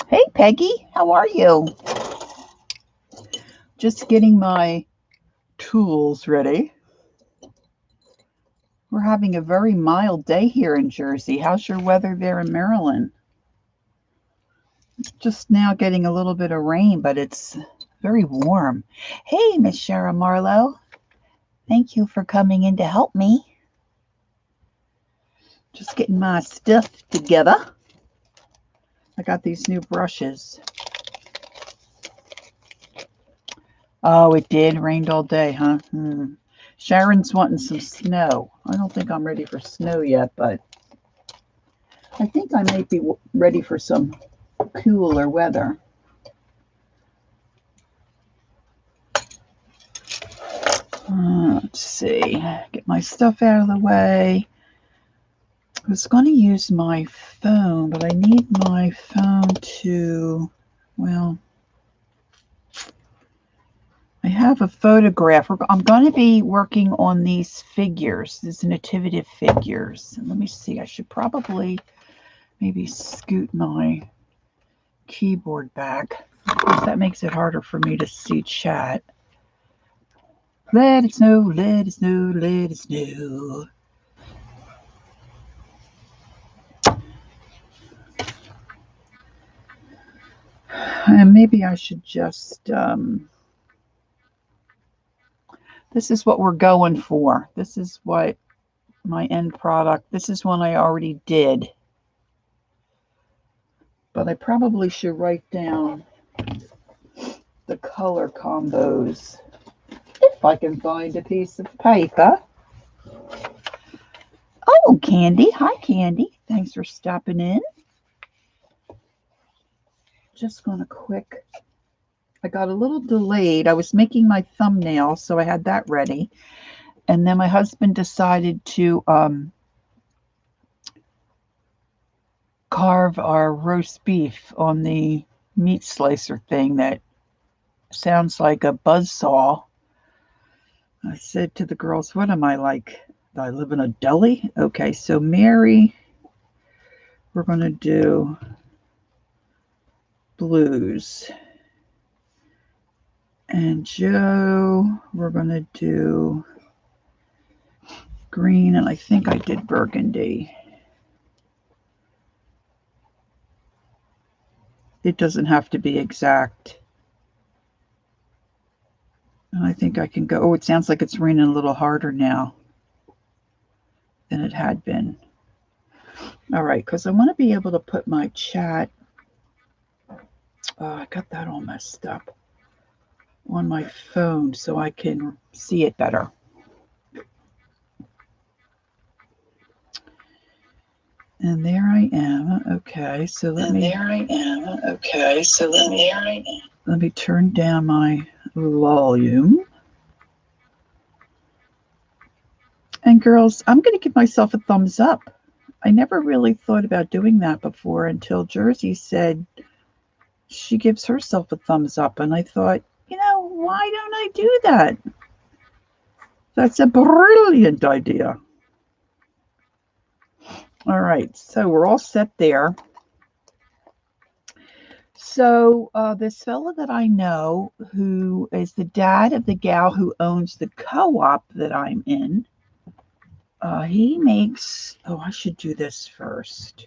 Hey, Peggy, how are you? Just getting my tools ready. We're having a very mild day here in Jersey. How's your weather there in Maryland? Just now getting a little bit of rain, but it's very warm. Hey, Miss Shara Marlowe. Thank you for coming in to help me. Just getting my stuff together. I got these new brushes. Oh, it did. Rained all day, huh? Sharon's wanting some snow. I don't think I'm ready for snow yet, but I think I might be ready for some cooler weather. Let's see. Get my stuff out of the way. I was going to use my phone, but I need my phone to, well, I have a photograph. I'm going to be working on these figures, these nativity figures. Let me see. I should probably maybe scoot my keyboard back, because that makes it harder for me to see chat. Let it snow, let it snow, let it snow. And maybe I should just, this is what we're going for. This is what my end product, this is one I already did. But I probably should write down the color combos if I can find a piece of paper. Oh, Candy. Hi, Candy. Thanks for stopping in. Just going to I got a little delayed. I was making my thumbnail, so I had that ready. And then my husband decided to carve our roast beef on the meat slicer thing that sounds like a buzzsaw. I said to the girls, what am I like? Do I live in a deli? Okay, so Mary, we're going to do blues. And Joe, we're going to do green, and I think I did burgundy. It doesn't have to be exact. And I think I can go, oh, it sounds like it's raining a little harder now than it had been. All right, because I want to be able to put my chat, I got that all messed up, on my phone so I can see it better. And there I am. Okay, so let me turn down my volume. And girls, I'm going to give myself a thumbs up. I never really thought about doing that before until Jersey said she gives herself a thumbs up. And I thought, you know, why don't I do that? That's a brilliant idea. All right, so we're all set there. So this fella that I know, who is the dad of the gal who owns the co-op that I'm in, he makes, oh, I should do this first.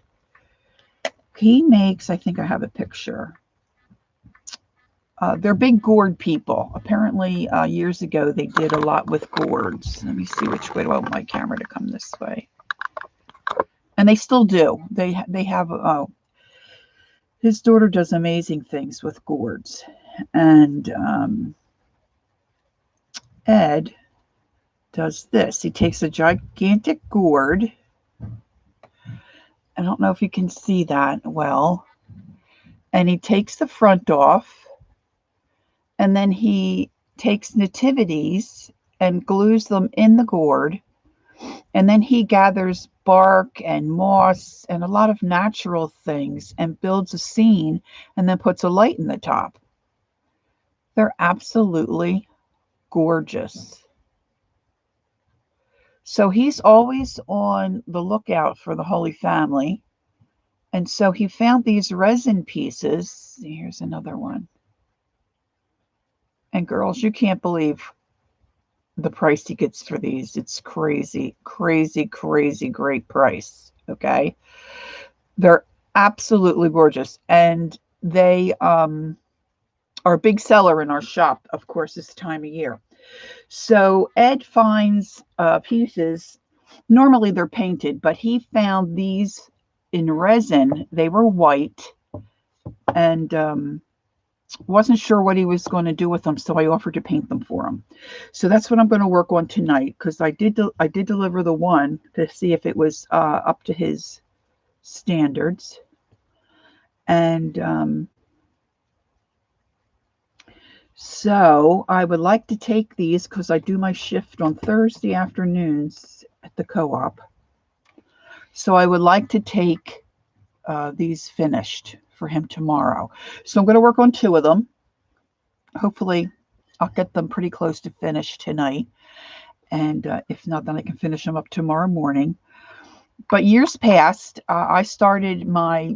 He makes, I think I have a picture. They're big gourd people. Apparently, years ago, they did a lot with gourds. Let me see which way do I want my camera to come this way. And they still do. They have, his daughter does amazing things with gourds. And Ed does this. He takes a gigantic gourd. I don't know if you can see that well. And he takes the front off. And then he takes nativities and glues them in the gourd. And then he gathers bark and moss and a lot of natural things and builds a scene and then puts a light in the top. They're absolutely gorgeous. So he's always on the lookout for the Holy Family. And so he found these resin pieces. Here's another one. And girls, you can't believe the price he gets for these. It's crazy, crazy, crazy great price. Okay. They're absolutely gorgeous. And they are a big seller in our shop, of course, this time of year. So Ed finds pieces. Normally they're painted, but he found these in resin. They were white and wasn't sure what he was going to do with them, so I offered to paint them for him. So that's what I'm going to work on tonight, because I did deliver the one to see if it was up to his standards. And so I would like to take these, because I do my shift on Thursday afternoons at the co-op. So I would like to take these finished for him tomorrow. So I'm going to work on 2 of them. Hopefully I'll get them pretty close to finished tonight. And if not, then I can finish them up tomorrow morning. But years past, I started my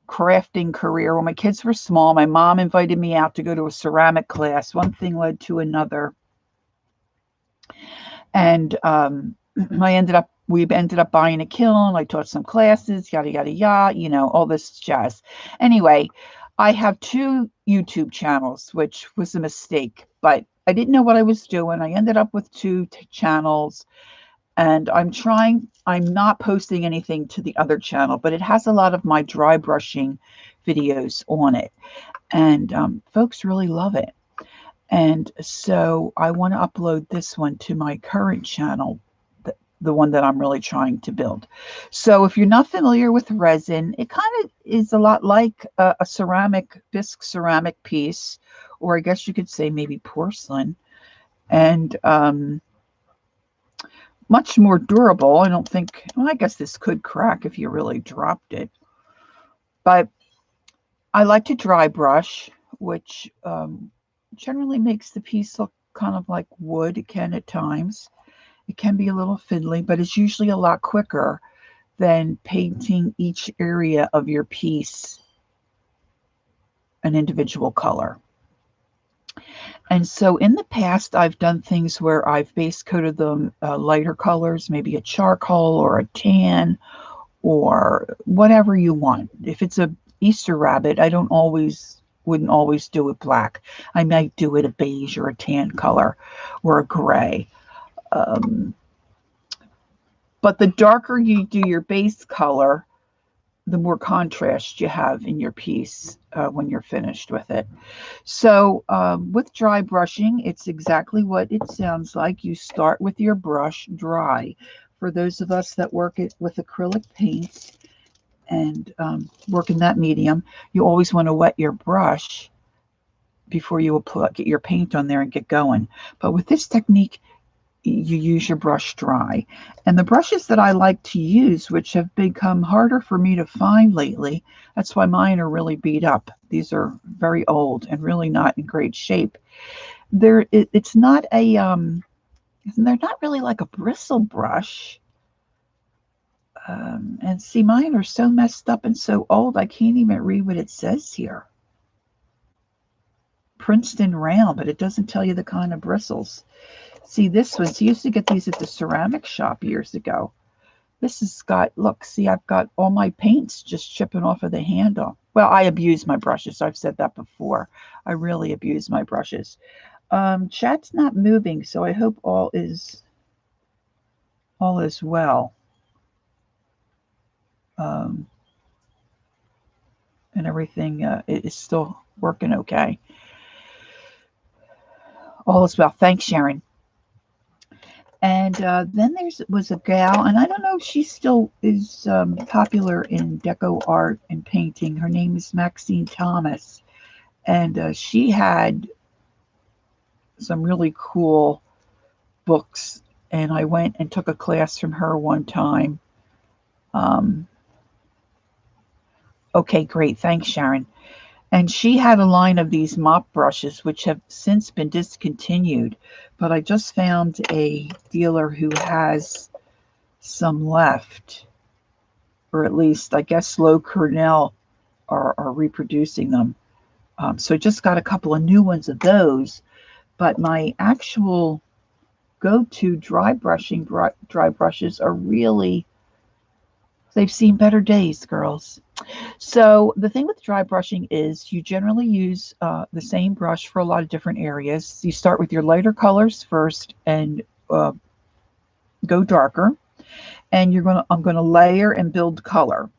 crafting career when my kids were small. My mom invited me out to go to a ceramic class. One thing led to another. And we ended up buying a kiln. I taught some classes, yada, yada, yada, all this jazz. Anyway, I have 2 YouTube channels, which was a mistake, but I didn't know what I was doing. I ended up with 2 channels, and I'm not posting anything to the other channel, but it has a lot of my dry brushing videos on it. And folks really love it. And so I want to upload this one to my current channel, the one that I'm really trying to build. So if you're not familiar with resin, it kind of is a lot like a bisque ceramic piece, or I guess you could say maybe porcelain, and much more durable. I don't think, well, I guess this could crack if you really dropped it. But I like to dry brush, which generally makes the piece look kind of like wood. It can at times. It can be a little fiddly, but it's usually a lot quicker than painting each area of your piece an individual color. And so in the past, I've done things where I've base coated them lighter colors, maybe a charcoal or a tan or whatever you want. If it's a Easter rabbit, I wouldn't always do it black. I might do it a beige or a tan color or a gray. But the darker you do your base color, the more contrast you have in your piece when you're finished with it. So with dry brushing, it's exactly what it sounds like. You start with your brush dry. For those of us that work with acrylic paints and work in that medium, you always want to wet your brush before you get your paint on there and get going. But with this technique, you use your brush dry. And the brushes that I like to use, which have become harder for me to find lately, that's why mine are really beat up. These are very old and really not in great shape. It's not they're not really like a bristle brush. And see, mine are so messed up and so old, I can't even read what it says here. Princeton round, but it doesn't tell you the kind of bristles. See, this one, so you used to get these at the ceramic shop years ago. This has got, look, see, I've got all my paints just chipping off of the handle. Well, I abuse my brushes. I've said that before. I really abuse my brushes. Chat's not moving, so I hope all is well. And everything is still working okay. All is well. Thanks, Sharon. And then was a gal, and I don't know if she still is popular in deco art and painting. Her name is Maxine Thomas, and she had some really cool books, and I went and took a class from her one time. Okay, great. Thanks, Sharon. And she had a line of these mop brushes, which have since been discontinued. But I just found a dealer who has some left, or at least I guess Low Cornell are reproducing them. So I just got a couple of new ones of those. But my actual go-to dry brushes are really, they've seen better days, girls. So the thing with dry brushing is you generally use the same brush for a lot of different areas. You start with your lighter colors first and go darker. And I'm gonna layer and build color.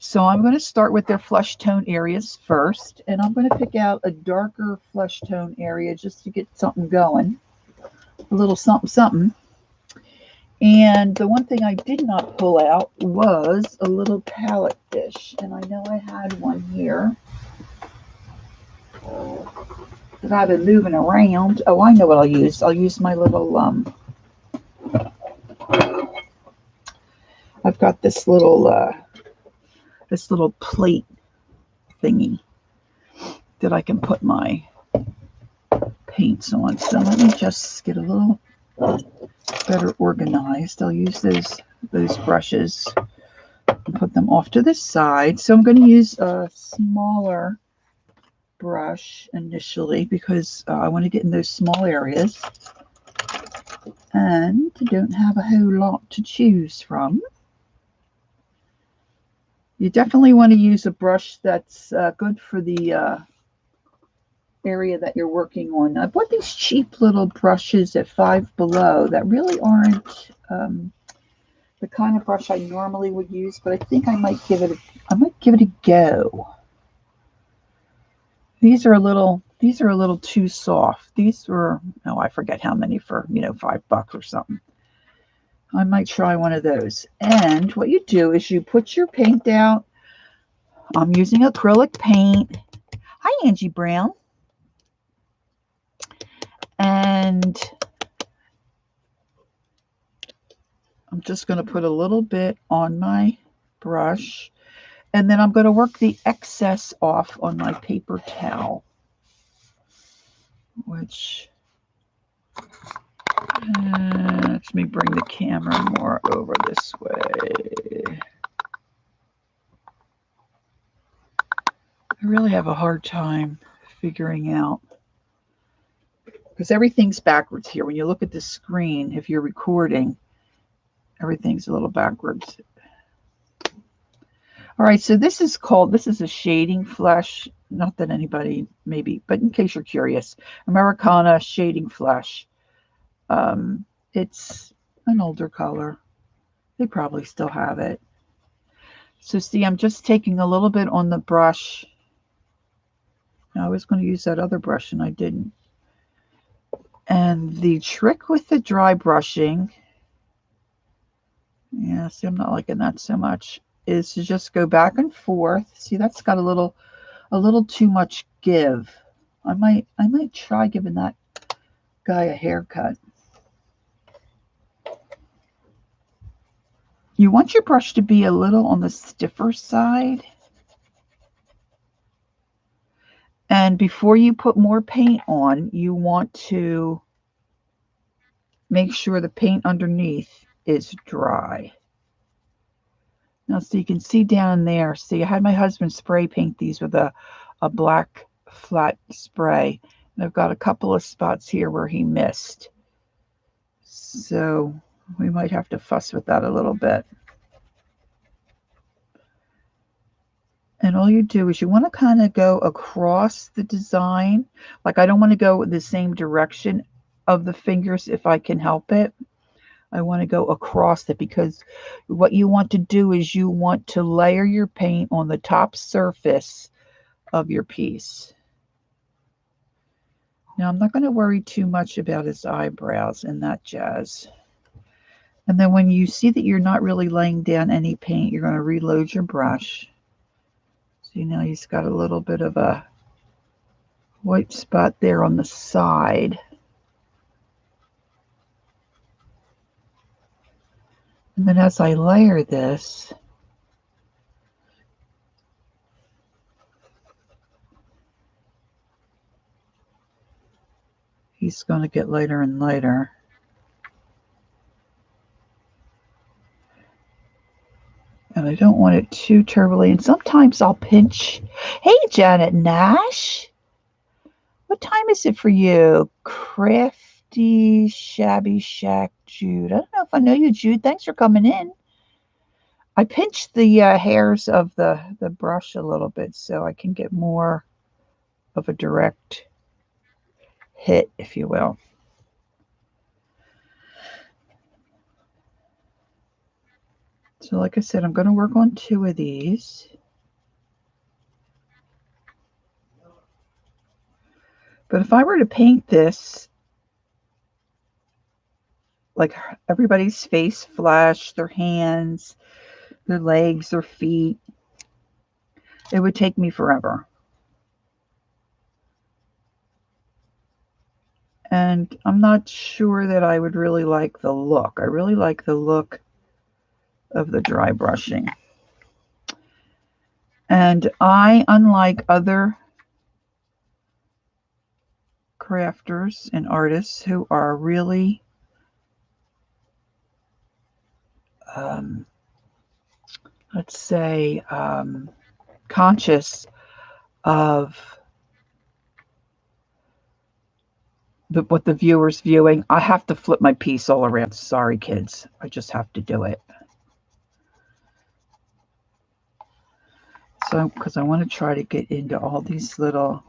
So I'm gonna start with their flesh tone areas first, and I'm gonna pick out a darker flesh tone area just to get something going, a little something something. And the one thing I did not pull out was a little palette dish, and I know I had one here that I've been moving around. Oh, I know what I'll use. I'll use my little I've got this little plate thingy that I can put my paints on. So let me just get a little better organized. I'll use those brushes and put them off to the side. So I'm going to use a smaller brush initially because I want to get in those small areas and don't have a whole lot to choose from. You definitely want to use a brush that's good for the area that you're working on. I bought these cheap little brushes at Five Below that really aren't the kind of brush I normally would use, but I think I might give it a go. These are a little too soft. These were, oh, I forget how many for, $5 or something. I might try one of those. And what you do is you put your paint down. I'm using acrylic paint. Hi, Angie Brown. And I'm just going to put a little bit on my brush. And then I'm going to work the excess off on my paper towel, which, let me bring the camera more over this way. I really have a hard time figuring out, because everything's backwards here. When you look at the screen, if you're recording, everything's a little backwards. All right, so this is a shading flesh. Not that anybody maybe, but in case you're curious, Americana shading flesh. It's an older color. They probably still have it. So see, I'm just taking a little bit on the brush. I was going to use that other brush and I didn't. And the trick with the dry brushing, yeah, see, I'm not liking that so much, is to just go back and forth. See, that's got a little too much give. I might try giving that guy a haircut. You want your brush to be a little on the stiffer side. And before you put more paint on, you want to make sure the paint underneath is dry. Now, so you can see down there, see, I had my husband spray paint these with a black flat spray. And I've got a couple of spots here where he missed. So we might have to fuss with that a little bit. And all you do is you want to kind of go across the design. Like, I don't want to go the same direction of the fingers if I can help it. I want to go across it, because what you want to do is you want to layer your paint on the top surface of your piece. Now, I'm not going to worry too much about his eyebrows and that jazz. And then when you see that you're not really laying down any paint, you're going to reload your brush. See, now he's got a little bit of a white spot there on the side. And then as I layer this, He's going to get lighter and lighter. And I don't want it too turbulent. And sometimes I'll pinch. Hey, Janet Nash. What time is it for you? Crafty Shabby Shack Jude. I don't know if I know you, Jude. Thanks for coming in. I pinched the hairs of the brush a little bit so I can get more of a direct hit, if you will. So like I said, I'm going to work on 2 of these. But if I were to paint this, like everybody's face flash, their hands, their legs, their feet, it would take me forever. And I'm not sure that I would really like the look. I really like the look of the dry brushing. And I, unlike other crafters and artists who are really let's say conscious of what the viewer's viewing, I have to flip my piece all around. Sorry, kids. I just have to do it. So, because I want to try to get into all these little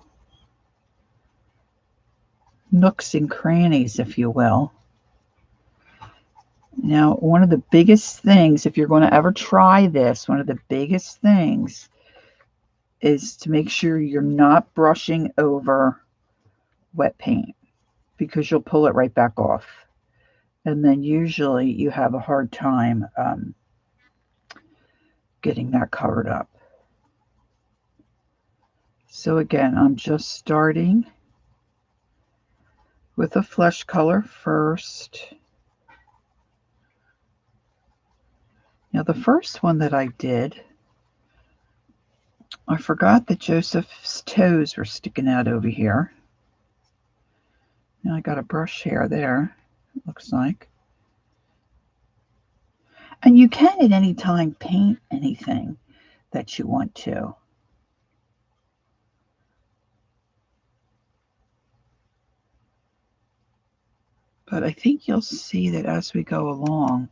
nooks and crannies, if you will. Now, one of the biggest things, if you're going to ever try this, one of the biggest things is to make sure you're not brushing over wet paint, because you'll pull it right back off. And then usually you have a hard time getting that covered up. So again, I'm just starting with a flesh color first. Now the first one that I did, I forgot that Joseph's toes were sticking out over here. Now I got a brush hair there, it looks like. And you can at any time paint anything that you want to. But I think you'll see that as we go along,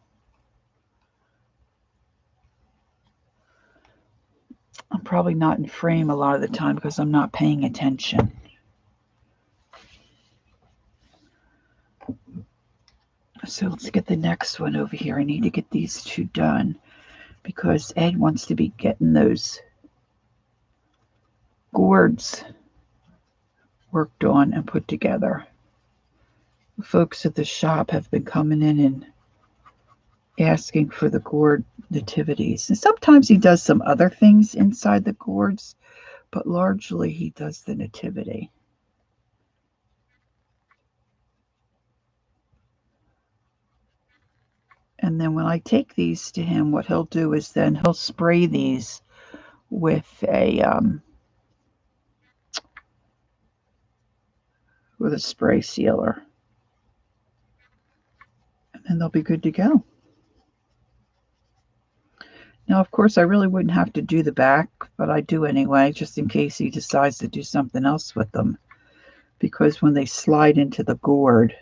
I'm probably not in frame a lot of the time because I'm not paying attention. So let's get the next one over here. I need to get these 2 done because Ed wants to be getting those gourds worked on and put together. The folks at the shop have been coming in and asking for the gourd nativities. And sometimes he does some other things inside the gourds, but largely he does the nativity. And then when I take these to him, what he'll do is then he'll spray these with a spray sealer. And they'll be good to go. Now, of course, I really wouldn't have to do the back, but I do anyway, just in case he decides to do something else with them. Because when they slide into the gourd,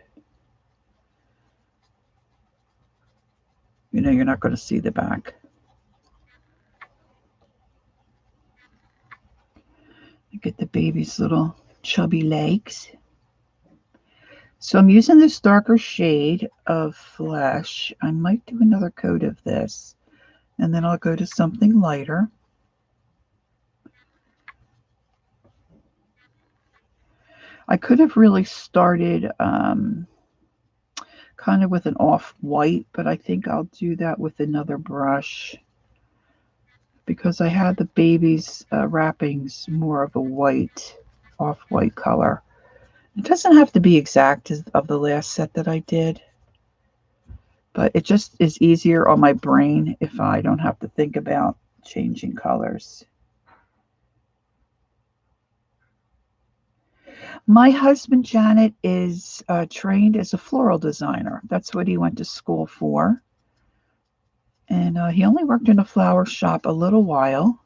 you know, you're not going to see the back. Get the baby's little chubby legs. So I'm using this darker shade of flesh. I might do another coat of this, and then I'll go to something lighter. I could have really started kind of with an off-white, but I think I'll do that with another brush because I had the baby's wrappings more of a white, off-white color. It doesn't have to be exact as of the last set that I did, but it just is easier on my brain if I don't have to think about changing colors. My husband, Janet, is trained as a floral designer. That's what he went to school for. And he only worked in a flower shop a little while,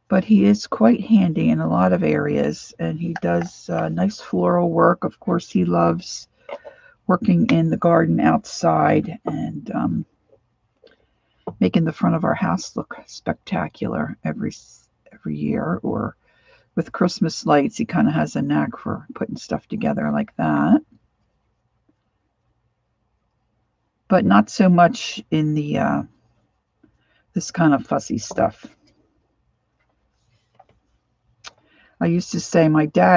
but he is quite handy in a lot of areas, and he does nice floral work. Of course, he loves working in the garden outside and making the front of our house look spectacular every year. Or with Christmas lights, he kind of has a knack for putting stuff together like that. But not so much in the this kind of fussy stuff. I used to say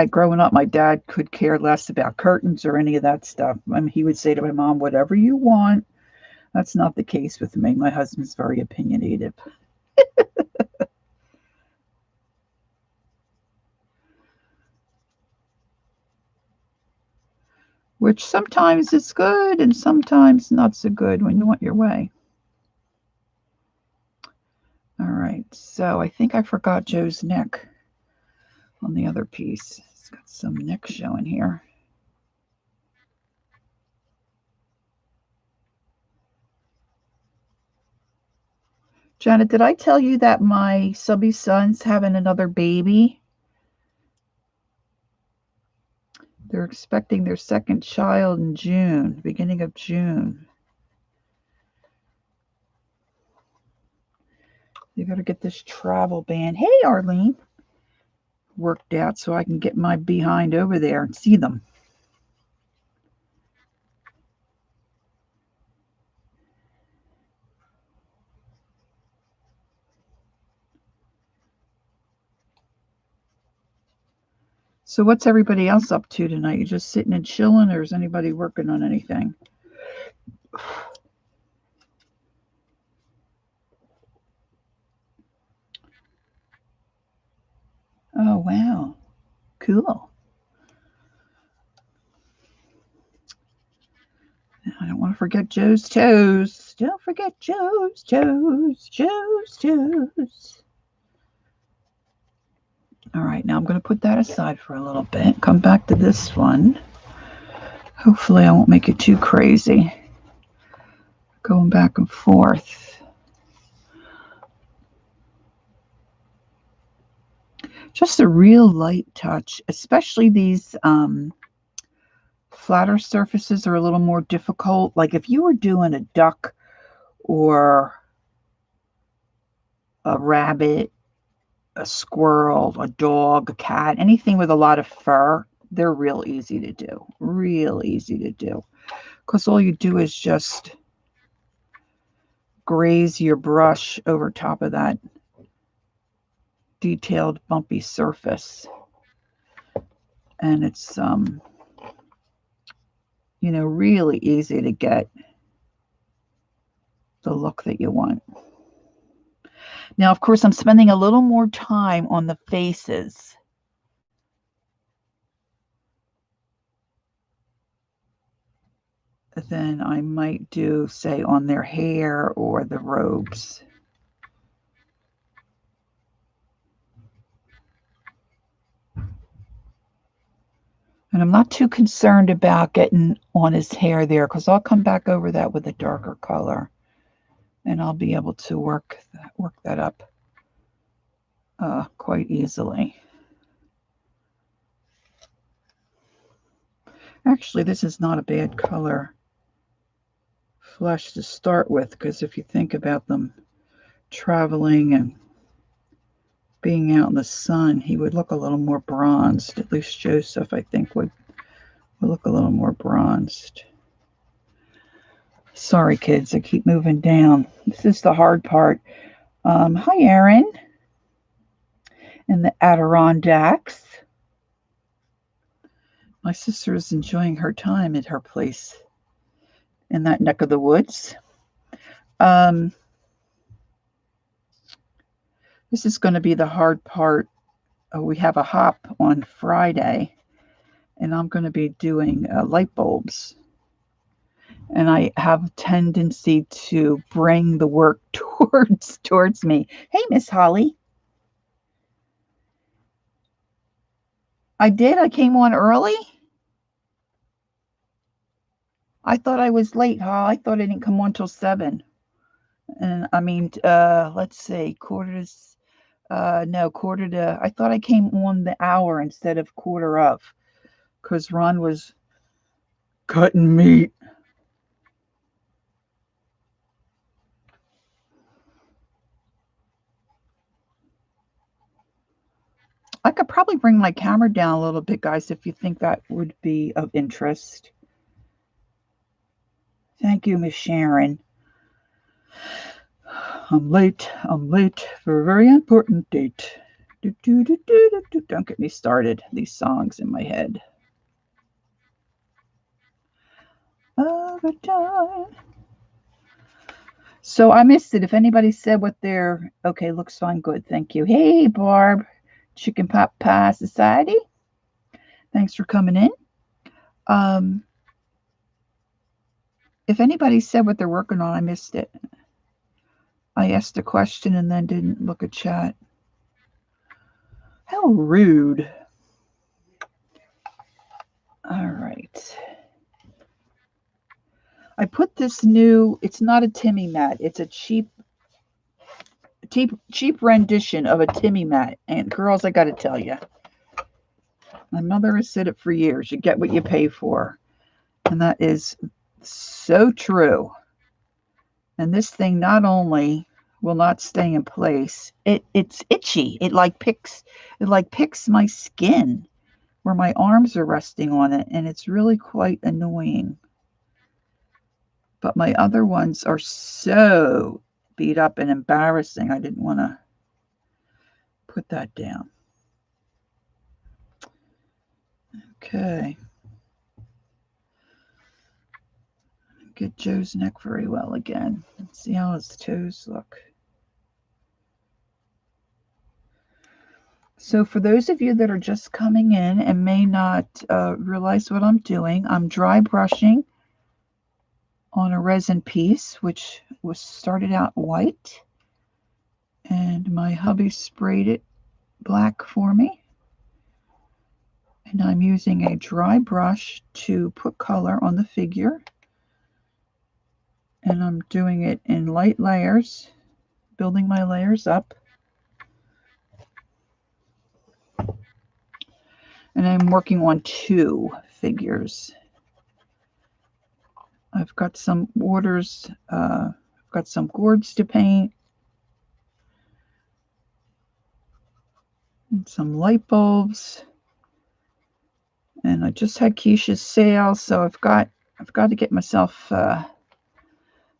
growing up, my dad could care less about curtains or any of that stuff. I mean, he would say to my mom, whatever you want. That's not the case with me. My husband's very opinionated. Which sometimes is good and sometimes not so good when you want your way. All right, so I think I forgot Joe's neck on the other piece. It's got some neck showing here. Janet, did I tell you that my subby son's having another baby? They're expecting their second child in June, beginning of June. They got to get this travel ban. Hey, Arlene. Worked out so I can get my behind over there and see them. So what's everybody else up to tonight? You just sitting and chilling, or is anybody working on anything? Oh, wow. Cool. I don't want to forget Joe's toes. Don't forget Joe's toes. Joe's toes. All right, now I'm going to put that aside for a little bit. Come back to this one. Hopefully I won't make it too crazy. Going back and forth. Just a real light touch, especially these flatter surfaces are a little more difficult. Like if you were doing a duck or a rabbit, a squirrel, a dog, a cat, anything with a lot of fur, they're real easy to do. Real easy to do. Because all you do is just graze your brush over top of that detailed bumpy surface. And it's, really easy to get the look that you want. Now, of course, I'm spending a little more time on the faces than I might do, say, on their hair or the robes. And I'm not too concerned about getting on his hair there because I'll come back over that with a darker color. And I'll be able to work that up quite easily. Actually, this is not a bad color flesh to start with, because if you think about them traveling and being out in the sun, he would look a little more bronzed. At least Joseph, I think, would look a little more bronzed. Sorry, kids, I keep moving down. This is the hard part. Hi, Erin. In the Adirondacks. My sister is enjoying her time at her place in that neck of the woods. This is going to be the hard part. We have a hop on Friday, and I'm going to be doing light bulbs. And I have a tendency to bring the work towards me. Hey, Miss Holly. I did. I came on early. I thought I was late, huh? I thought I didn't come on till 7. And I mean, let's see, quarter to, I thought I came on the hour instead of quarter of, because Ron was cutting meat. I could probably bring my camera down a little bit, guys, if you think that would be of interest. Thank you, Miss Sharon. I'm late for a very important date. Don't get me started. These songs in my head. Overtime. So I missed it. If anybody said what their okay, looks fine, good, thank you. Hey, Barb, Chicken Pot Pie Society. Thanks for coming in. If anybody said what they're working on, I missed it. I asked a question and then didn't look at chat. How rude. All right. I put this new, it's not a Timmy mat. It's a cheap rendition of a Timmy mat. And girls, I got to tell you, my mother has said it for years. You get what you pay for. And that is so true. And this thing not only will not stay in place, it's itchy. It picks my skin where my arms are resting on it, and it's really quite annoying. But my other ones are so beat up and embarrassing. I didn't want to put that down. Okay. Get Joe's neck very well again. Let's see how his toes look. So for those of you that are just coming in and may not realize what I'm doing, I'm dry brushing on a resin piece, which was started out white. And my hubby sprayed it black for me. And I'm using a dry brush to put color on the figure. And I'm doing it in light layers, building my layers up. And I'm working on 2 figures. I've got some orders, I've got some gourds to paint, and some light bulbs. And I just had Keisha's sale, so I've got to get myself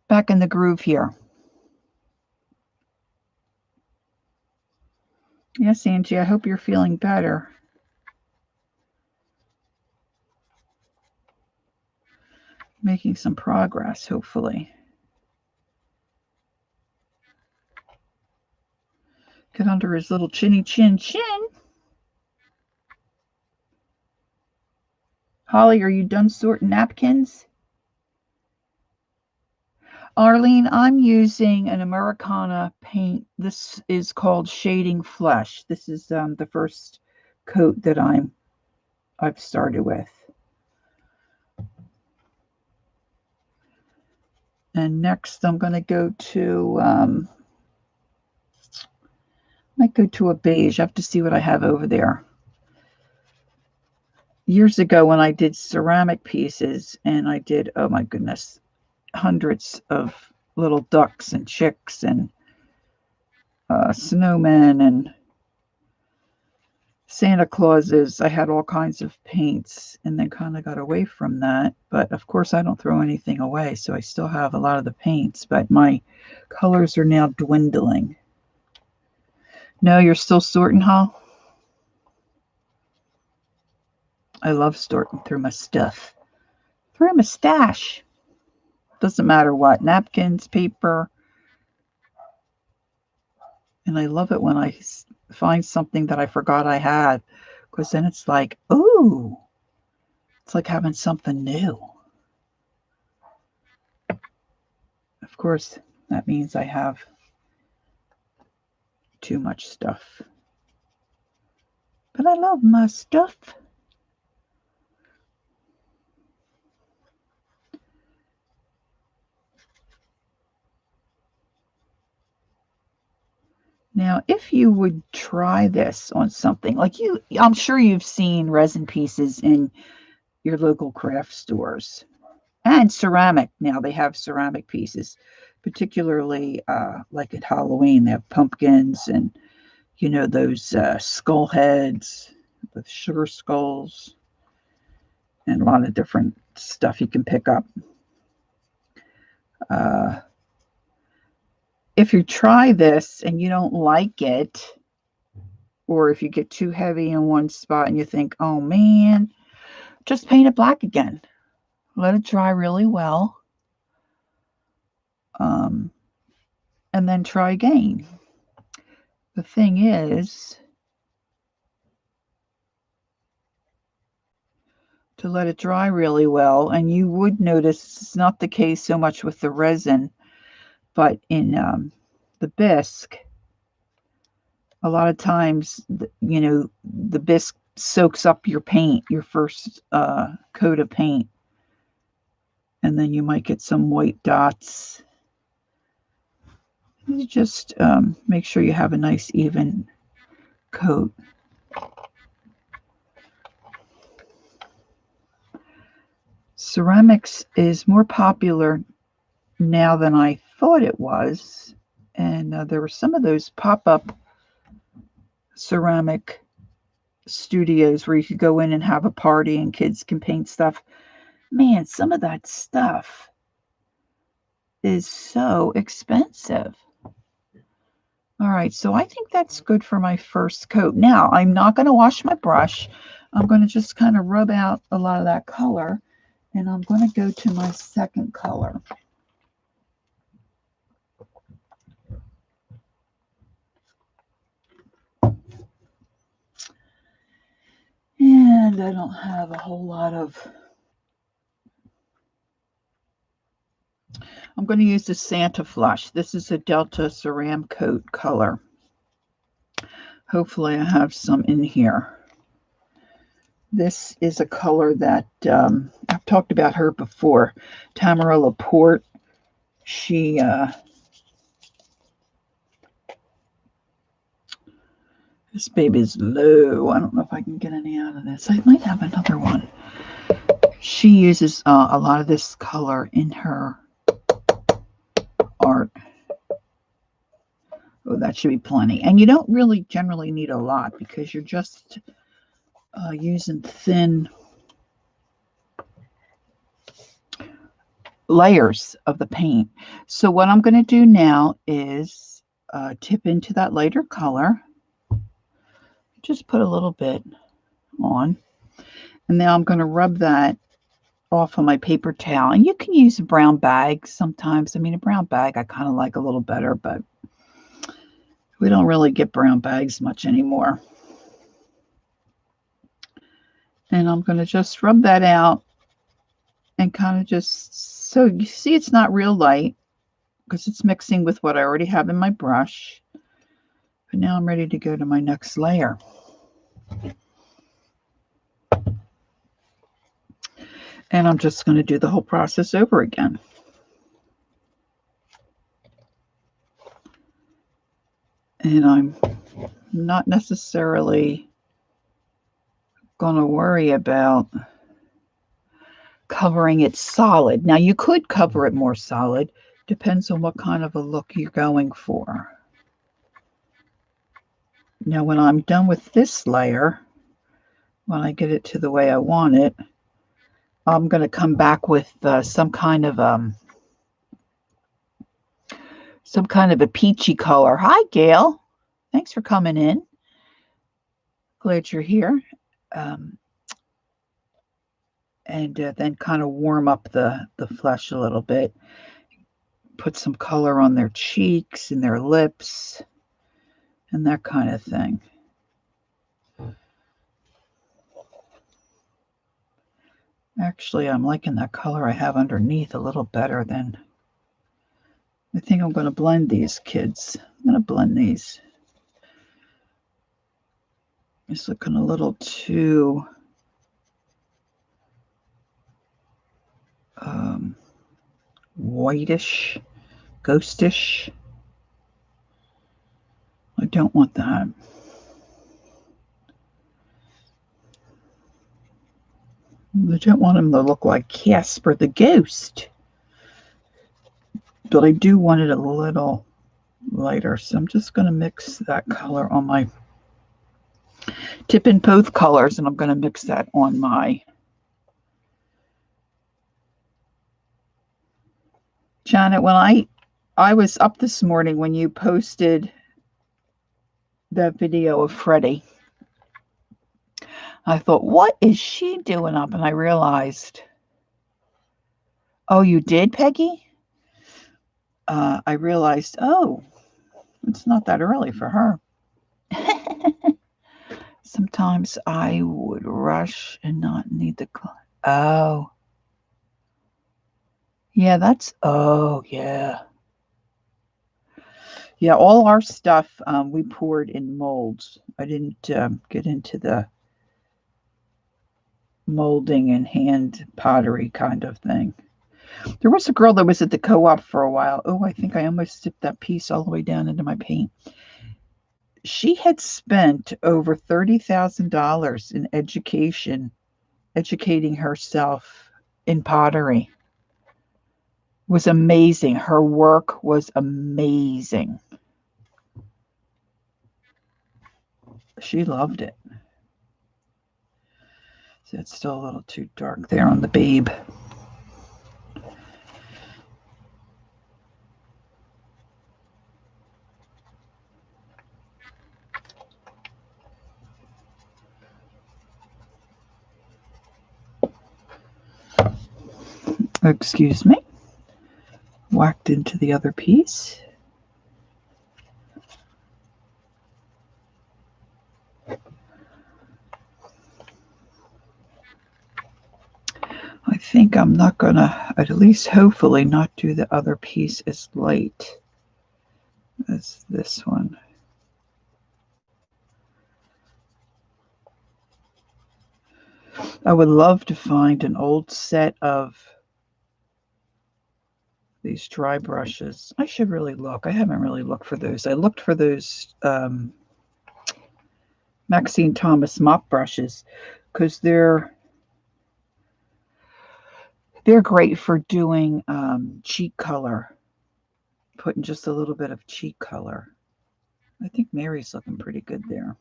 back in the groove here. Yes, Angie, I hope you're feeling better. Making some progress, hopefully. Get under his little chinny chin. Holly, are you done sorting napkins? Arlene, I'm using an Americana paint. This is called Shading Flesh. This is the first coat that I've started with. And next I'm going to go to, might go to a beige. I have to see what I have over there. Years ago when I did ceramic pieces and I did, oh my goodness, hundreds of little ducks and chicks and snowmen and Santa Clauses. I had all kinds of paints and then kind of got away from that. But of course, I don't throw anything away, so I still have a lot of the paints, but my colors are now dwindling. No, you're still sorting, huh? I love sorting through my stuff. Through my stash. Doesn't matter what. Napkins, paper. And I love it when I find something that I forgot I had, because then it's like, ooh, it's like having something new. Of course, that means I have too much stuff. But I love my stuff. Now, if you would try this on something like I'm sure you've seen resin pieces in your local craft stores and ceramic. Now they have ceramic pieces, particularly like at Halloween. They have pumpkins and those skull heads with sugar skulls and a lot of different stuff you can pick up. Uh, if you try this and you don't like it, or if you get too heavy in one spot and you think, oh man, just paint it black again. Let it dry really well. Um, and then try again. The thing is to let it dry really well. And you would notice it's not the case so much with the resin, but in the bisque, a lot of times, the bisque soaks up your paint, your first coat of paint. And then you might get some white dots. You just make sure you have a nice even coat. Ceramics is more popular now than I thought it was. And there were some of those pop-up ceramic studios where you could go in and have a party and kids can paint stuff. Man, some of that stuff is so expensive. All right, so I think that's good for my first coat. Now, I'm not going to wash my brush. I'm going to just kind of rub out a lot of that color, and I'm going to go to my second color. And I don't have a whole lot of... I'm going to use the Santa Flush. This is a Delta Ceram Coat color. Hopefully I have some in here. This is a color that I've talked about her before. Tamara Laporte. She this baby's low. I don't know if I can get any out of this. I might have another one. She uses a lot of this color in her art. Oh, that should be plenty. And you don't really generally need a lot because you're just using thin layers of the paint. So what I'm going to do now is tip into that lighter color. Just put a little bit on. And now I'm going to rub that off of my paper towel. And you can use a brown bag sometimes. I mean, a brown bag I kind of like a little better, but we don't really get brown bags much anymore. And I'm going to just rub that out and kind of just, so you see it's not real light because it's mixing with what I already have in my brush. But now I'm ready to go to my next layer. And I'm just going to do the whole process over again. And I'm not necessarily going to worry about covering it solid. Now you could cover it more solid. Depends on what kind of a look you're going for. Now when I'm done with this layer, when I get it to the way I want it, I'm going to come back with some kind of a peachy color. Hi, Gail. Thanks for coming in. Glad you're here. And then kind of warm up the flesh a little bit. Put some color on their cheeks and their lips and that kind of thing. Actually, I'm liking that color I have underneath a little better than... I think I'm going to blend these kids. I'm going to blend these. It's looking a little too whitish, ghostish. I don't want that. I don't want him to look like Casper the Ghost. But I do want it a little lighter. So I'm just going to mix that color on my tip in both colors, and I'm going to mix that on my Janet. When I was up this morning when you posted that video of Freddie, I thought, what is she doing up? And I realized, oh, you did, Peggy? I realized, oh, it's not that early for her. Sometimes I would rush and not need the. Oh. Yeah, that's. Oh, yeah. Yeah, all our stuff we poured in molds. I didn't get into the molding and hand pottery kind of thing. There was a girl that was at the co-op for a while. Oh, I think I almost sipped that piece all the way down into my paint. She had spent over $30,000 in educating herself in pottery. It was amazing. Her work was amazing. She loved it. So it's still a little too dark there on the babe. Excuse me. Whacked into the other piece. I think I'm not gonna, at least hopefully, not do the other piece as light as this one. I would love to find an old set of these dry brushes. I should really look. I haven't really looked for those. I looked for those Maxine Thomas mop brushes because they're great for doing cheek color, putting just a little bit of cheek color. I think Mary's looking pretty good there.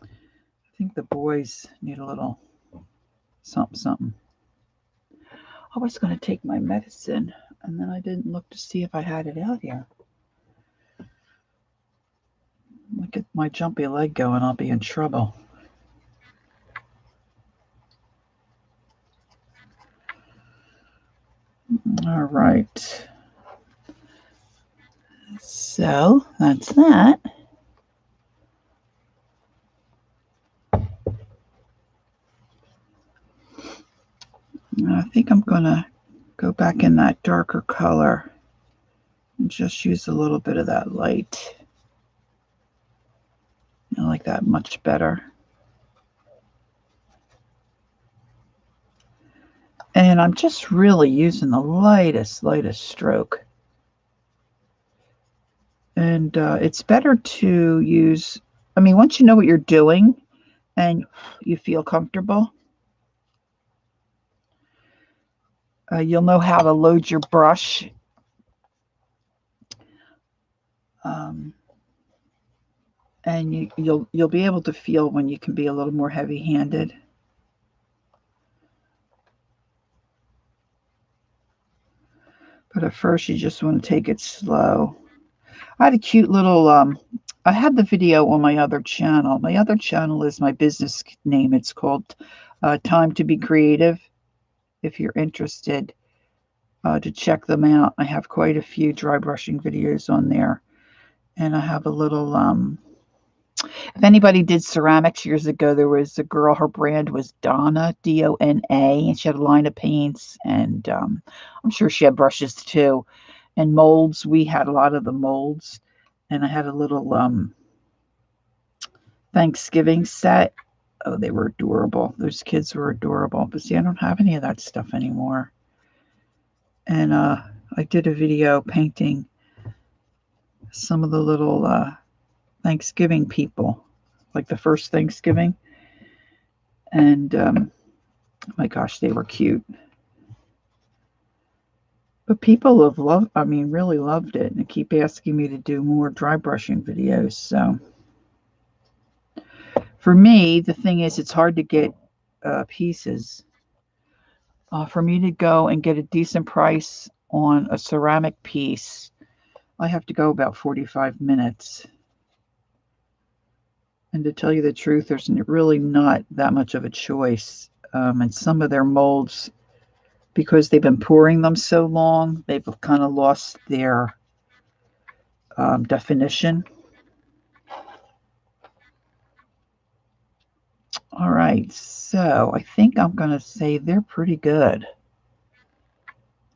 I think the boys need a little something. I was going to take my medicine, and then I didn't look to see if I had it out here. Look at my jumpy leg going, I'll be in trouble. All right. So that's that. I think I'm going to go back in that darker color and just use a little bit of that light. I like that much better. And I'm just really using the lightest stroke. And it's better to use, I mean, once you know what you're doing and you feel comfortable, you'll know how to load your brush. And you'll be able to feel when you can be a little more heavy-handed. But at first, you just want to take it slow. I had a cute little, I had the video on my other channel. My other channel is my business name. It's called Time to Be Creative. If you're interested to check them out, I have quite a few dry brushing videos on there. And I have a little, if anybody did ceramics years ago, there was a girl, her brand was Donna, D-O-N-A, and she had a line of paints, and I'm sure she had brushes too. And molds, we had a lot of the molds, and I had a little Thanksgiving set. Oh, they were adorable. Those kids were adorable. But see, I don't have any of that stuff anymore. And I did a video painting some of the little Thanksgiving people, like the first Thanksgiving. And oh my gosh, they were cute. But people have loved, I mean, really loved it. And they keep asking me to do more dry brushing videos. So for me, the thing is, it's hard to get pieces. For me to go and get a decent price on a ceramic piece, I have to go about 45 minutes. And to tell you the truth, there's really not that much of a choice. And some of their molds, because they've been pouring them so long, they've kind of lost their definition. All right, so I think I'm going to say they're pretty good.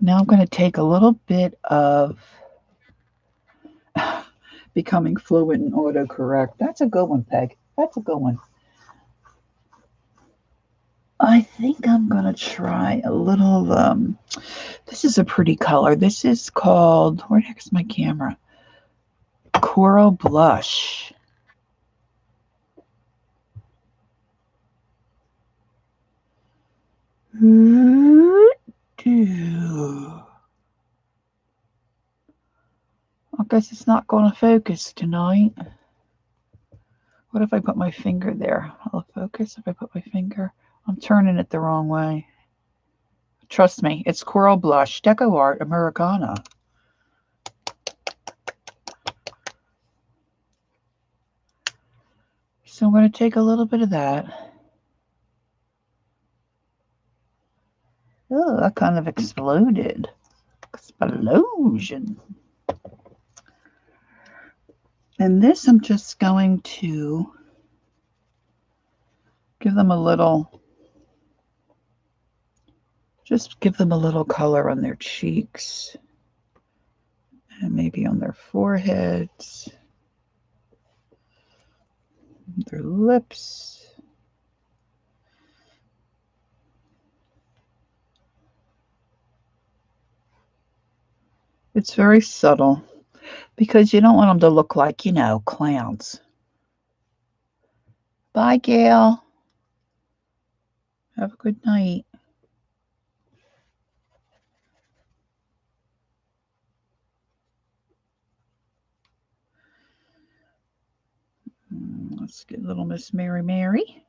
Now I'm going to take a little bit of becoming fluent in autocorrect. That's a good one, Peg. That's a good one. I think I'm going to try a little, this is a pretty color. This is called, where the heck is my camera? Coral Blush. I guess it's not going to focus tonight. What if I put my finger there? Will it focus if I put my finger? I'm turning it the wrong way. Trust me, it's Coral Blush, Deco Art, Americana. So I'm going to take a little bit of that. Oh, that kind of exploded. Explosion. And this I'm just going to give them a little, just give them a little color on their cheeks. And maybe on their foreheads. Their lips. It's very subtle because you don't want them to look like, you know, clowns. Bye, Gail. Have a good night. Let's get little Miss Mary Mary.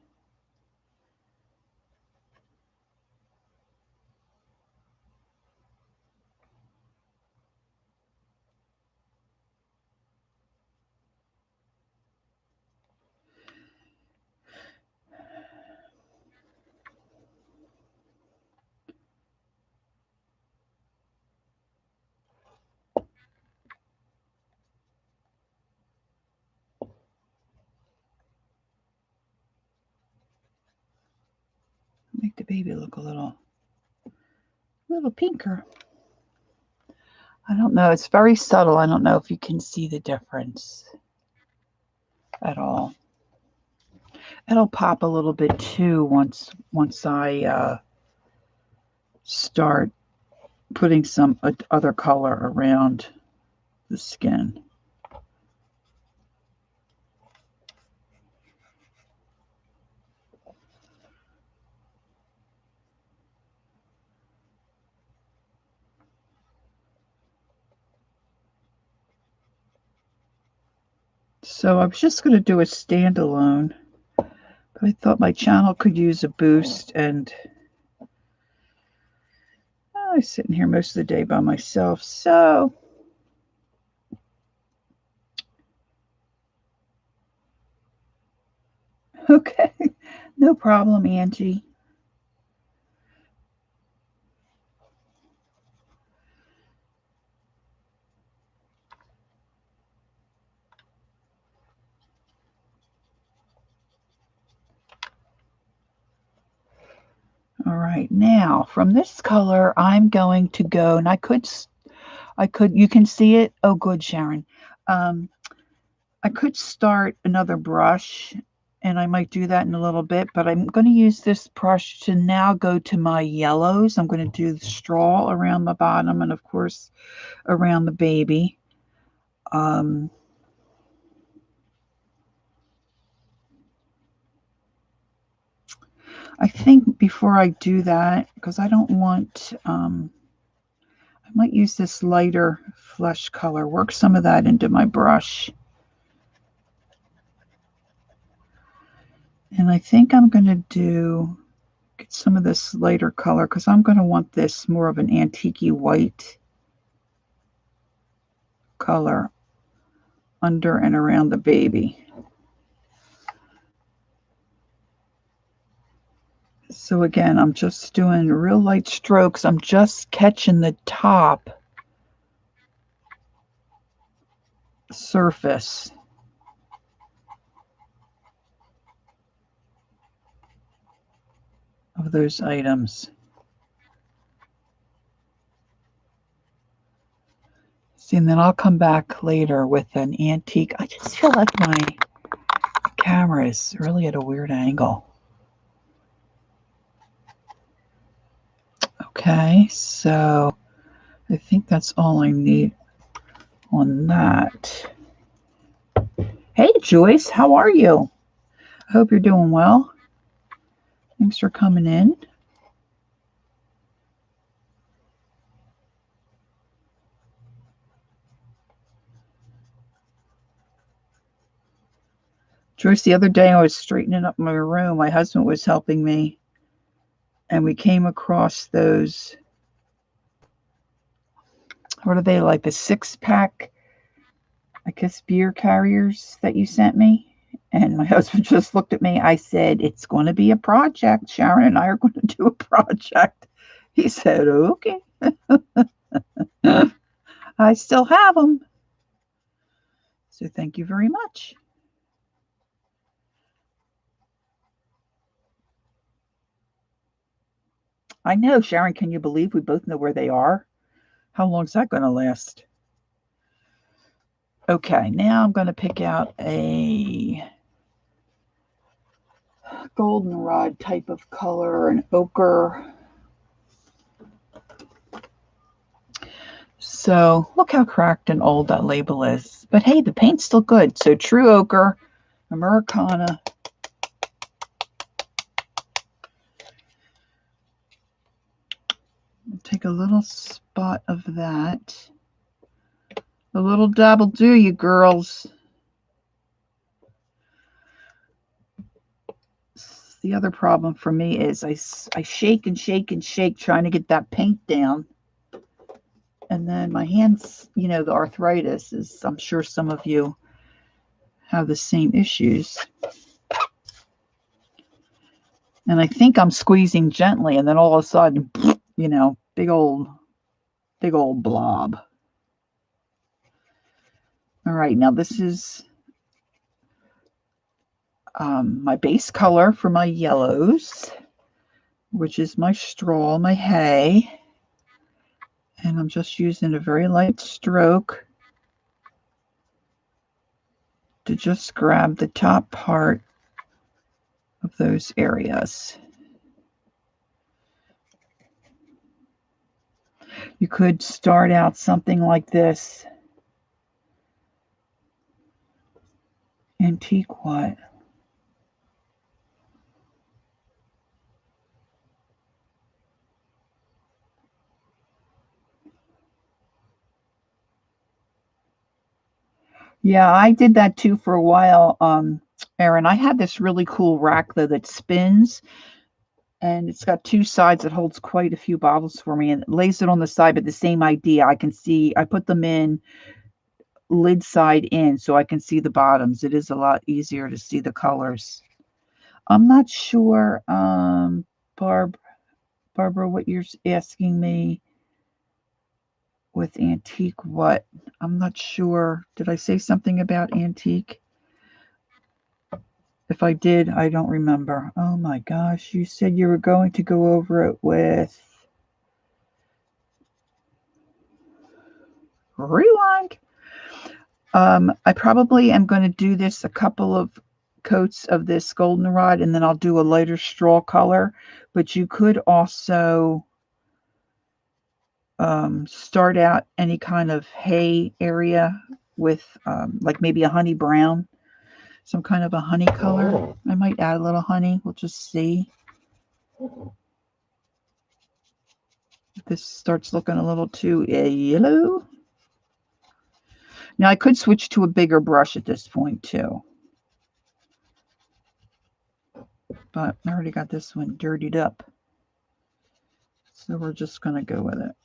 Make the baby look a little pinker. I don't know. It's very subtle. I don't know if you can see the difference at all. It'll pop a little bit too once I start putting some other color around the skin. So I was just going to do a standalone, but I thought my channel could use a boost, and I'm sitting here most of the day by myself, so okay, no problem, Angie. All right, now from this color, I'm going to go, and I could, you can see it. Oh, good, Sharon. I could start another brush And I might do that in a little bit, but I'm going to use this brush to now go to my yellows. I'm going to do the straw around the bottom and, of course, around the baby. I think before I do that, because I don't want, I might use this lighter flesh color, work some of that into my brush. And I think I'm going to get some of this lighter color because I'm going to want this more of an antique-y white color under and around the baby. So again, I'm just doing real light strokes. I'm just catching the top surface of those items. See, and then I'll come back later with an antique. I just feel like my camera is really at a weird angle. Okay, so I think that's all I need on that. Hey, Joyce, how are you? I hope you're doing well. Thanks for coming in. Joyce, the other day I was straightening up my room. My husband was helping me, and we came across those, what are they, like the 6-pack, I guess, beer carriers that you sent me? And my husband just looked at me. I said, it's going to be a project. Sharon and I are going to do a project. He said, okay. I still have them. So thank you very much. I know, Sharon, can you believe we both know where they are? How long is that going to last? Okay, now I'm going to pick out a goldenrod type of color, an ochre. So look how cracked and old that label is. But hey, the paint's still good. So true ochre, Americana. I'll take a little spot of that. A little dab will do, you girls. The other problem for me is I shake and shake and shake trying to get that paint down. And then my hands, you know, the arthritis is, I'm sure some of you have the same issues. And I think I'm squeezing gently, and then all of a sudden, you know, big old blob. All right, now this is my base color for my yellows, which is my straw, my hay. And I'm just using a very light stroke to just grab the top part of those areas. You could start out something like this. Antique what? Yeah, I did that too for a while, Erin. I had this really cool rack though that spins, and it's got two sides that holds quite a few bottles for me, and it lays it on the side, but the same idea. I can see, I put them in lid side in so I can see the bottoms. It is a lot easier to see the colors. I'm not sure, Barbara, what you're asking me with antique what? I'm not sure. Did I say something about antique? If I did, I don't remember. Oh my gosh, you said you were going to go over it with rewind. I probably am going to do this a couple of coats of this goldenrod, and then I'll do a lighter straw color. But you could also start out any kind of hay area with like maybe a honey brown, some kind of a honey color. I might add a little honey. We'll just see if this starts looking a little too yellow. Now I could switch to a bigger brush at this point too, but I already got this one dirtied up, so we're just going to go with it.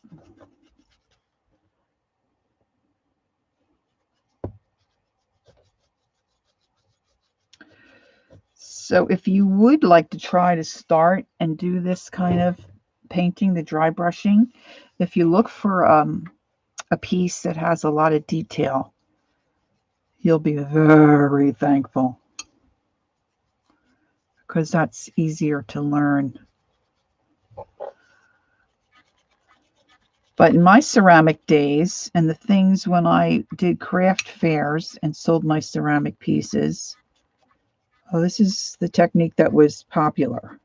So if you would like to try to start and do this kind of painting, the dry brushing, if you look for a piece that has a lot of detail, you'll be very thankful, because that's easier to learn. But in my ceramic days and the things when I did craft fairs and sold my ceramic pieces, oh, this is the technique that was popular.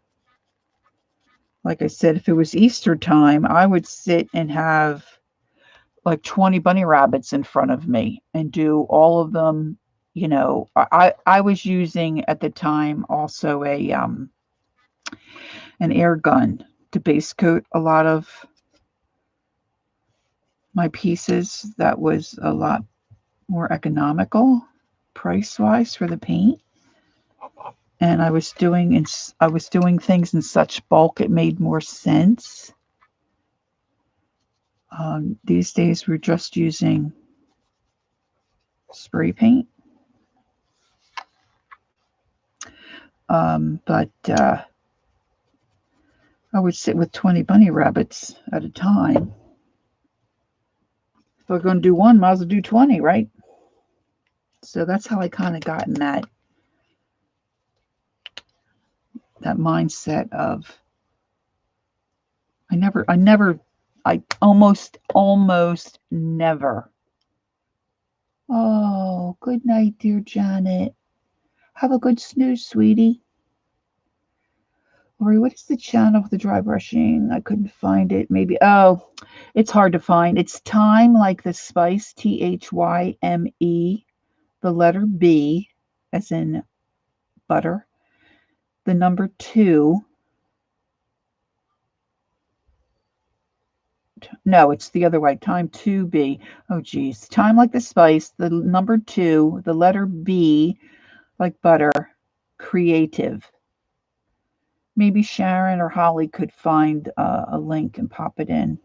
Like I said, if it was Easter time, I would sit and have like 20 bunny rabbits in front of me and do all of them. You know, I was using at the time also an air gun to base coat a lot of my pieces. That was a lot more economical price wise for the paint. And I was doing things in such bulk, it made more sense. These days we're just using spray paint. But I would sit with 20 bunny rabbits at a time. If we're going to do one, might as well do 20, right? So that's how I kind of got in that mindset of I almost never. Oh, good night, dear Janet. Have a good snooze, sweetie. Lori, what is the channel for the dry brushing? I couldn't find it. Maybe, oh, it's hard to find. It's Time Like the Spice, Thyme, the letter B, as in butter, the number 2. No, it's the other way. Time 2B. Oh, geez. Time Like the Spice, the number 2, the letter B, like butter, creative. Maybe Sharon or Holly could find a link and pop it in.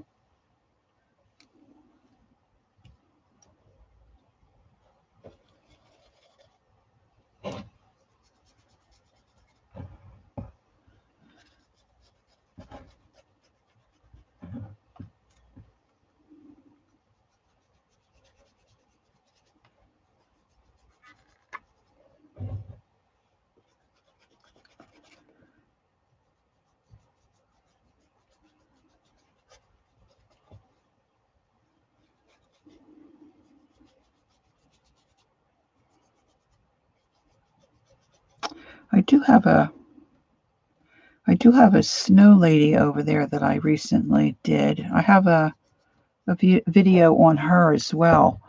I do have a snow lady over there that I recently did. I have a video on her as well.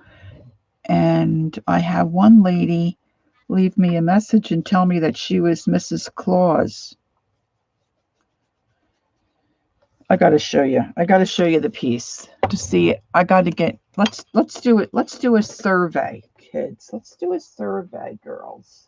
And I have one lady leave me a message and tell me that she was Mrs. Claus. I got to show you. I got to show you the piece to see it. I got to get, let's do it. Let's do a survey, kids. Let's do a survey, girls.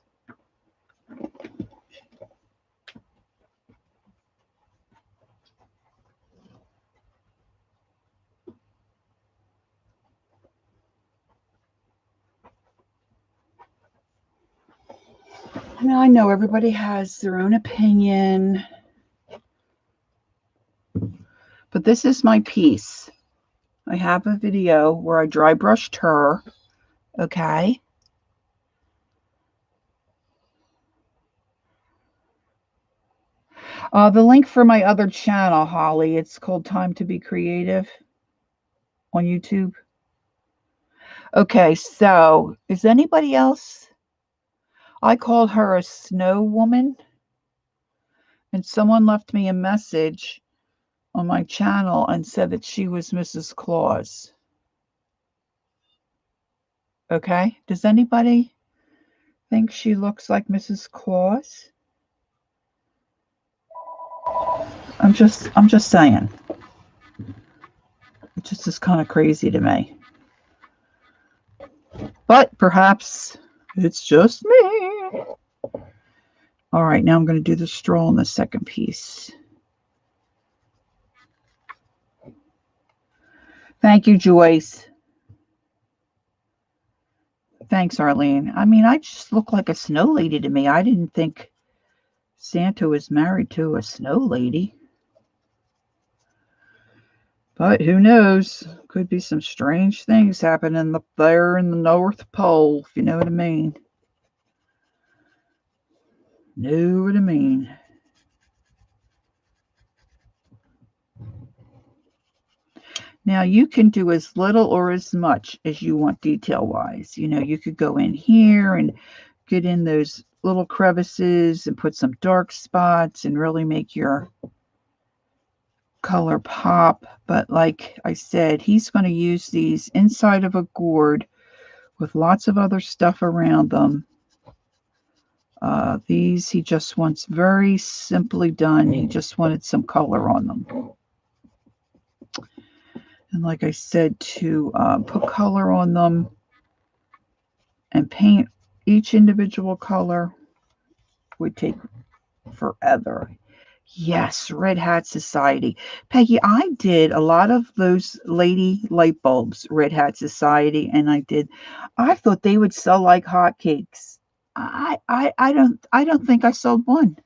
Now, I know everybody has their own opinion, but this is my piece. I have a video where I dry brushed her, okay? The link for my other channel, Holly, it's called Time to Be Creative on YouTube. Okay, so is anybody else? I called her a snow woman, and someone left me a message on my channel and said that she was Mrs. Claus. Okay? Does anybody think she looks like Mrs. Claus? I'm just saying. It just is kind of crazy to me. But perhaps it's just me. All right, now I'm going to do the stroll in the second piece. Thank you, Joyce. Thanks, Arlene. I mean, I just look like a snow lady to me. I didn't think Santa was married to a snow lady. But who knows? Could be some strange things happening up there in the North Pole, if you know what I mean. Know what I mean. Now, you can do as little or as much as you want detail-wise. You know, you could go in here and get in those little crevices and put some dark spots and really make your color pop. But like I said, he's going to use these inside of a gourd with lots of other stuff around them. These he just wants very simply done. He just wanted some color on them. And like I said, to put color on them and paint each individual color would take forever. Yes, Red Hat Society. Peggy, I did a lot of those lady light bulbs, Red Hat Society, and I thought they would sell like hotcakes. I don't think I sold one.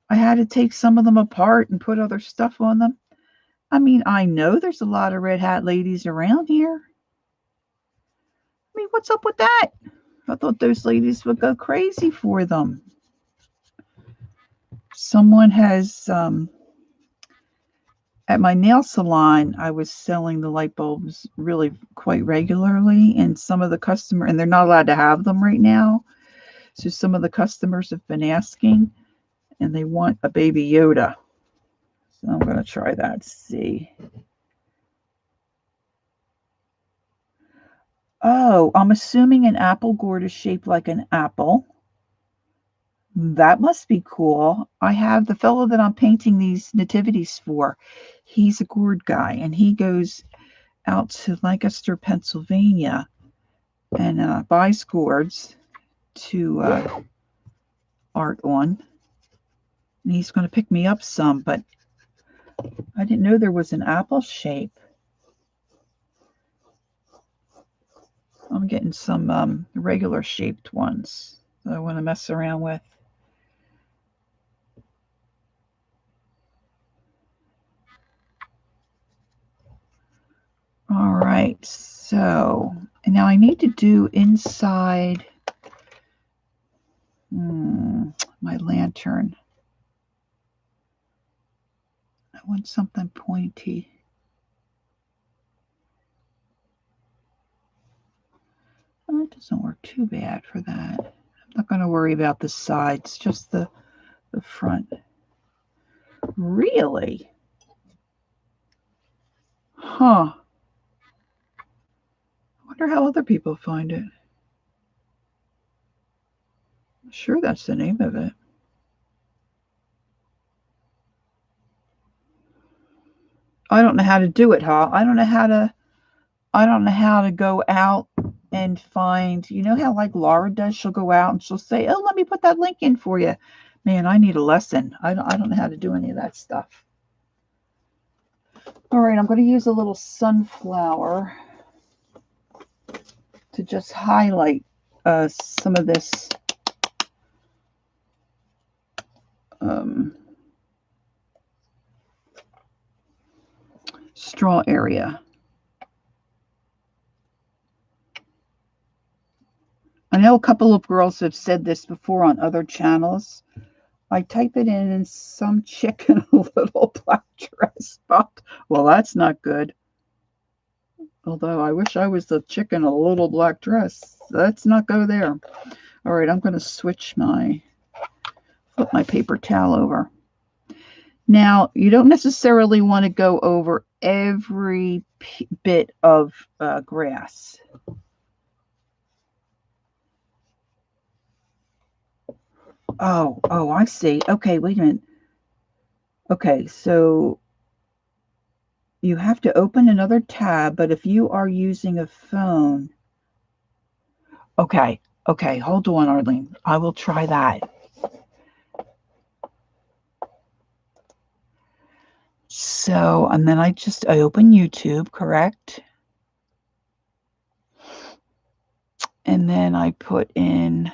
I had to take some of them apart and put other stuff on them. I mean, I know there's a lot of Red Hat ladies around here. I mean, what's up with that? I thought those ladies would go crazy for them. Someone has, at my nail salon, I was selling the light bulbs really quite regularly, and some of the and they're not allowed to have them right now. So some of the customers have been asking, and they want a Baby Yoda. So I'm going to try that, see. Oh, I'm assuming an apple gourd is shaped like an apple. That must be cool. I have the fellow that I'm painting these nativities for. He's a gourd guy, and he goes out to Lancaster, Pennsylvania, and buys gourds to art on. And he's going to pick me up some, but I didn't know there was an apple shape. I'm getting some regular shaped ones that I want to mess around with. All right, so now I need to do inside my lantern. I want something pointy. Oh, it doesn't work too bad for that. I'm not going to worry about the sides, just the front. Really? Huh. I wonder how other people find it. I'm sure that's the name of it. I don't know how to do it, huh? I don't know how to go out and find, you know how like Laura does, she'll go out and she'll say, oh, let me put that link in for you. Man, I need a lesson. I don't know how to do any of that stuff. All right, I'm going to use a little sunflower to just highlight some of this straw area. I know a couple of girls have said this before on other channels. I type it in and some chick in a little black dress. Well, that's not good. Although I wish I was the chick in a little black dress. Let's not go there. All right, I'm going to switch flip my paper towel over. Now, you don't necessarily want to go over every bit of grass. Oh, I see. Okay, wait a minute. Okay, so you have to open another tab, but if you are using a phone. Okay, hold on, Arlene. I will try that. So, and then I open YouTube, correct? And then I put in,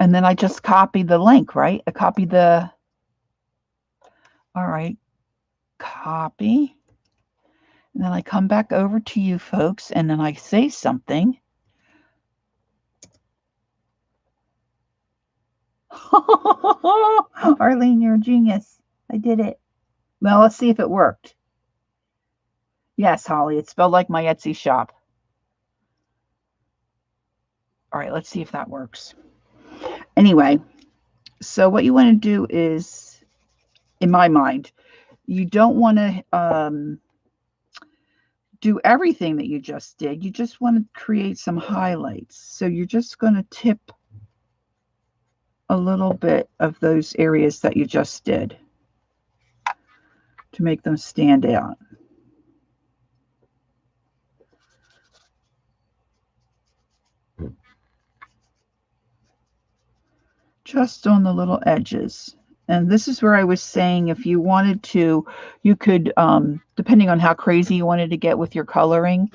and then I just copy the link, right? I copy all right, copy. And then I come back over to you folks, and then I say something. Arlene, you're a genius. I did it. Well, let's see if it worked. Yes, Holly, it's spelled like my Etsy shop. All right, let's see if that works. Anyway, so what you want to do is, in my mind, you don't want to do everything that you just did. You just want to create some highlights. So you're just going to tip a little bit of those areas that you just did to make them stand out. Just on the little edges. And this is where I was saying if you wanted to, you could, depending on how crazy you wanted to get with your coloring,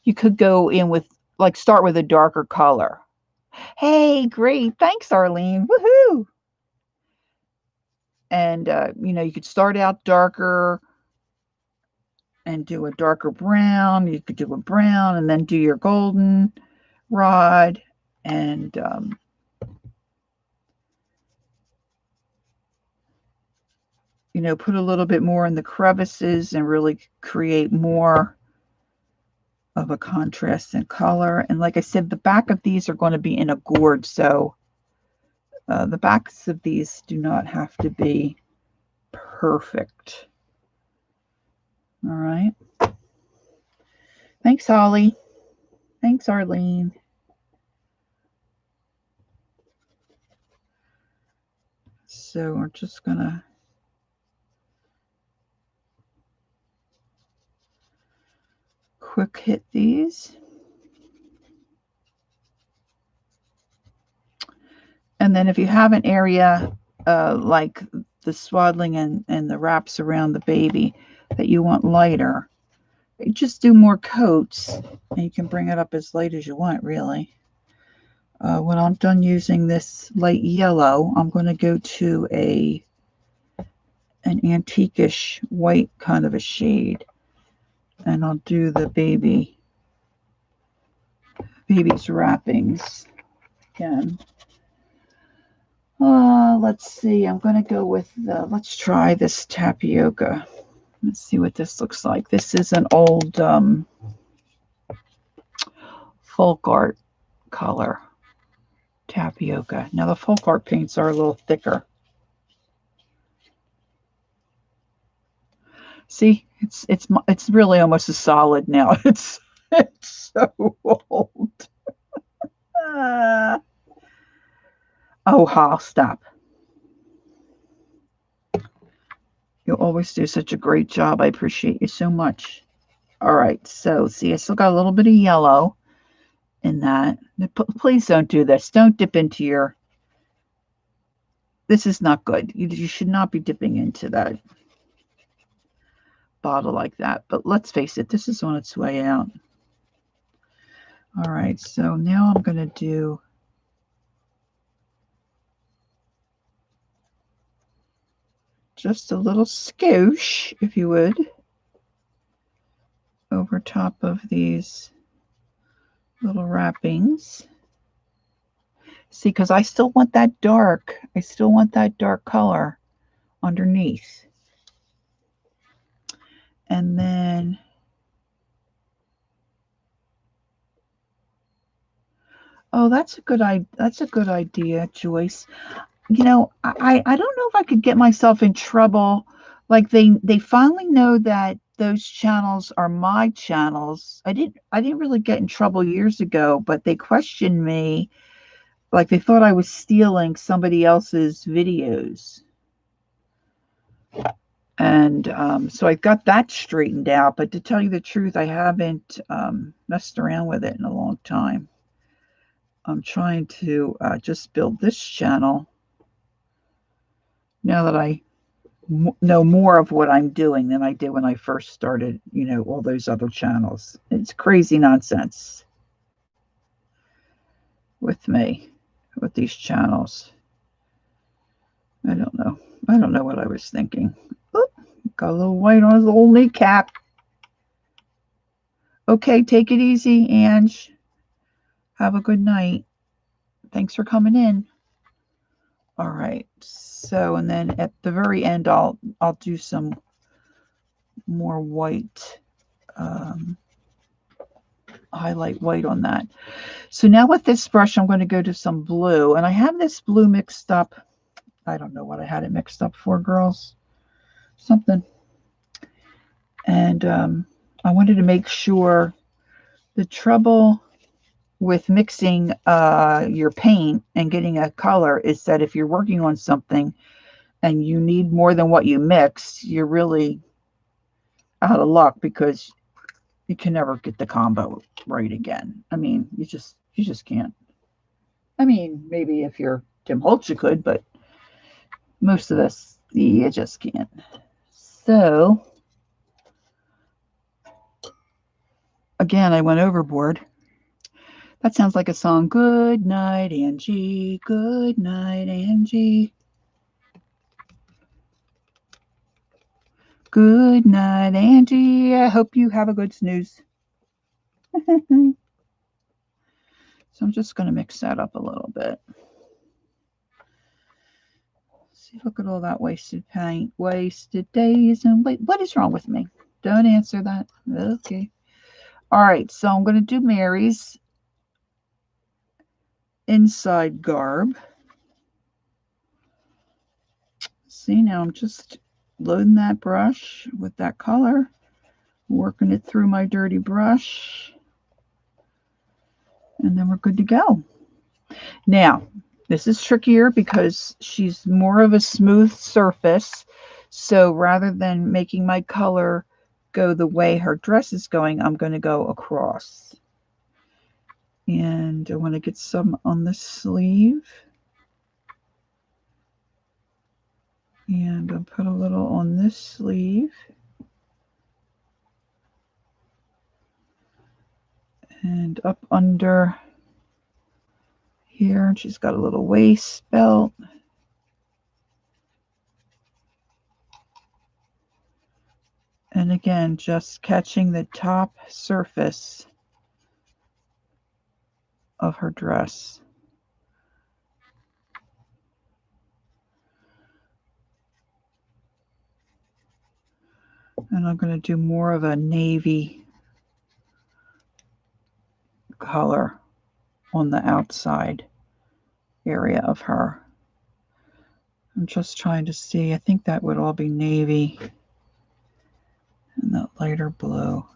you could go in with, like, start with a darker color. Hey, great. Thanks, Arlene. Woohoo! And, you could start out darker and do a darker brown. You could do a brown and then do your golden rod and put a little bit more in the crevices and really create more of a contrast in color. And like I said, the back of these are going to be in a gourd, so the backs of these do not have to be perfect. All right. Thanks, Holly. Thanks, Arlene. So we're just going to quick hit these. And then if you have an area like the swaddling and the wraps around the baby that you want lighter, you just do more coats and you can bring it up as light as you want, really. When I'm done using this light yellow, I'm going to go to an antiquish white kind of a shade, and I'll do the baby's wrappings again. Let's see. I'm going to go with let's try this tapioca. Let's see what this looks like. This is an old folk art color, tapioca. Now the folk art paints are a little thicker. See, it's really almost a solid now. It's so old. Oh, Hal, stop. You always do such a great job. I appreciate you so much. All right, so see, I still got a little bit of yellow in that. Please don't do this. Don't dip into your... This is not good. You should not be dipping into that bottle like that. But let's face it, this is on its way out. All right, so now I'm going to do... just a little skoosh, if you would, over top of these little wrappings. See, because I still want that dark. I still want that dark color. underneath. And then oh, that's a good idea, Joyce. You know, I don't know if I could get myself in trouble. Like they finally know that those channels are my channels. I didn't really get in trouble years ago, but they questioned me. Like they thought I was stealing somebody else's videos. And so I got that straightened out. But to tell you the truth, I haven't messed around with it in a long time. I'm trying to just build this channel now that I know more of what I'm doing than I did when I first started, you know, all those other channels. It's crazy nonsense with me, with these channels. I don't know. I don't know what I was thinking. Oop, got a little white on his little kneecap. Okay, take it easy, Ange. Have a good night. Thanks for coming in. All right. So, and then at the very end, I'll do some more white, highlight white on that. So now with this brush, I'm going to go to some blue, and I have this blue mixed up. I don't know what I had it mixed up for, girls. Something. And I wanted to make sure. The trouble with mixing your paint and getting a color is that if you're working on something and you need more than what you mix, you're really out of luck because you can never get the combo right again. I mean, you just can't. I mean, maybe if you're Tim Holtz, you could, but most of us, you just can't. So, again, I went overboard. That sounds like a song. Good night, Angie. Good night, Angie. Good night, Angie. I hope you have a good snooze. So I'm just going to mix that up a little bit. See, look at all that wasted paint. Wasted days and wait. What is wrong with me? Don't answer that. Okay. All right. So I'm going to do Mary's inside garb. See, now I'm just loading that brush with that color, working it through my dirty brush, and then we're good to go. Now, this is trickier because she's more of a smooth surface. So rather than making my color go the way her dress is going, I'm going to go across. And I want to get some on the sleeve. And I'll put a little on this sleeve. And up under here, she's got a little waist belt. And again, just catching the top surface of her dress. And I'm going to do more of a navy color on the outside area of her. I'm just trying to see. I think that would all be navy and that lighter blue.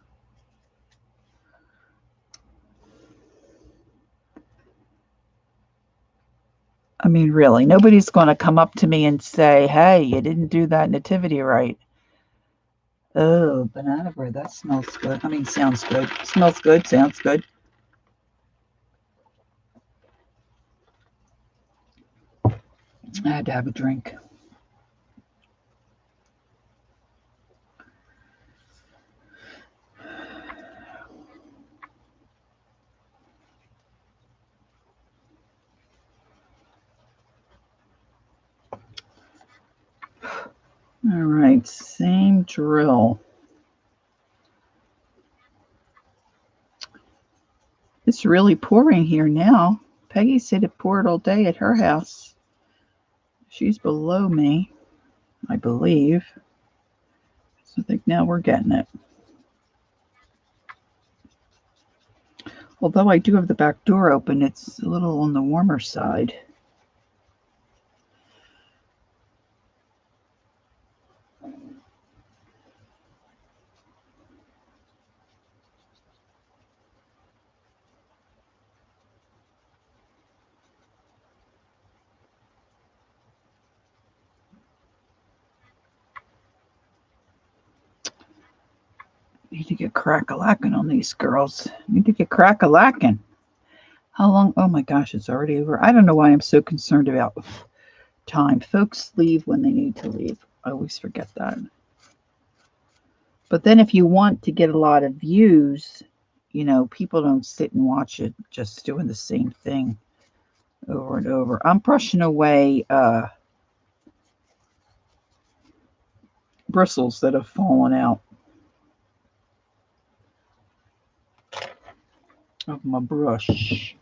I mean, really, nobody's going to come up to me and say, hey, you didn't do that nativity right. Oh, banana bread, that smells good. I mean, sounds good. Smells good, sounds good. I had to have a drink. All right, same drill. It's really pouring here now. Peggy said it poured all day at her house. She's below me. I believe. So I think now we're getting it. Although I do have the back door open, it's a little on the warmer side. Need to get crack-a-lacking on these girls. Need to get crack-a-lacking. How long? Oh my gosh, it's already over. I don't know why I'm so concerned about time. Folks leave when they need to leave. I always forget that. But then if you want to get a lot of views, you know, people don't sit and watch it just doing the same thing over and over. I'm brushing away bristles that have fallen out of my brush.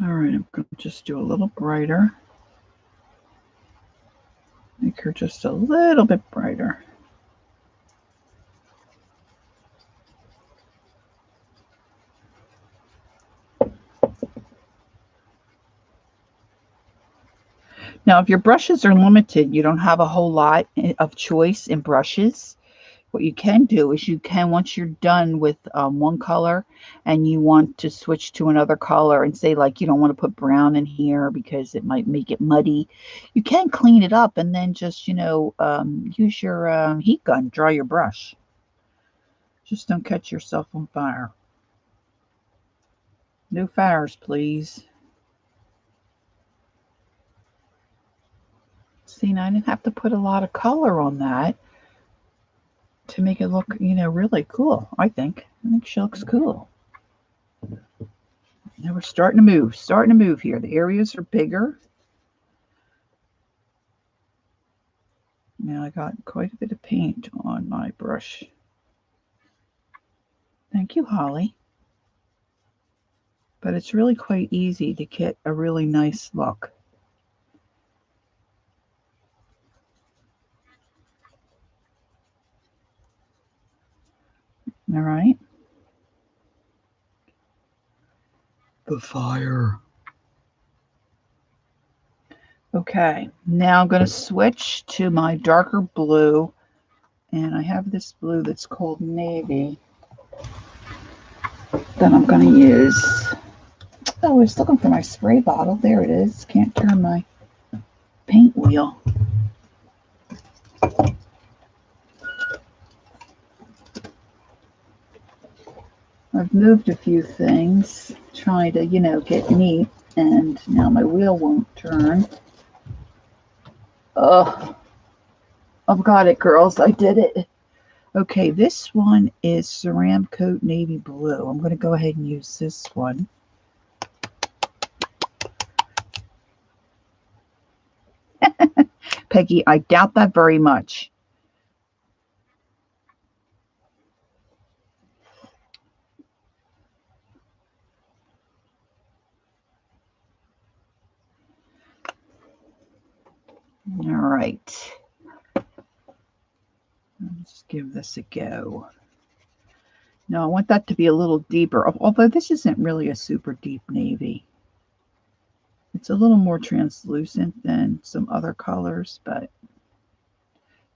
All right, I'm going to just do a little brighter. Make her just a little bit brighter. Now, if your brushes are limited, you don't have a whole lot of choice in brushes. What you can do is you can, once you're done with one color and you want to switch to another color and say like you don't want to put brown in here because it might make it muddy, you can clean it up and then just, you know, use your heat gun, dry your brush. Just don't catch yourself on fire. No fires, please. See, now I didn't have to put a lot of color on that to make it look, you know, really cool, I think. I think she looks cool. Now we're starting to move here. The areas are bigger. Now I got quite a bit of paint on my brush. Thank you, Holly. But it's really quite easy to get a really nice look. All right. The fire. Okay, now I'm going to switch to my darker blue. And I have this blue that's called navy that I'm going to use. Oh, I was looking for my spray bottle. There it is. Can't turn my paint wheel. I've moved a few things, trying to, you know, get neat, and now my wheel won't turn. Oh, I've got it, girls. I did it. Okay, this one is Ceramcoat Navy Blue. I'm going to go ahead and use this one. Peggy, I doubt that very much. All right. Let's give this a go. Now I want that to be a little deeper, although this isn't really a super deep navy. It's a little more translucent than some other colors, but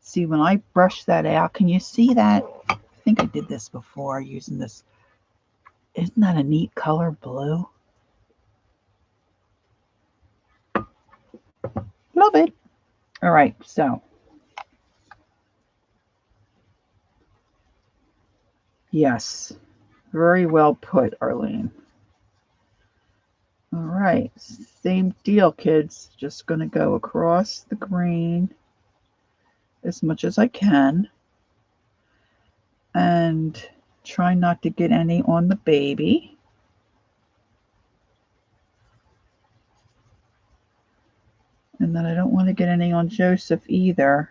see, when I brush that out, can you see that? I think I did this before using this. Isn't that a neat color, blue? Love it. All right, so yes, very well put, Arlene. All right, same deal, kids. Just going to go across the green as much as I can and try not to get any on the baby. And then I don't want to get any on Joseph either.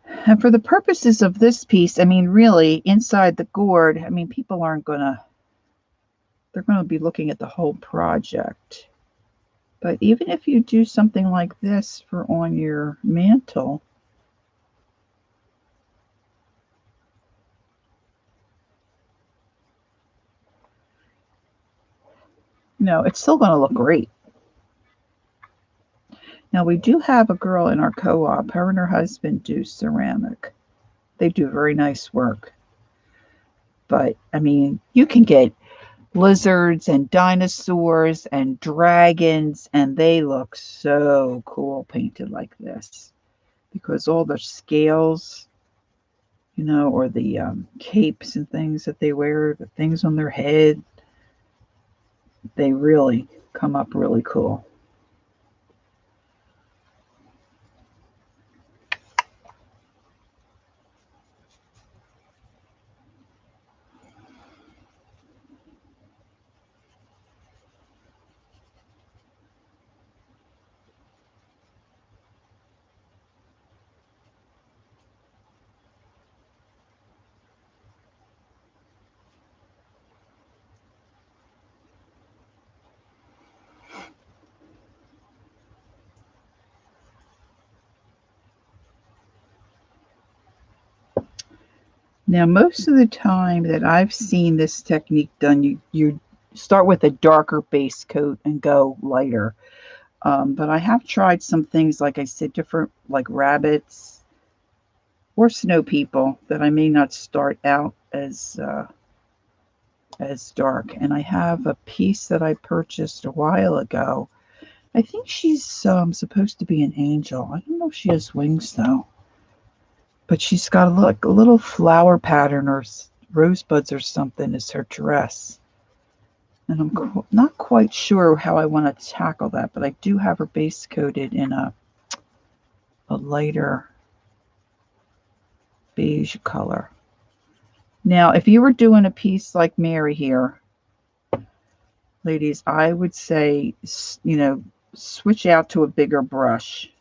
And for the purposes of this piece, I mean, really, inside the gourd, I mean, people aren't going to, they're going to be looking at the whole project. But even if you do something like this for on your mantle, no, it's still going to look great. Now, we do have a girl in our co-op. Her and her husband do ceramic. They do very nice work. But, I mean, you can get lizards and dinosaurs and dragons, and they look so cool painted like this. Because all the scales, you know, or the capes and things that they wear, the things on their head, they really come up really cool. Now, most of the time that I've seen this technique done, you start with a darker base coat and go lighter. But I have tried some things, like I said, different like rabbits or snow people that I may not start out as dark. And I have a piece that I purchased a while ago. I think she's supposed to be an angel. I don't know if she has wings though. But she's got a little flower pattern or rosebuds or something as her dress. And I'm not quite sure how I want to tackle that, but I do have her base coated in a lighter beige color. Now, if you were doing a piece like Mary here, ladies, I would say, you know, switch out to a bigger brush.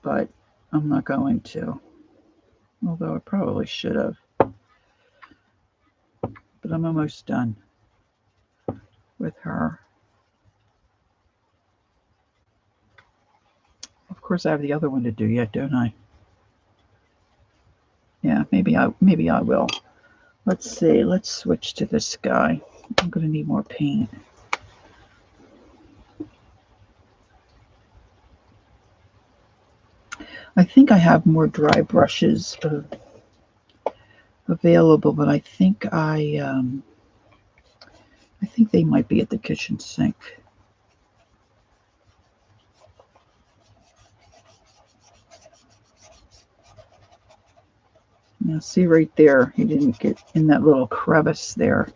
But I'm not going to, although I probably should have. But I'm almost done with her. Of course, I have the other one to do yet, don't I? Yeah, maybe I will. Let's see. Let's switch to this guy. I'm going to need more paint. I think I have more dry brushes available, but I think they might be at the kitchen sink. Now, see right there, he didn't get in that little crevice there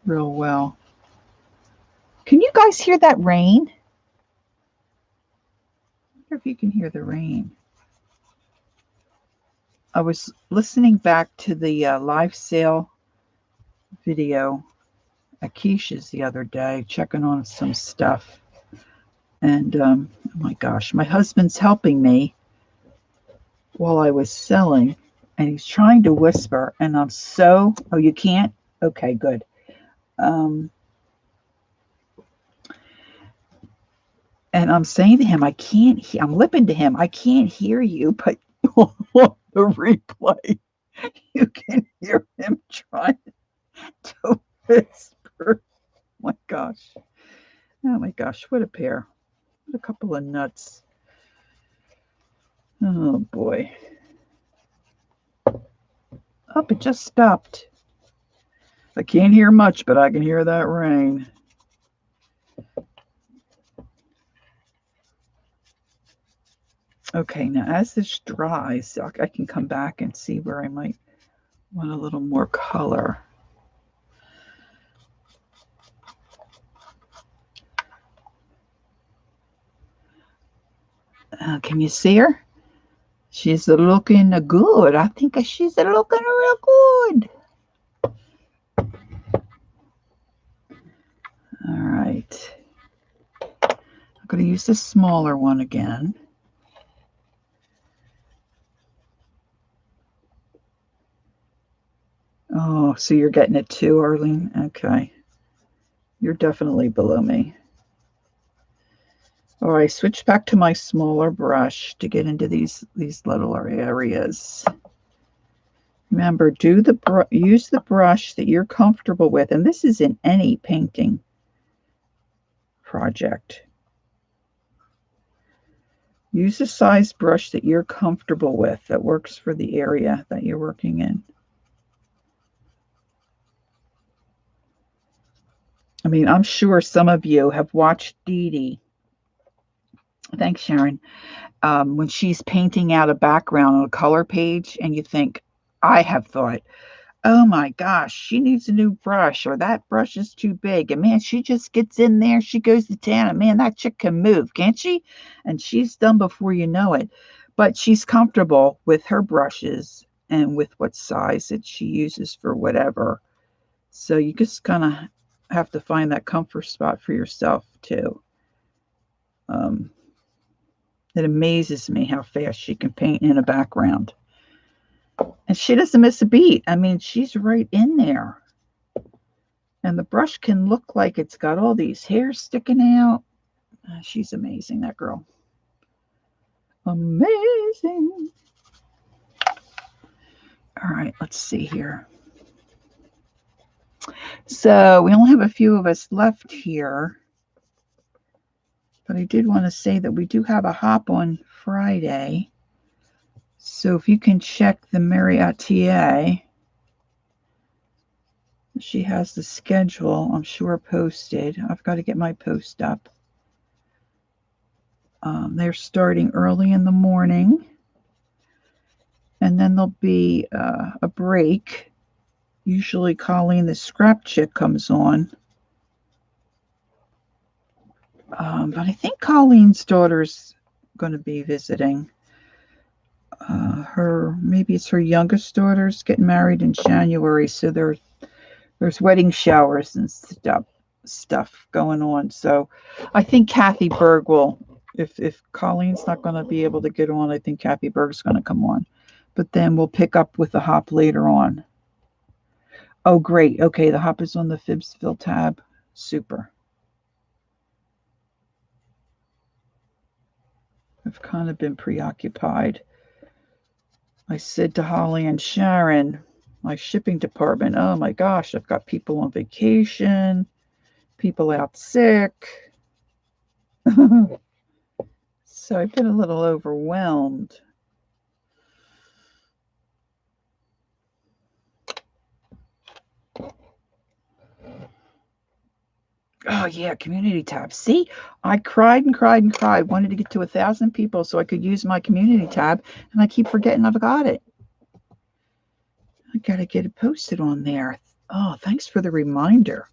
real well. Can you guys hear that rain? I wonder if you can hear the rain. I was listening back to the live sale video at Keisha's the other day, checking on some stuff. And oh my gosh, my husband's helping me while I was selling, and he's trying to whisper, and I'm so, oh, you can't? Okay, good. And I'm saying to him, I can't hear, I'm lipping to him, I can't hear you, but on the replay, you can hear him trying to whisper. Oh my gosh, what a pair. What a couple of nuts. Oh boy. Oh, it just stopped. I can't hear much, but I can hear that rain. Okay, now as this dries, I can come back and see where I might want a little more color. Can you see her? She's looking good. I think she's looking real good. All right. I'm going to use the smaller one again. Oh, so you're getting it too, Arlene? Okay. You're definitely below me. All right, switch back to my smaller brush to get into these little areas. Remember, use the brush that you're comfortable with, and this is in any painting project. Use a size brush that you're comfortable with, that works for the area that you're working in. I mean, I'm sure some of you have watched Dee Dee. Thanks, Sharon. When she's painting out a background on a color page, and you think, I have thought, oh my gosh, she needs a new brush, or that brush is too big. And man, she just gets in there, she goes to town, and man, that chick can move, can't she? And she's done before you know it. But she's comfortable with her brushes and with what size that she uses for whatever. So you just kind of have to find that comfort spot for yourself too. It amazes me how fast she can paint in a background. And she doesn't miss a beat. I mean, she's right in there. And the brush can look like it's got all these hairs sticking out. She's amazing, that girl. Amazing. All right, let's see here. So we only have a few of us left here. But I did want to say that we do have a hop on Friday. So if you can check the Marriott TA, she has the schedule, I'm sure, posted. I've got to get my post up. They're starting early in the morning. And then there'll be a break. Usually Colleen, the scrap chick, comes on. But I think Colleen's daughter's going to be visiting. Maybe it's her youngest daughter's getting married in January, so there's wedding showers and stuff going on. So I think Kathy Berg will, if Colleen's not going to be able to get on, I think Kathy Berg's going to come on. But then we'll pick up with the hop later on. Oh, great. Okay, the hop is on the Fibsville tab. Super. I've kind of been preoccupied. I said to Holly and Sharon, my shipping department, oh my gosh, I've got people on vacation, people out sick. So I've been a little overwhelmed. Oh yeah, community tab. See, I cried and cried and cried. Wanted to get to 1,000 people so I could use my community tab, and I keep forgetting I've got it. I gotta get it posted on there. Oh, thanks for the reminder.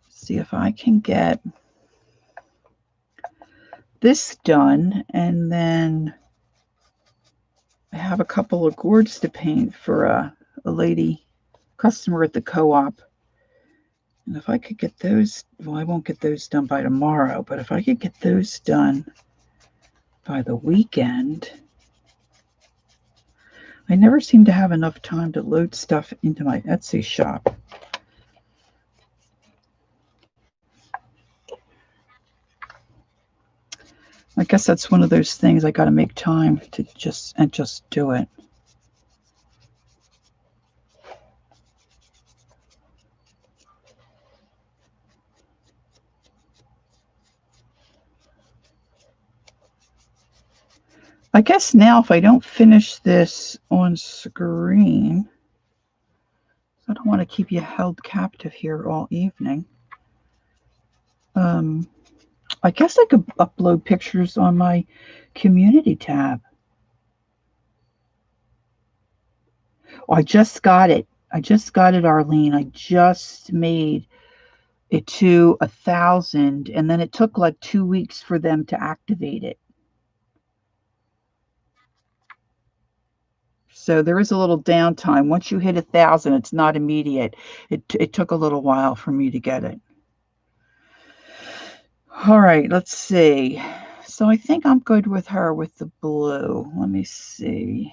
See if I can get this done, and then I have a couple of gourds to paint for a lady customer at the co-op. And if I could get those, well, I won't get those done by tomorrow, but if I could get those done by the weekend, I never seem to have enough time to load stuff into my Etsy shop. I guess that's one of those things I got to make time to just do it. I guess now if I don't finish this on screen, I don't want to keep you held captive here all evening. I guess I could upload pictures on my community tab. Oh, I just got it. Arlene. I just made it to 1,000, and then it took like 2 weeks for them to activate it. So there is a little downtime. Once you hit 1,000, it's not immediate. It took a little while for me to get it. All right, let's see. So I think I'm good with her with the blue. Let me see.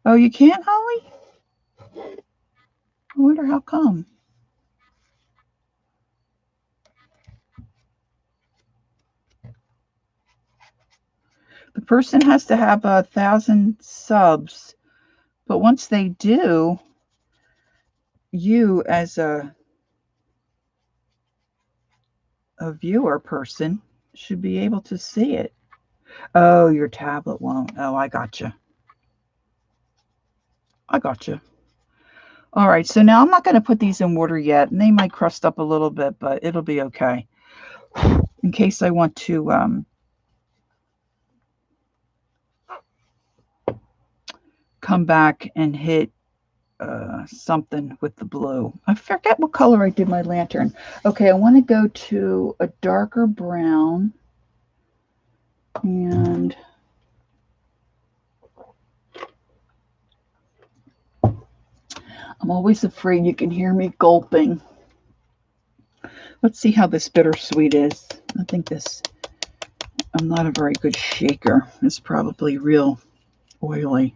Oh, you can't, Holly? I wonder how come. The person has to have 1,000 subs, but once they do, you as a viewer person should be able to see it. Oh, your tablet won't. Oh, I gotcha. I gotcha. All right, so now I'm not going to put these in water yet, and they might crust up a little bit, but it'll be okay. In case I want to come back and hit something with the blue. I forget what color I did my lantern. Okay, I want to go to a darker brown, and I'm always afraid you can hear me gulping. Let's see how this bittersweet is. I think this, I'm not a very good shaker. It's probably real oily.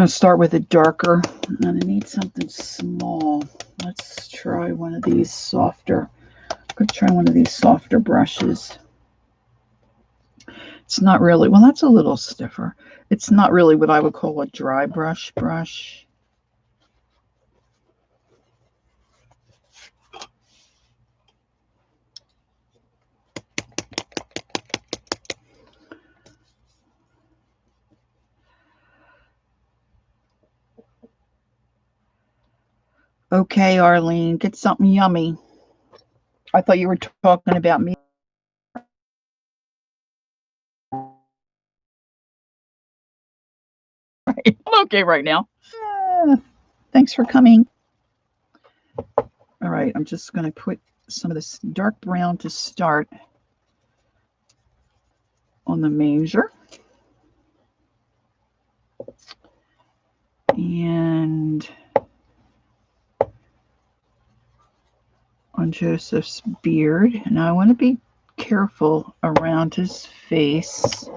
Start with a darker, and I need something small. Let's try one of these softer. I'm going to try one of these softer brushes. It's not really, well, that's a little stiffer. It's not really what I would call a dry brush. Okay, Arlene, get something yummy. I thought you were talking about me. I'm okay right now. Thanks for coming. All right, I'm just going to put some of this dark brown to start on the manger. And on Joseph's beard. And I want to be careful around his face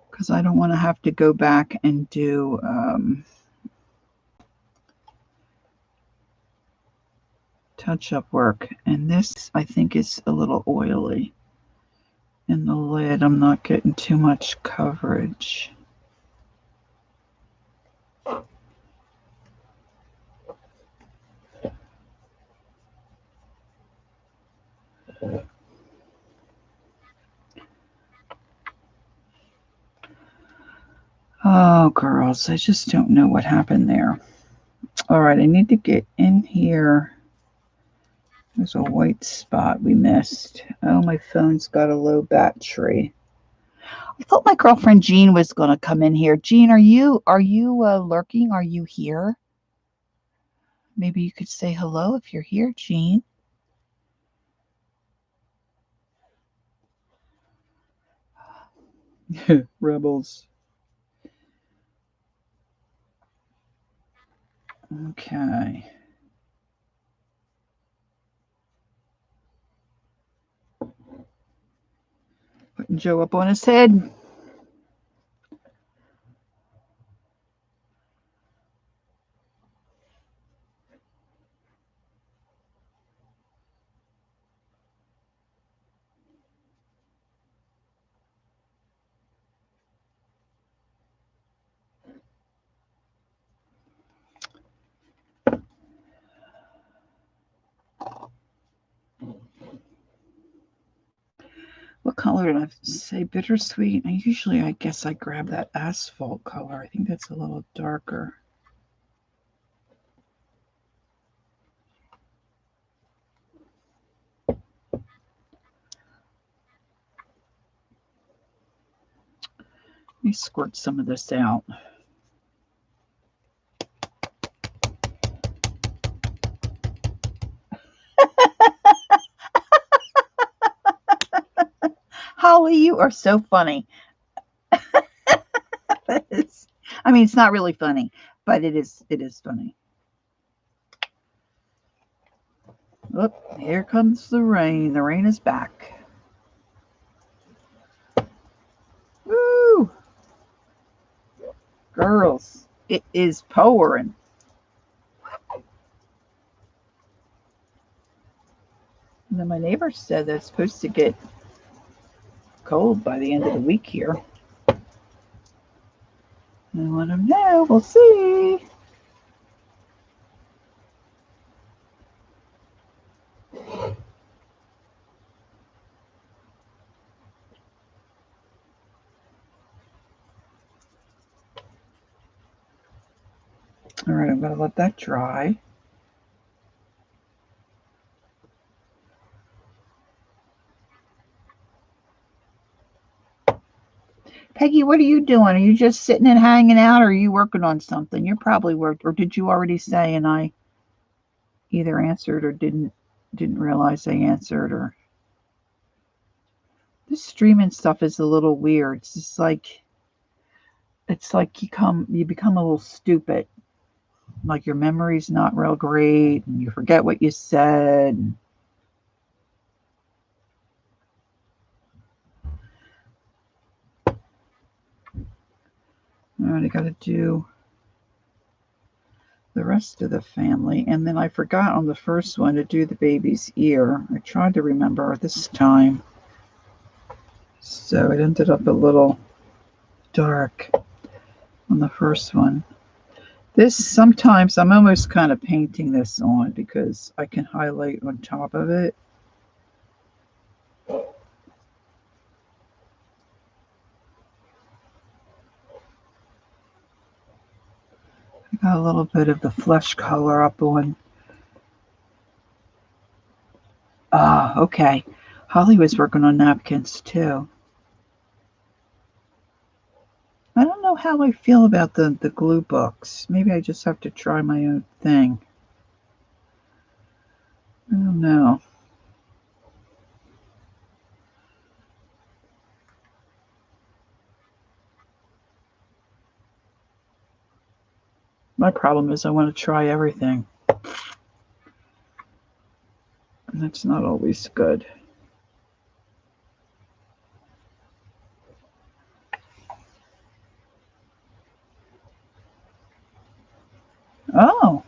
because I don't want to have to go back and do touch-up work. And this, I think, is a little oily. In the lid, I'm not getting too much coverage. Oh, girls, I just don't know what happened there. All right, I need to get in here. There's a white spot we missed. Oh, my phone's got a low battery. I thought my girlfriend Jean was going to come in here. Jean, are you lurking? Are you here? Maybe you could say hello if you're here, Jean. Rebels. Okay. Putting Joe up on his head. What color did I say? Bittersweet? Usually, I guess I grab that asphalt color. I think that's a little darker. Let me squirt some of this out. Holly, you are so funny. I mean, it's not really funny, but it is funny. Look, here comes the rain. The rain is back. Woo! Girls, it is pouring. And then my neighbor said that it's supposed to get cold by the end of the week here. And let them know. We'll see. All right, I'm going to let that dry. Peggy, what are you doing? Are you just sitting and hanging out, or are you working on something? You're probably worked, or did you already say and I either answered or didn't realize I answered? Or this streaming stuff is a little weird. It's just like you become a little stupid. Like your memory's not real great, and you forget what you said. All right, I got to do the rest of the family. And then I forgot on the first one to do the baby's ear. I tried to remember this time. So it ended up a little dark on the first one. This, sometimes I'm almost kind of painting this on because I can highlight on top of it. I got a little bit of the flesh color up on. Ah, okay. Holly was working on napkins too. I don't know how I feel about the glue books. Maybe I just have to try my own thing. I don't know. My problem is I want to try everything. And that's not always good. Oh,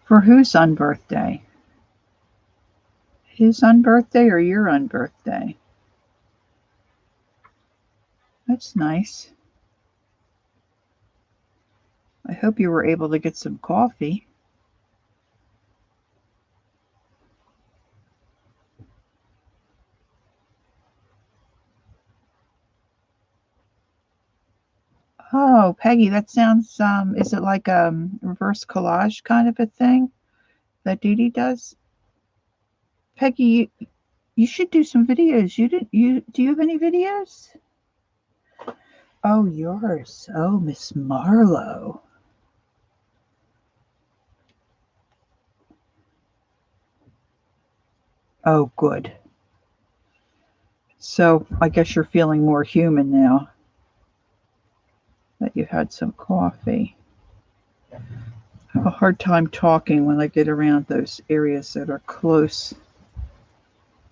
for whose unbirthday? His unbirthday or your unbirthday? That's nice. I hope you were able to get some coffee. Oh, Peggy, that sounds, is it like a reverse collage kind of a thing that Dee Dee does? Peggy, you should do some videos. Do you have any videos? Oh, yours. Oh, Miss Marlowe. Oh, good. So I guess you're feeling more human now that you've had some coffee. I have a hard time talking when I get around those areas that are close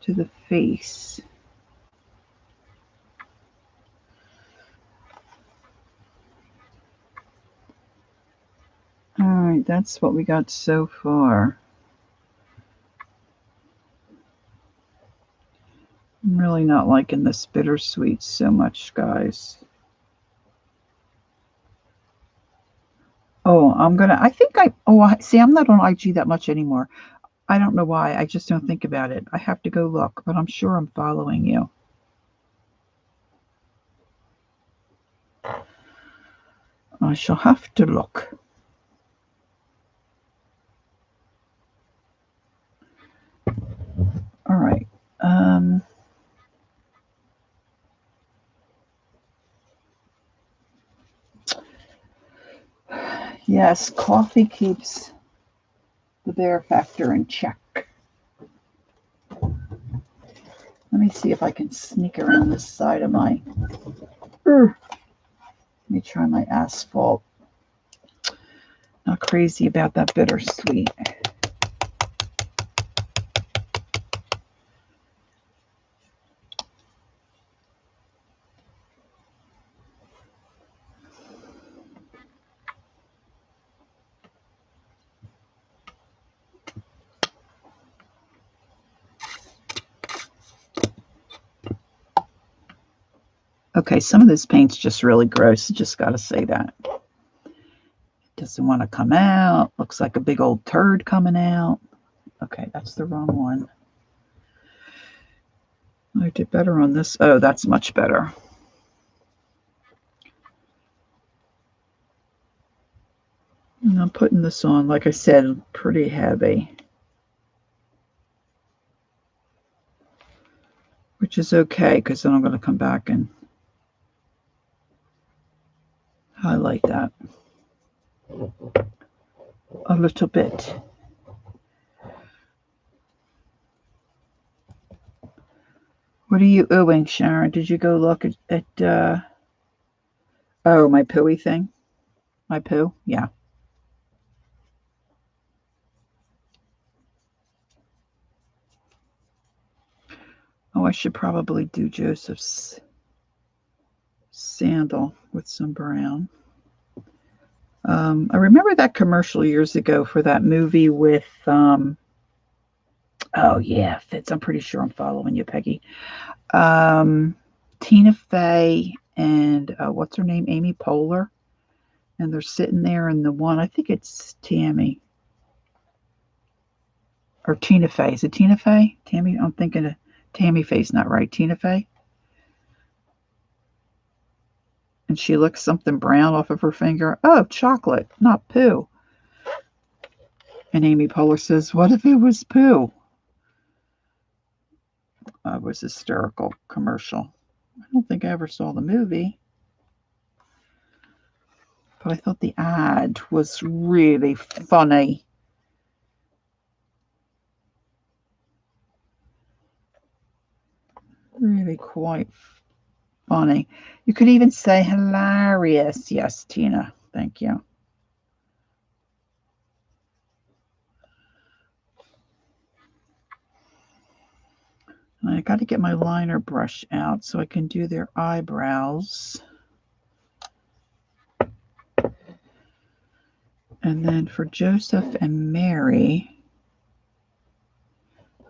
to the face. All right, that's what we got so far. I'm really not liking this bittersweet so much, guys. Oh, I'm not on IG that much anymore. I don't know why. I just don't think about it. I have to go look, but I'm sure I'm following you. I shall have to look. All right. Yes, coffee keeps the bear factor in check. Let Let me see if I can sneak around this side of my... Let me try my asphalt. Not crazy about that bittersweet. Okay, some of this paint's just really gross. Just got to say that. Doesn't want to come out. Looks like a big old turd coming out. Okay, that's the wrong one. I did better on this. Oh, that's much better. And I'm putting this on, like I said, pretty heavy. Which is okay, because then I'm going to come back and highlight that a little bit. What are you oohing, Sharon? Did you go look at oh, my pooey thing? My poo? Yeah. Oh, I should probably do Joseph's sandal with some brown. I remember that commercial years ago for that movie with, oh yeah, Fitz. I'm pretty sure I'm following you, Peggy. Tina Fey and what's her name? Amy Poehler. And they're sitting there in the one, I think it's Tammy. Or Tina Fey. Is it Tina Fey? Tammy? I'm thinking of Tammy Faye's not right. Tina Fey? And she licks something brown off of her finger. Oh, chocolate, not poo. And Amy Poehler says, what if it was poo? It was a hysterical commercial. I don't think I ever saw the movie. But I thought the ad was really funny. Really quite funny. You could even say hilarious. Yes, Tina. Thank you. I got to get my liner brush out so I can do their eyebrows. And then for Joseph and Mary,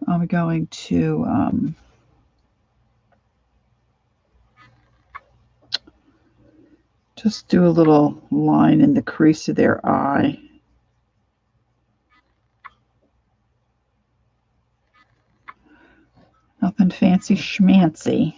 I'm going to just do a little line in the crease of their eye. Nothing fancy schmancy.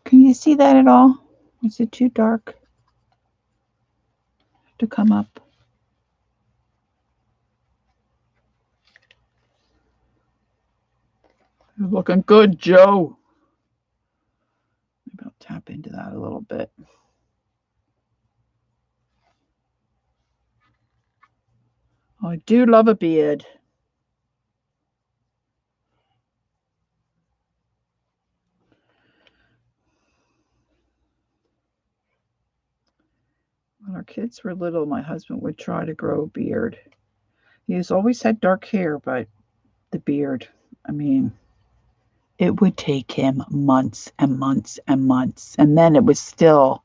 Can you see that at all? Is it too dark to come up? You're looking good, Joe. Maybe I'll tap into that a little bit. Oh, I do love a beard. When our kids were little, my husband would try to grow a beard. He's always had dark hair, but the beard, I mean, it would take him months and months and months. And then it was still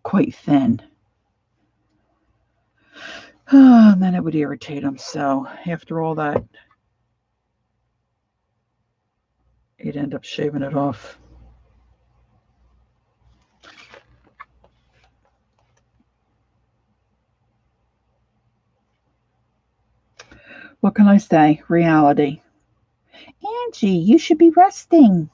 quite thin. And then it would irritate him. So after all that, he'd end up shaving it off. What can I say? Reality. Angie, you should be resting.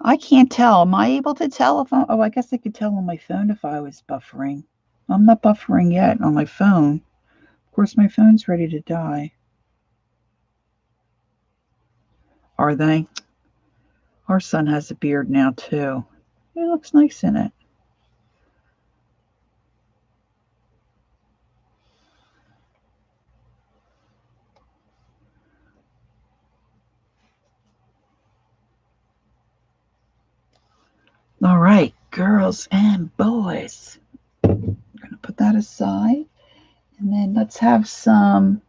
I can't tell. Am I able to tell if I'm... Oh, I guess I could tell on my phone if I was buffering. I'm not buffering yet on my phone. Of course, my phone's ready to die. Are they? Our son has a beard now, too. He looks nice in it. All right, girls and boys. I'm going to put that aside. And then let's have some...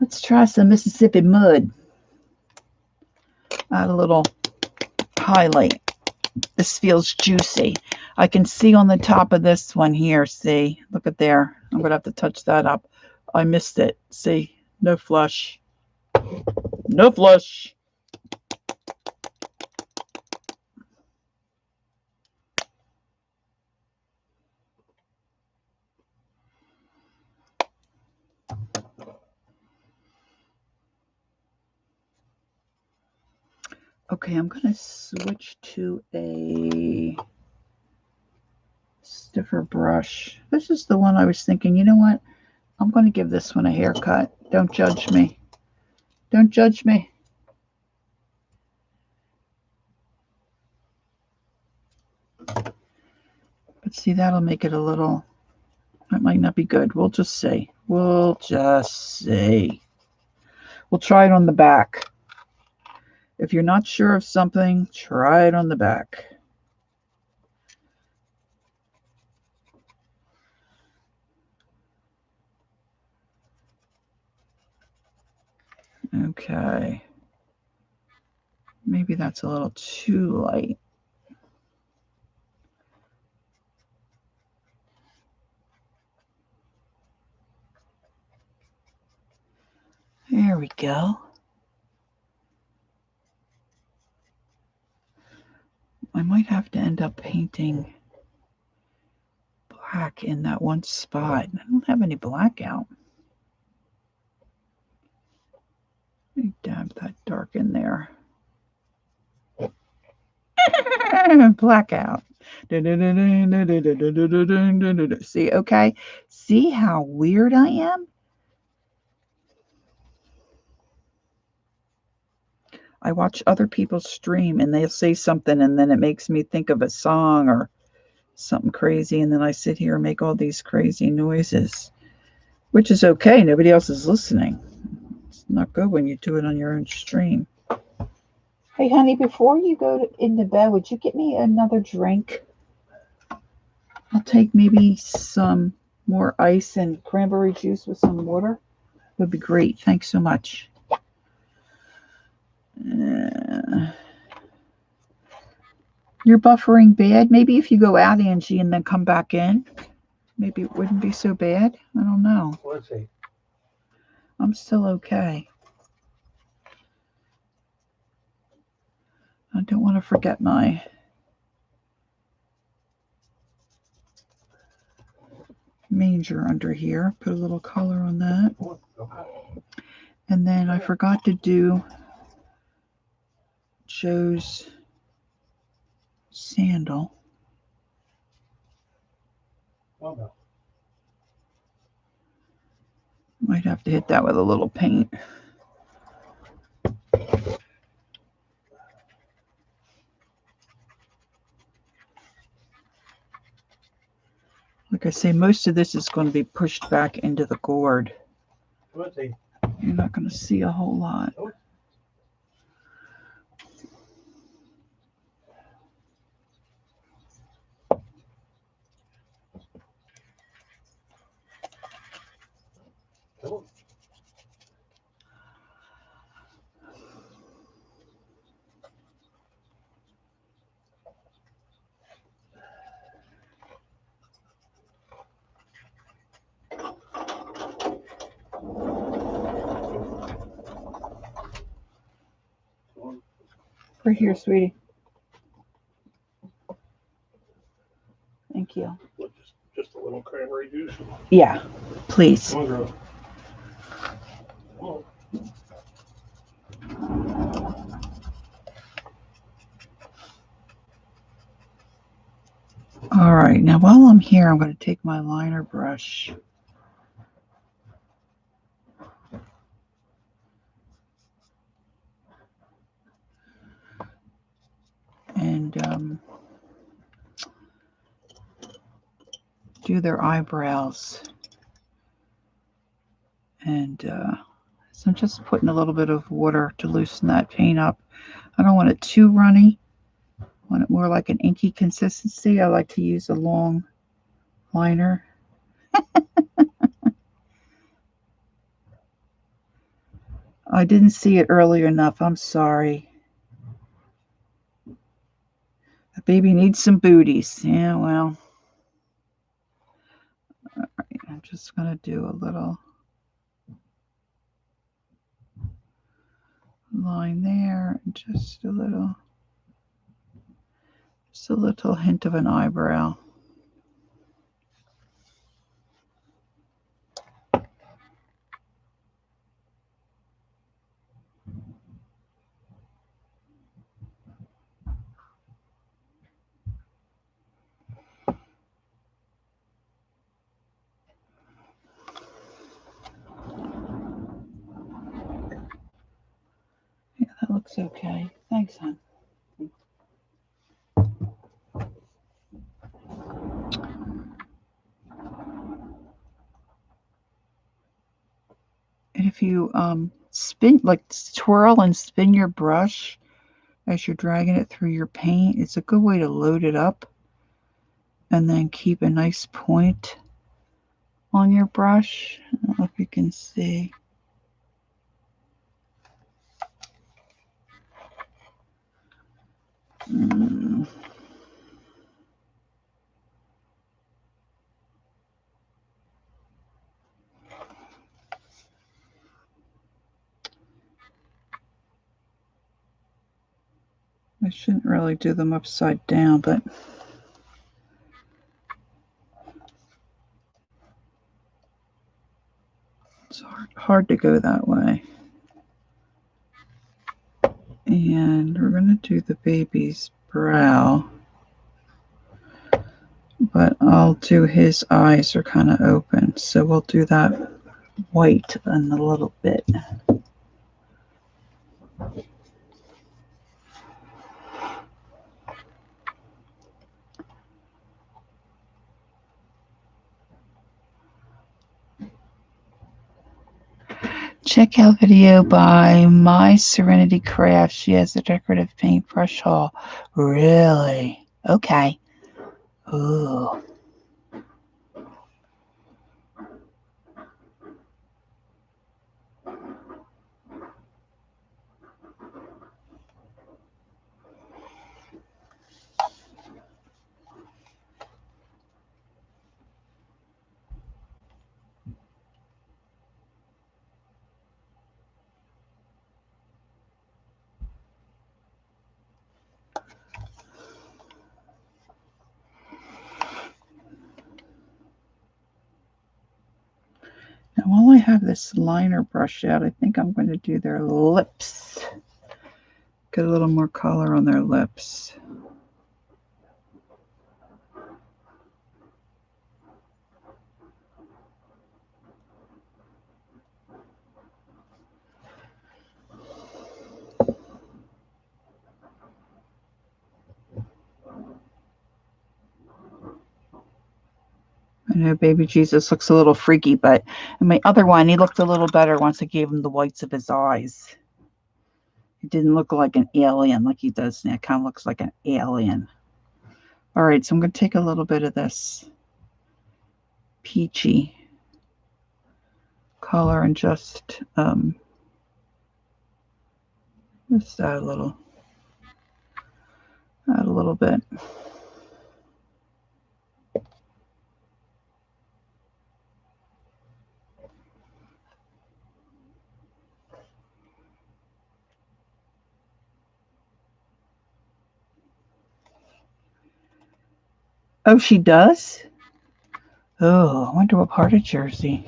Let's try some Mississippi mud. Add a little highlight. This feels juicy. I can see on the top of this one here, see? Look at there. I'm going to have to touch that up. I missed it. See? No flush. No flush. Okay, I'm going to switch to a stiffer brush. This is the one I was thinking, you know what? I'm going to give this one a haircut. Don't judge me. Don't judge me. But see, that'll make it a little... That might not be good. We'll just see. We'll just see. We'll try it on the back. If you're not sure of something, try it on the back. Okay. Maybe that's a little too light. There we go. I might have to end up painting black in that one spot. I don't have any black out. Let me dab that dark in there. Blackout. See, okay? See how weird I am? I watch other people stream and they'll say something and then it makes me think of a song or something crazy, and then I sit here and make all these crazy noises, which is okay. Nobody else is listening. It's not good when you do it on your own stream. Hey, honey, before you go into bed, would you get me another drink? I'll take maybe some more ice and cranberry juice with some water. Would be great. Thanks so much. You're buffering bad. Maybe if you go out, Angie, and then come back in, maybe it wouldn't be so bad. I don't know. Let's see. I'm still okay. I don't want to forget my manger under here. Put a little color on that. And then I forgot to do Joe's sandal. Might have to hit that with a little paint. Like I say, most of this is going to be pushed back into the gourd. You're not going to see a whole lot. Right here, sweetie. Thank you. Just a little cranberry juice. Yeah, please. Come on, girl. All right, now while I'm here, I'm going to take my liner brush and do their eyebrows. And so I'm just putting a little bit of water to loosen that paint up. I don't want it too runny. I want it more like an inky consistency. I like to use a long liner. I didn't see it early enough. I'm sorry. The baby needs some booties. Yeah, well. All right, I'm just going to do a little line there and just a little hint of an eyebrow. Yeah, that looks okay. Thanks, hon. And if you spin, like twirl and spin your brush as you're dragging it through your paint, it's a good way to load it up and then keep a nice point on your brush. I don't know if you can see. I shouldn't really do them upside down, but it's hard to go that way. And we're going to do the baby's brow, but I'll do his eyes are kind of open, so we'll do that white in a little bit. Check out video by My Serenity Craft. She has a decorative paintbrush haul. Really? Okay. Ooh. Now, while I have this liner brush out, I think I'm going to do their lips. Get a little more color on their lips. I know baby Jesus looks a little freaky, but in my other one, he looked a little better once I gave him the whites of his eyes. He didn't look like an alien like he does now. It kind of looks like an alien. All right, so I'm going to take a little bit of this peachy color and just add a little bit. Oh, she does? Oh, I wonder what part of Jersey.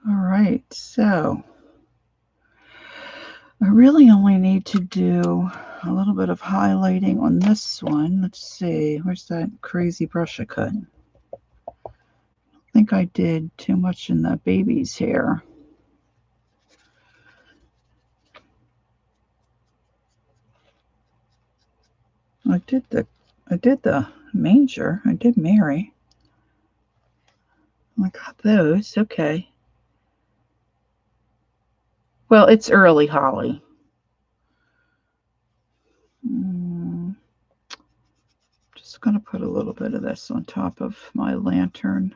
All right, so I really only need to do a little bit of highlighting on this one. Let's see, where's that crazy brush I cut? I think I did too much in the baby's hair. I did the manger. I did Mary. I got those. Okay. Well, it's early, Holly. Just going to put a little bit of this on top of my lantern.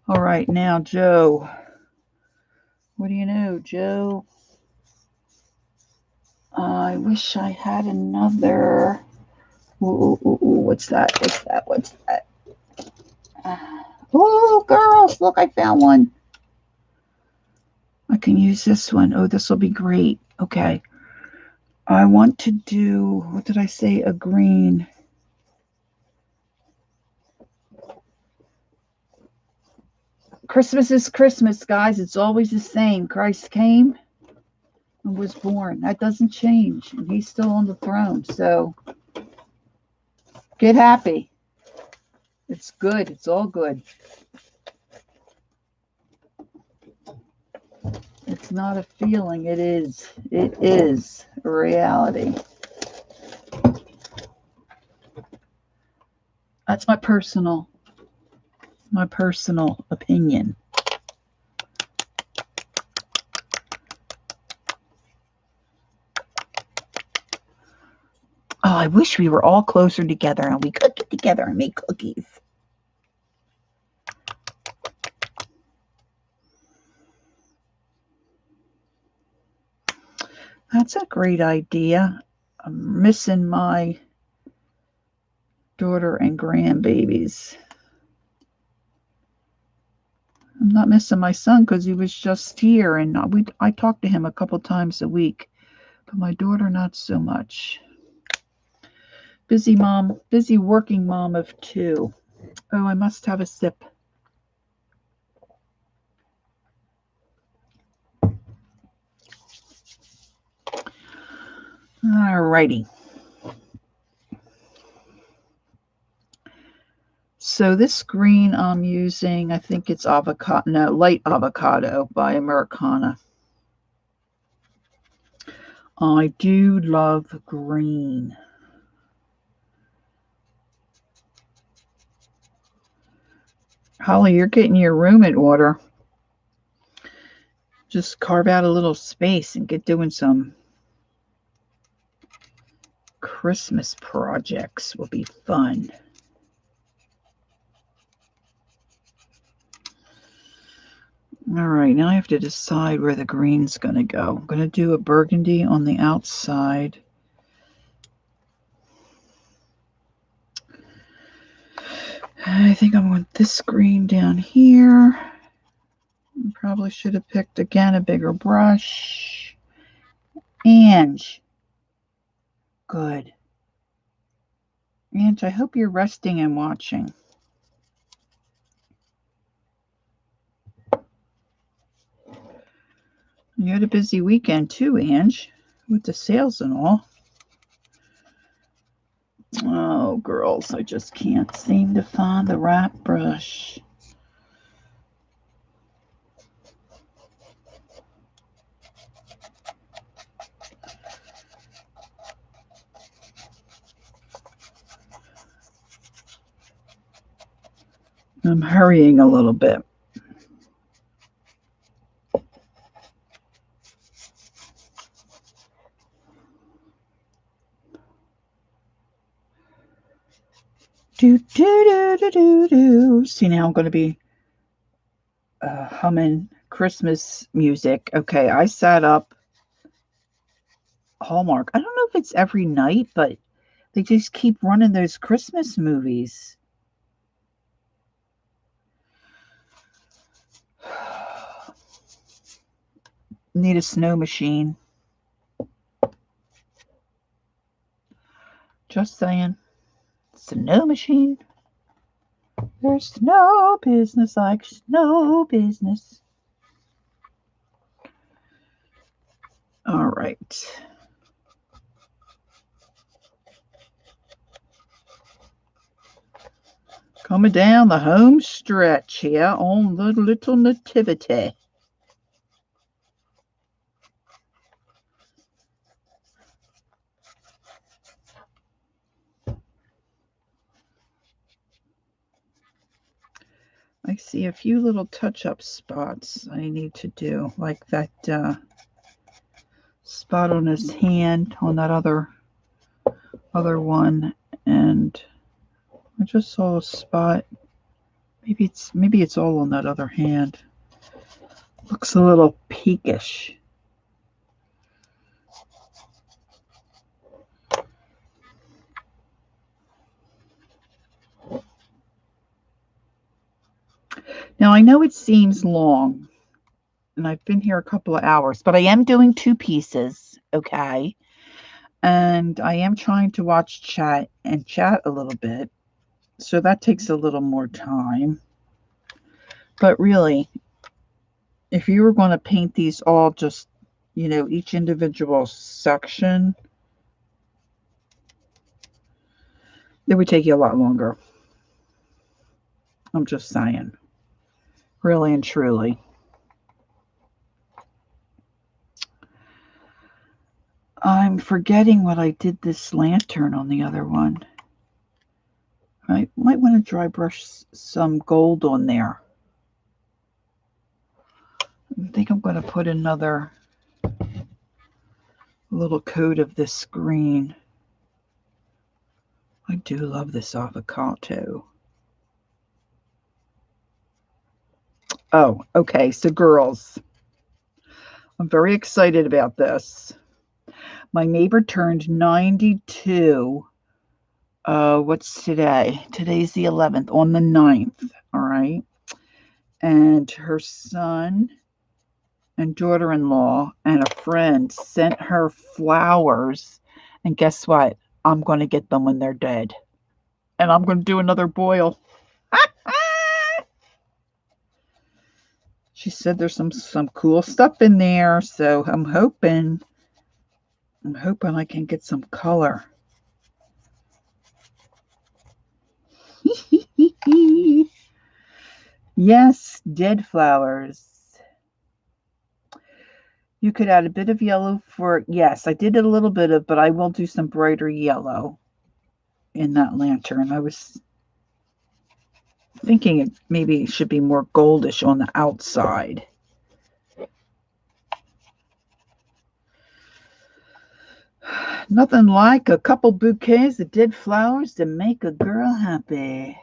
All right, now, Joe. What do you know, Joe? I wish I had another. Ooh, what's that? What's that? Oh, girls, look, I found one. I can use this one. Oh, this will be great. Okay. I want to do, what did I say? A green. Christmas is Christmas, guys. It's always the same. Christ came and was born. That doesn't change. And he's still on the throne. So get happy. It's good. It's all good. It's not a feeling. It is. It is a reality. That's my personal opinion. Oh, I wish we were all closer together and we could get together and make cookies. That's a great idea. I'm missing my daughter and grandbabies. I'm not missing my son because he was just here, and I talk to him a couple times a week, but my daughter not so much. Busy mom, busy working mom of two. Oh, I must have a sip. All righty. So this green I'm using, I think it's avocado, no, light avocado by Americana. I do love green. Holly, you're getting your room in order. Just carve out a little space and get doing some Christmas projects. Will be fun. All right, now I have to decide where the green's going to go. I'm going to do a burgundy on the outside. I think I want this green down here. Probably should have picked, again, a bigger brush. Ange. Good. Ange, I hope you're resting and watching. You had a busy weekend too, Ange, with the sales and all. Oh, girls, I just can't seem to find the right brush. I'm hurrying a little bit. Do, do, do, do, do, do. See, now I'm going to be humming Christmas music. Okay, I sat up Hallmark. I don't know if it's every night, but they just keep running those Christmas movies. Need a snow machine. Just saying. Snow machine. There's no business like snow business. All right. Coming down the home stretch here on the little nativity. I see a few little touch-up spots I need to do, like that spot on his hand on that other one, and I just saw a spot. Maybe it's all on that other hand. Looks a little peakish. Now I know it seems long, and I've been here a couple of hours, but I am doing 2 pieces, okay? And I am trying to watch chat a little bit. So that takes a little more time. But really, if you were going to paint these all just, each individual section, it would take you a lot longer. I'm just saying. Really and truly. I'm forgetting what I did this lantern on the other one. I might want to dry brush some gold on there. I think I'm going to put another little coat of this green. I do love this avocado. Oh, okay. So girls, I'm very excited about this. My neighbor turned 92. What's today? Today's the 11th, on the 9th. All right. And her son and daughter-in-law and a friend sent her flowers. And guess what? I'm going to get them when they're dead. And I'm going to do another boil. She said there's some cool stuff in there, so I'm hoping I can get some color. Yes, dead flowers. You could add a bit of yellow for, yes, I did a little bit of, but I will do some brighter yellow in that lantern. I was thinking it maybe should be more goldish on the outside. Nothing like a couple bouquets of dead flowers to make a girl happy.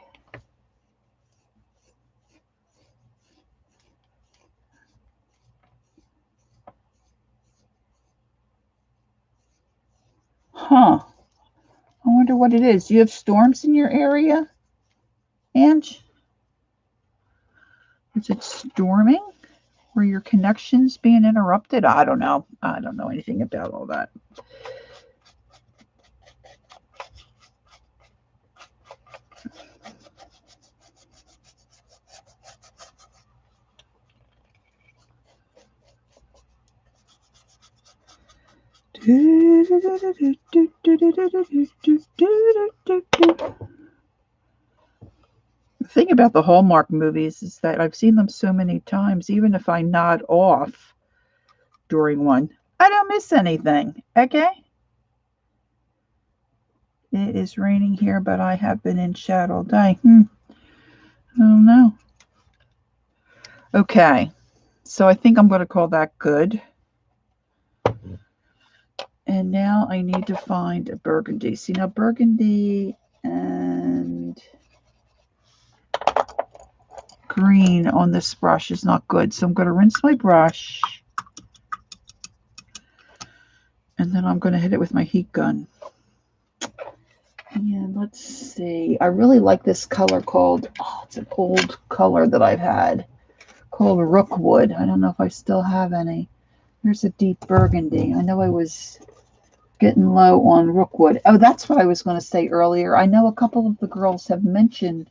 Huh. I wonder what it is. Do you have storms in your area, Ange? Is it storming? Were your connections being interrupted? I don't know. I don't know anything about all that. The thing about the Hallmark movies is that I've seen them so many times, even if I nod off during one, I don't miss anything. Okay? It is raining here, but I have been in chat all day. I don't know. Okay. So I think I'm going to call that good. And now I need to find a burgundy. See, now burgundy and green on this brush is not good. So I'm going to rinse my brush. And then I'm going to hit it with my heat gun. And let's see. I really like this color called, oh, it's an old color that I've had called Rookwood. I don't know if I still have any. Here's a deep burgundy. I know I was getting low on Rookwood. Oh, that's what I was going to say earlier. I know a couple of the girls have mentioned,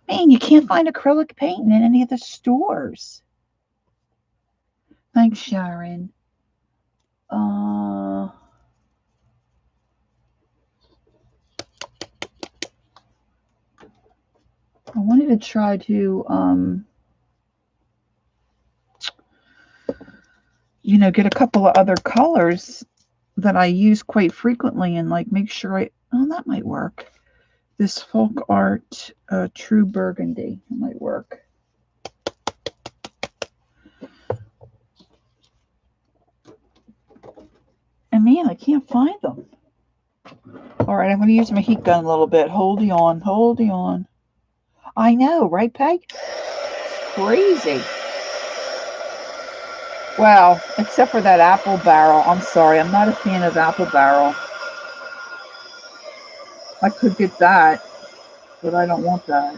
man, you can't find acrylic paint in any of the stores. Thanks, Sharon. I wanted to try to, get a couple of other colors that I use quite frequently and like make sure that might work. This folk art true burgundy might work. And man, I can't find them. All right, I'm going to use my heat gun a little bit. Hold on. I know, right, Peg? Crazy. Wow, except for that apple barrel. I'm sorry, I'm not a fan of apple barrel. I could get that, but I don't want that.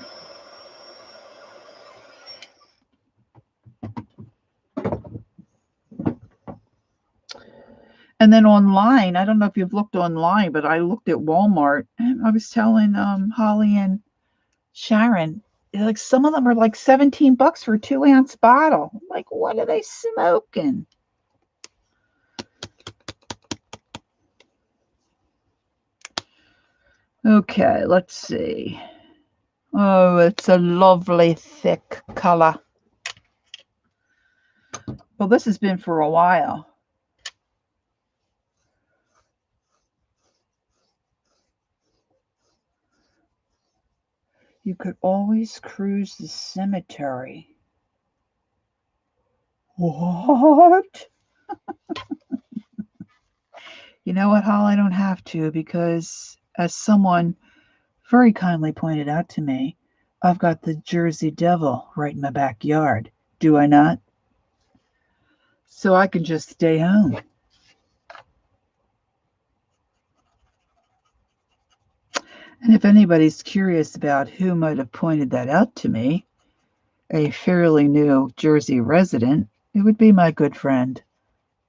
And then online, I don't know if you've looked online, but I looked at Walmart and I was telling Holly and Sharon, like some of them are like $17 for a 2-ounce bottle. I'm like, what are they smoking? Okay, let's see. Oh, it's a lovely thick color. Well, this has been for a while. You could always cruise the cemetery. What? You know what, Hal? I don't have to because, as someone very kindly pointed out to me, I've got the Jersey Devil right in my backyard. Do I not? So I can just stay home. And if anybody's curious about who might have pointed that out to me, a fairly new Jersey resident, it would be my good friend,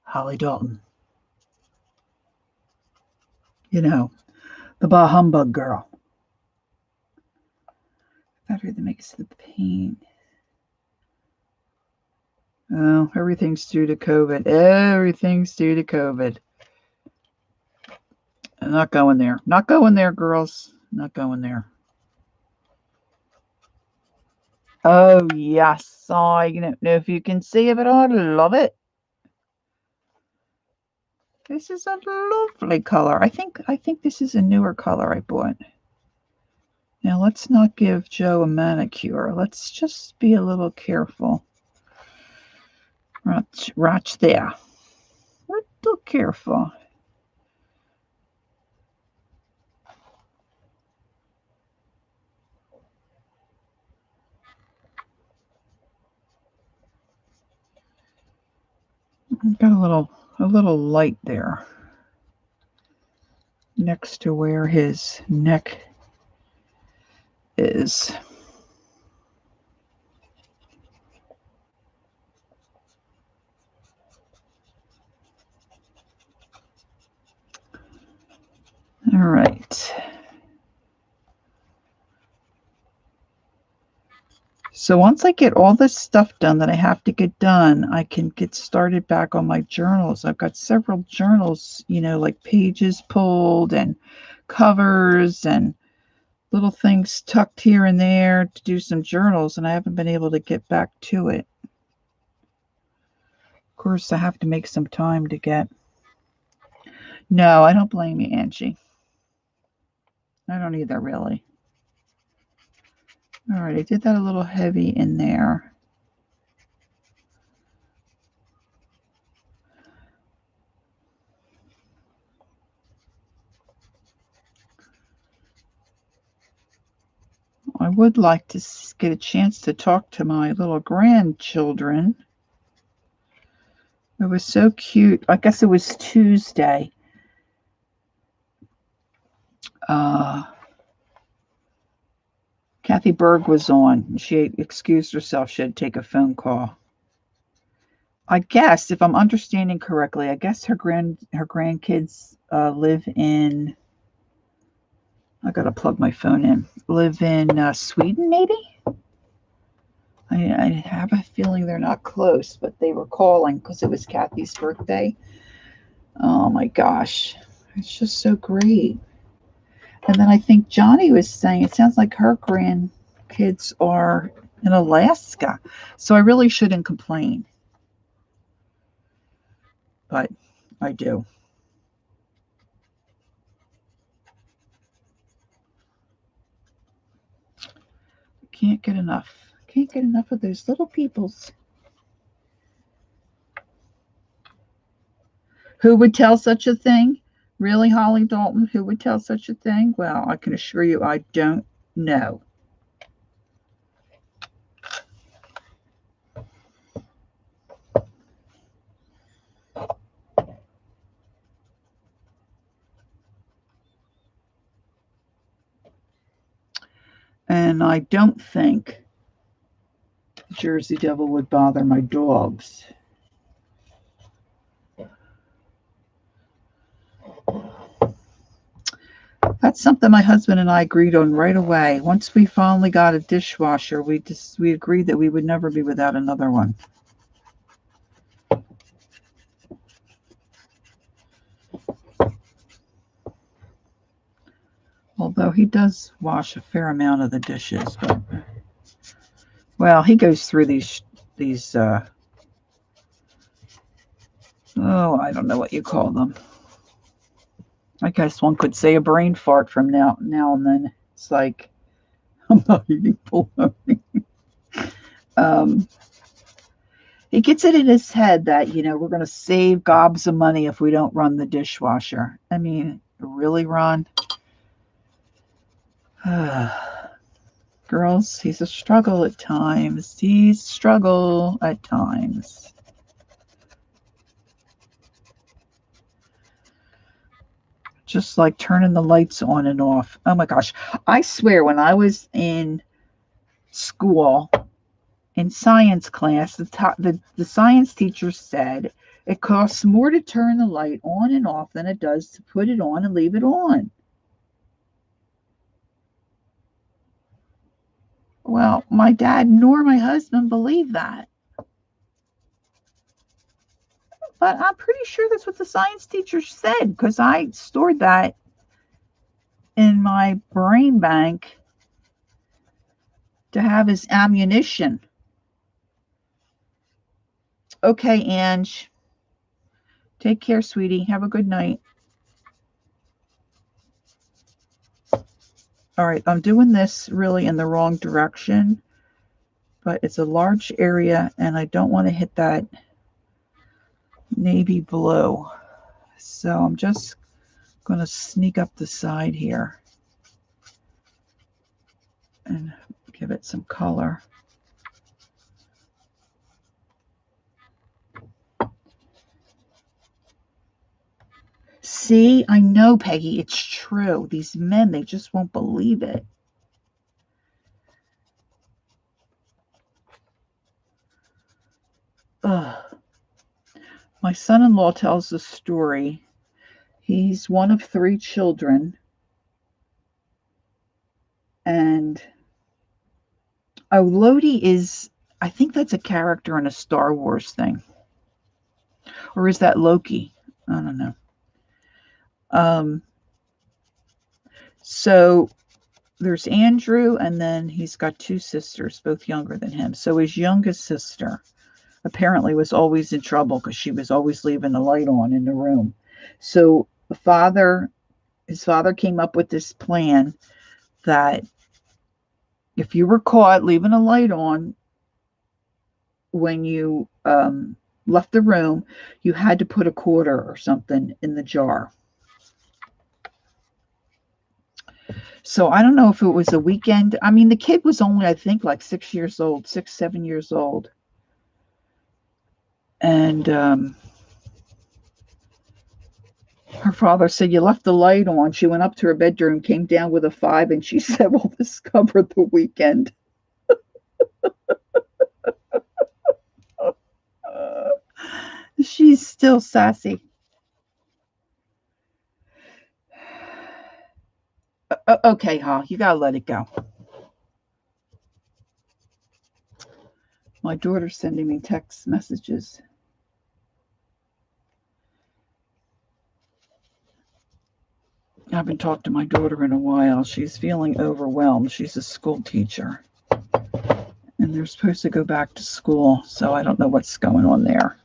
Holly Dalton. You know, the Bah Humbug girl. Battery that makes the paint. Oh, everything's due to COVID. Everything's due to COVID. I'm not going there. Not going there, girls. Not going there. Oh, yes. I don't know if you can see it, but I love it. This is a lovely color. I think this is a newer color I bought. Now, let's not give Joe a manicure. Let's just be a little careful. Right there. Little careful. Got a little light there next to where his neck is. All right. So once I get all this stuff done that I have to get done, I can get started back on my journals. I've got several journals, like pages pulled and covers and little things tucked here and there to do some journals, and I haven't been able to get back to it. Of course, I have to make some time to get. No, I don't blame you, Angie. I don't either, really. All right, I did that a little heavy in there. I would like to get a chance to talk to my little grandchildren. It was so cute. I guess it was Tuesday. Kathy Berg was on. She excused herself. She had to take a phone call. I guess, if I'm understanding correctly, I guess her grandkids live in. I gotta plug my phone in. Live in Sweden, maybe. I have a feeling they're not close, but they were calling because it was Kathy's birthday. Oh my gosh, it's just so great. And then I think Johnny was saying it sounds like her grandkids are in Alaska, so I really shouldn't complain, but I do. Can't get enough. Can't get enough of those little peoples. Who would tell such a thing? Really, Holly Dalton? Who would tell such a thing? Well, I can assure you I don't know. And I don't think the Jersey Devil would bother my dogs. That's something my husband and I agreed on right away. Once we finally got a dishwasher, we agreed that we would never be without another one. Although he does wash a fair amount of the dishes, but well, he goes through these oh, I don't know what you call them. I guess one could say a brain fart from now and then. It's like I'm not eating bologna. He gets it in his head that we're going to save gobs of money if we don't run the dishwasher. I mean, really, Ron? Girls, he's a struggle at times. He's struggle at times. Just like turning the lights on and off. Oh my gosh. I swear, when I was in school, in science class, the science teacher said it costs more to turn the light on and off than it does to put it on and leave it on. Well, my dad nor my husband believe that. But I'm pretty sure that's what the science teacher said because I stored that in my brain bank to have as ammunition. Okay, Ange. Take care, sweetie. Have a good night. All right, I'm doing this really in the wrong direction, but it's a large area and I don't want to hit that navy blue. So I'm just going to sneak up the side here and give it some color. See, I know, Peggy, it's true. These men, they just won't believe it. Ugh. My son-in-law tells the story. He's one of 3 children. And Lodi is, I think that's a character in a Star Wars thing. Or is that Loki? I don't know. So there's Andrew, and then he's got 2 sisters, both younger than him. So his youngest sister apparently was always in trouble because she was always leaving the light on in the room. So his father came up with this plan that if you were caught leaving a light on when you left the room, you had to put a quarter or something in the jar. So I don't know if it was a weekend. I mean, the kid was only, I think, like 6 years old, 6, 7 years old. And Her father said, "You left the light on." She went up to her bedroom, came down with a 5, and she said, "Well, this covered the weekend." Uh, she's still sassy. Okay, huh? You gotta let it go. My daughter's sending me text messages. I haven't talked to my daughter in a while. She's feeling overwhelmed. She's a school teacher, and they're supposed to go back to school, so I don't know what's going on there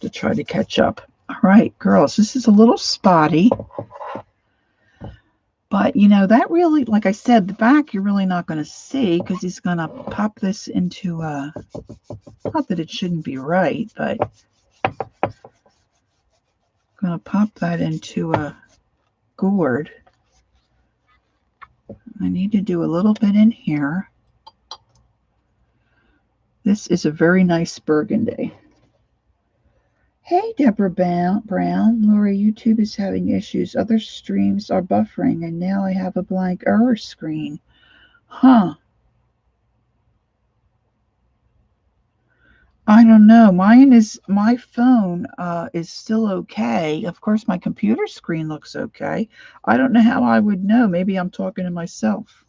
to try to catch up. All right, girls, this is a little spotty, but that really, like I said, the back you're really not going to see because he's going to pop this into a, not that it shouldn't be right, but I'm going to pop that into a gourd. I need to do a little bit in here. This is a very nice burgundy. Hey, Deborah Brown. Lori, YouTube is having issues. Other streams are buffering, and now I have a blank error screen. Huh. I don't know. My phone is still okay. Of course, my computer screen looks okay. I don't know how I would know. Maybe I'm talking to myself.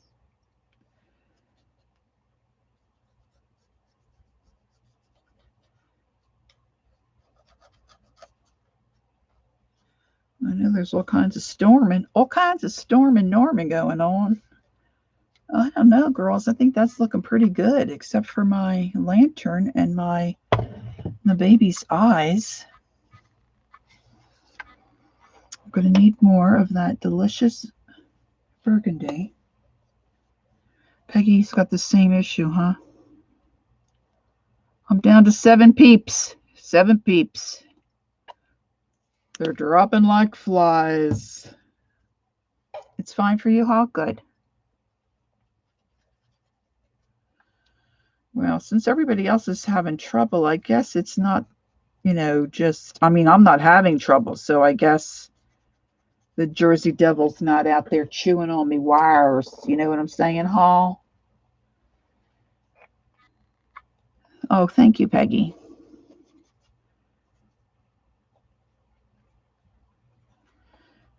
I know there's all kinds of storming norming going on. I don't know, girls. I think that's looking pretty good, except for my lantern and the baby's eyes. I'm going to need more of that delicious burgundy. Peggy's got the same issue, huh? I'm down to 7 peeps. 7 peeps. They're dropping like flies. It's fine for you, huh? Good. Well, since everybody else is having trouble, I guess it's not, I'm not having trouble, so I guess the Jersey Devil's not out there chewing on me wires. You know what I'm saying, Hall? Oh, thank you, Peggy.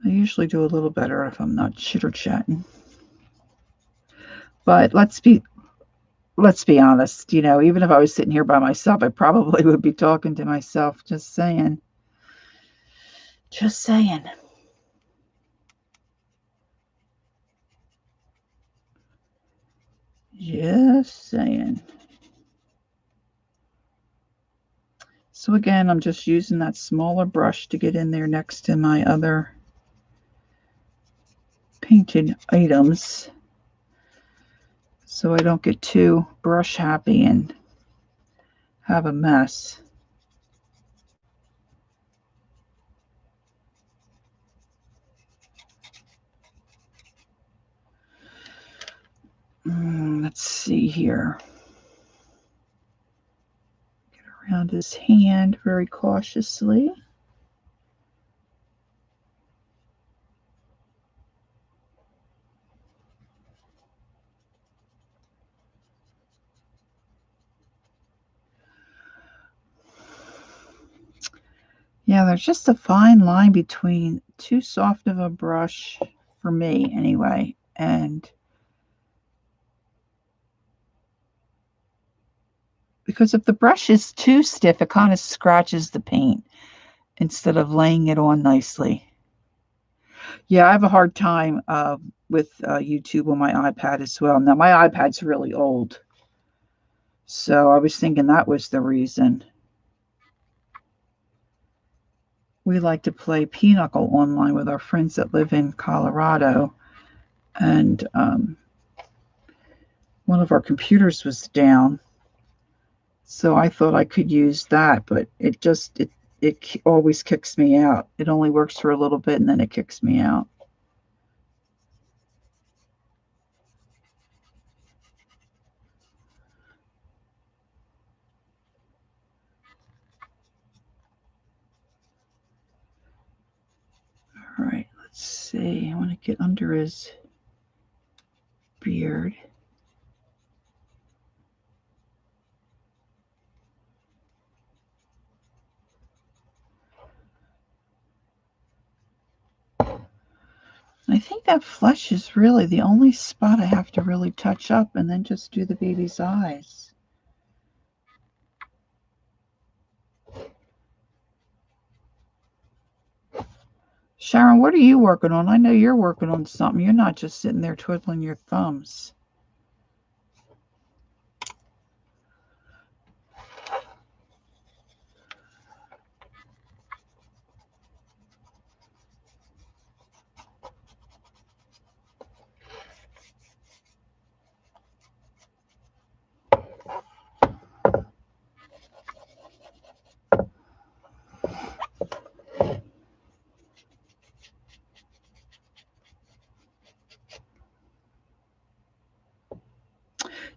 I usually do a little better if I'm not chitter-chatting. But let's be honest, even if I was sitting here by myself, I probably would be talking to myself. Just saying. Just saying. Just saying. So again, I'm just using that smaller brush to get in there next to my other painted items so I don't get too brush happy and have a mess. Let's see here. Get around his hand very cautiously. Yeah, there's just a fine line between too soft of a brush, for me anyway, and because if the brush is too stiff, it kind of scratches the paint instead of laying it on nicely. Yeah, I have a hard time with YouTube on my iPad as well. Now, my iPad's really old, so I was thinking that was the reason. We like to play Pinochle online with our friends that live in Colorado, and one of our computers was down, so I thought I could use that, but it always kicks me out. It only works for a little bit, and then it kicks me out. see. I want to get under his beard. I think that flesh is really the only spot I have to really touch up, and then just do the baby's eyes. Sharon, what are you working on? I know you're working on something. You're not just sitting there twiddling your thumbs.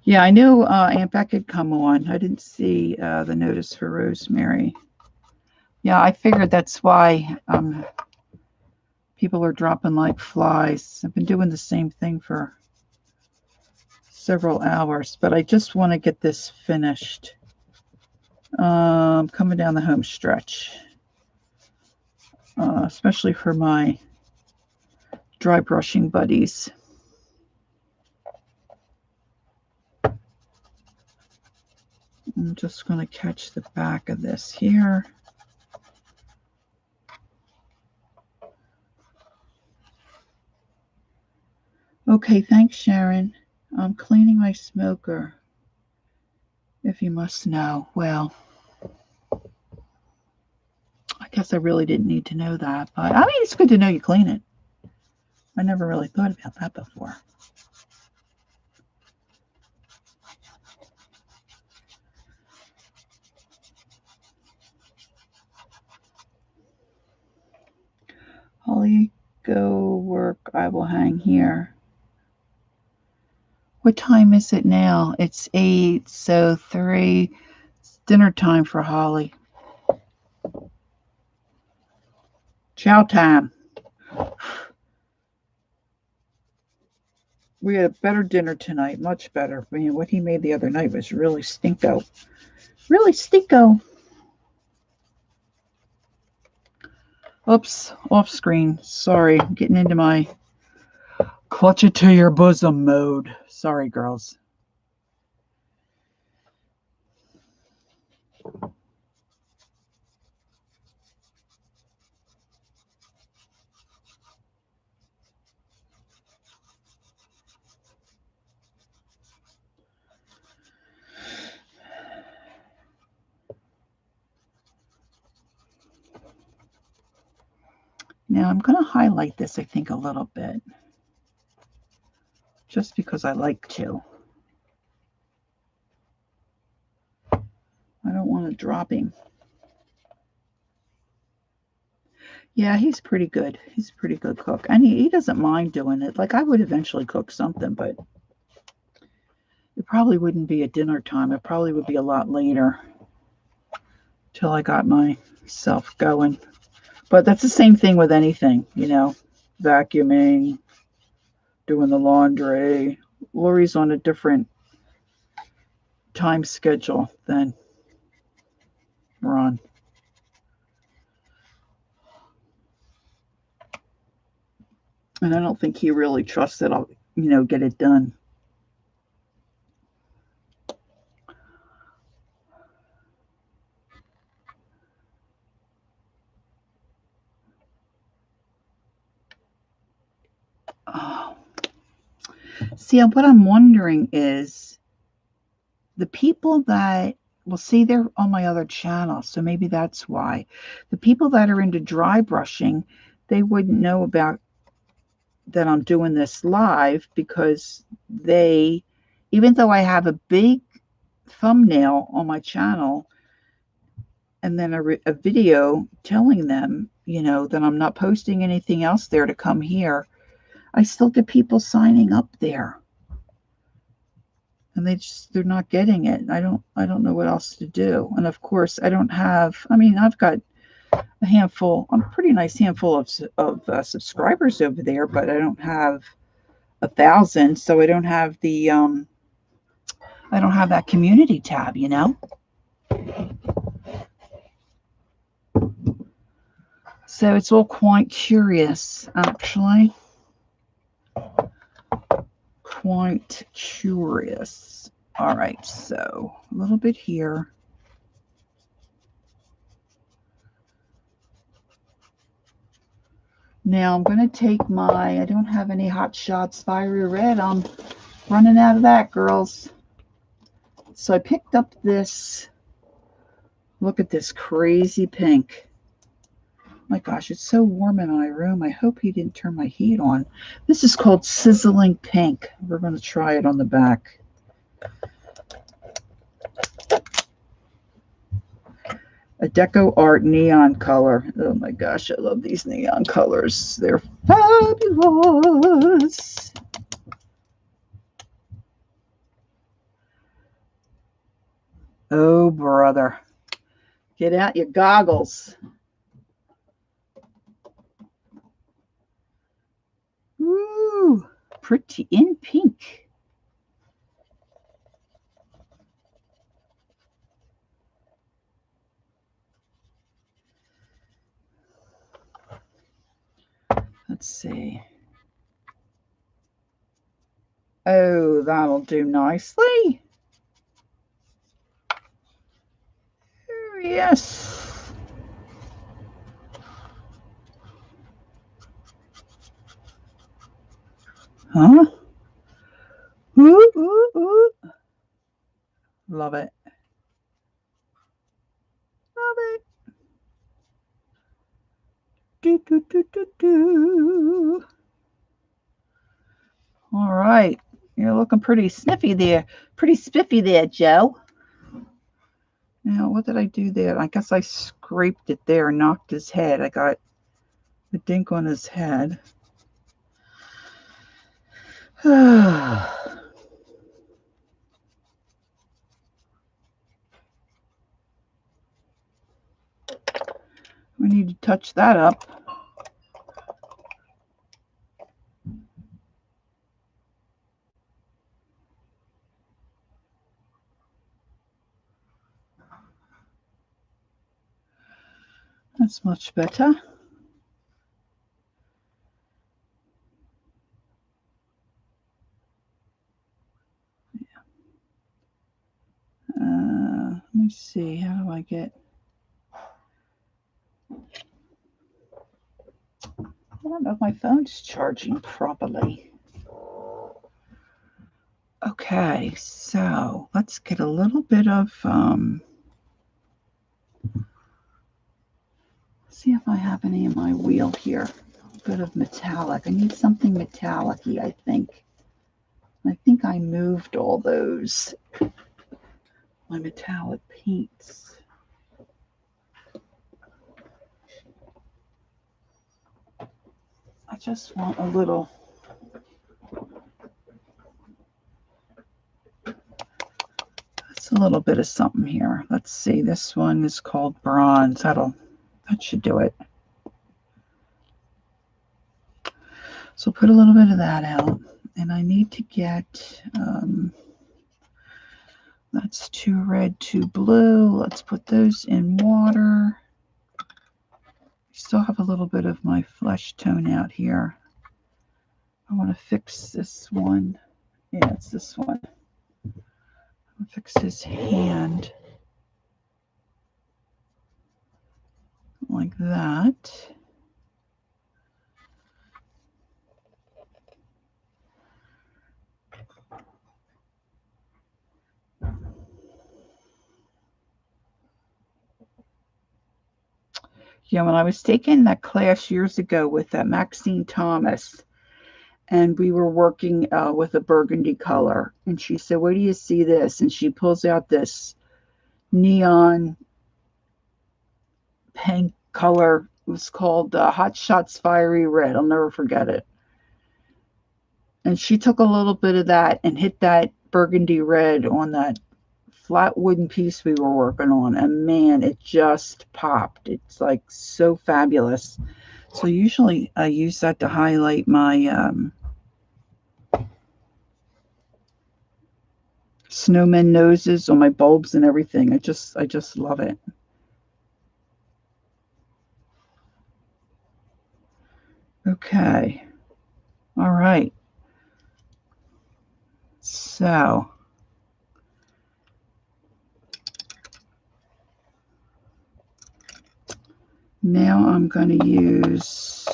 Yeah, I knew Aunt Beck had come on. I didn't see the notice for Rosemary. Yeah, I figured that's why people are dropping like flies. I've been doing the same thing for several hours, but I just want to get this finished. Coming down the home stretch, especially for my dry brushing buddies. I'm just going to catch the back of this here. Okay, thanks, Sharon. I'm cleaning my smoker, if you must know. Well, I guess I really didn't need to know that, but I mean, it's good to know you clean it. I never really thought about that before. Holly, go work. I will hang here. What time is it now? It's 8, so 3. It's dinner time for Holly. Chow time. We had a better dinner tonight, much better. I mean, what he made the other night was really stinko. Really stinko. Oops, off screen. Sorry, I'm getting into my clutch it to your bosom mode. Sorry, girls. Now I'm going to highlight this, I think, a little bit. Just because I like to. I don't want to drop him. Yeah, he's pretty good. He's a pretty good cook. And he doesn't mind doing it. Like, I would eventually cook something, but it probably wouldn't be at dinner time. It probably would be a lot later till I got myself going. But that's the same thing with anything, you know, vacuuming, doing the laundry. Lori's on a different time schedule than we're on. And I don't think he really trusts that I'll, you know, get it done. Oh. See, what I'm wondering is the people that, well, see, they're on my other channel, so maybe that's why. The people that are into dry brushing, they wouldn't know about that I'm doing this live because they, even though I have a big thumbnail on my channel and then a video telling them, you know, that I'm not posting anything else there to come here, I still get people signing up there. And they're not getting it. I don't know what else to do. And of course, I don't have, I mean, I've got a handful, a pretty nice handful of subscribers over there, but I don't have 1,000, so I don't have the I don't have that community tab, you know. So it's all quite curious, actually. Quite curious. All right, so a little bit here. Now I'm going to take my, I don't have any Hot Shots Fiery Red. I'm running out of that, girls. So I picked up this, look at this crazy pink. My gosh, it's so warm in my room. I hope he didn't turn my heat on. This is called Sizzling Pink. We're going to try it on the back. A Deco Art neon color. Oh my gosh, I love these neon colors. They're fabulous. Oh, brother. Get out your goggles. Ooh, pretty in pink. Let's see. Oh, that'll do nicely. Oh, yes. Huh? Ooh, ooh, ooh. Love it. Love it. Do, do, do, do, do. All right. You're looking pretty sniffy there. Pretty spiffy there, Joe. Now, what did I do there? I guess I scraped it there and knocked his head. I got the dink on his head. We need to touch that up. That's much better. Let me see. How do I get... I don't know if my phone's charging properly. Okay, so let's get a little bit of... see if I have any in my wheel here. A little bit of metallic. I need something metallic-y, I think. I think I moved all those, my metallic paints. I just want a little, that's a little bit of something here. Let's see, this one is called bronze. That should do it. So put a little bit of that out, and I need to get, that's 2 red, 2 blue. Let's put those in water. Still have a little bit of my flesh tone out here. I want to fix this one. Yeah, it's this one. I'll fix his hand like that. Yeah, when I was taking that class years ago with Maxine Thomas, and we were working with a burgundy color, and she said, "Where do you see this?" And she pulls out this neon pink color. It was called Hot Shots Fiery Red. I'll never forget it. And she took a little bit of that and hit that burgundy red on that flat wooden piece we were working on, and man, it just popped. It's like so fabulous. So usually I use that to highlight my snowman noses on my bulbs and everything. I just love it. Okay. All right. So now I'm going to use,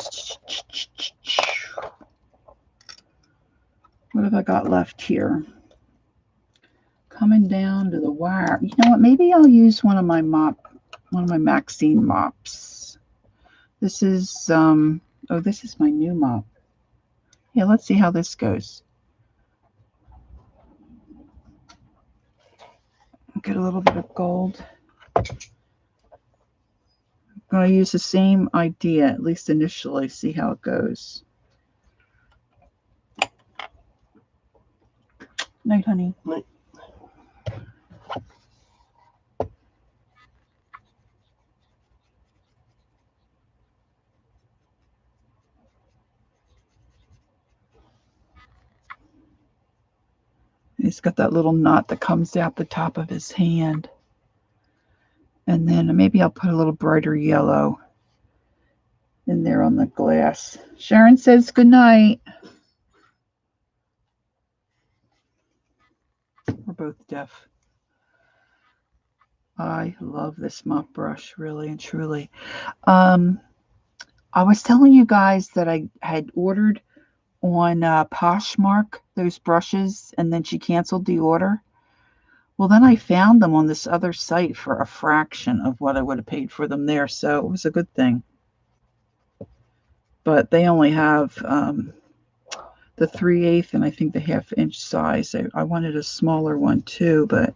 what have I got left here? Coming down to the wire. You know what? Maybe I'll use one of my Maxine mops. This is oh, this is my new mop. Yeah, let's see how this goes. Get a little bit of gold. I'm going to use the same idea, at least initially, see how it goes. Night, honey. Night. He's got that little knot that comes out the top of his hand. And then maybe I'll put a little brighter yellow in there on the glass. Sharon says good night. We're both deaf. I love this mop brush, really and truly. I was telling you guys that I had ordered on Poshmark those brushes, and then she canceled the order. Well, then I found them on this other site for a fraction of what I would have paid for them there, so it was a good thing. But they only have the 3/8 and I think the 1/2 inch size. I wanted a smaller one too, but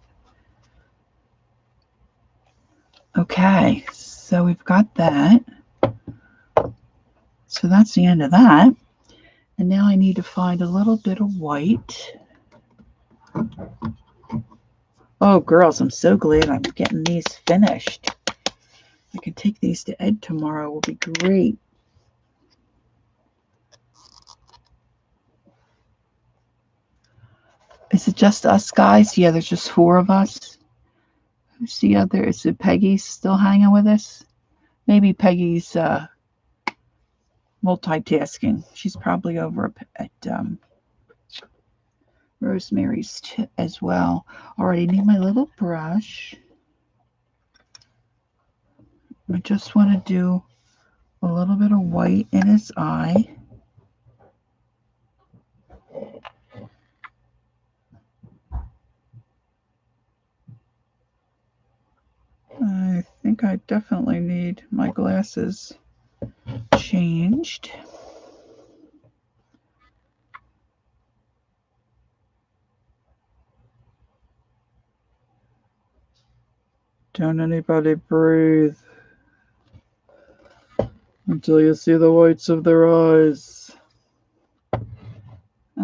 okay. So we've got that. So that's the end of that. And now I need to find a little bit of white. Oh, girls, I'm so glad I'm getting these finished. I can take these to Ed tomorrow. It will be great. Is it just us guys? Yeah, there's just 4 of us. Who's the other? Is it Peggy's still hanging with us? Maybe Peggy's multitasking. She's probably over at Rosemary's as well. All right, I need my little brush. I just want to do a little bit of white in his eye. I think I definitely need my glasses changed. Don't anybody breathe until you see the whites of their eyes.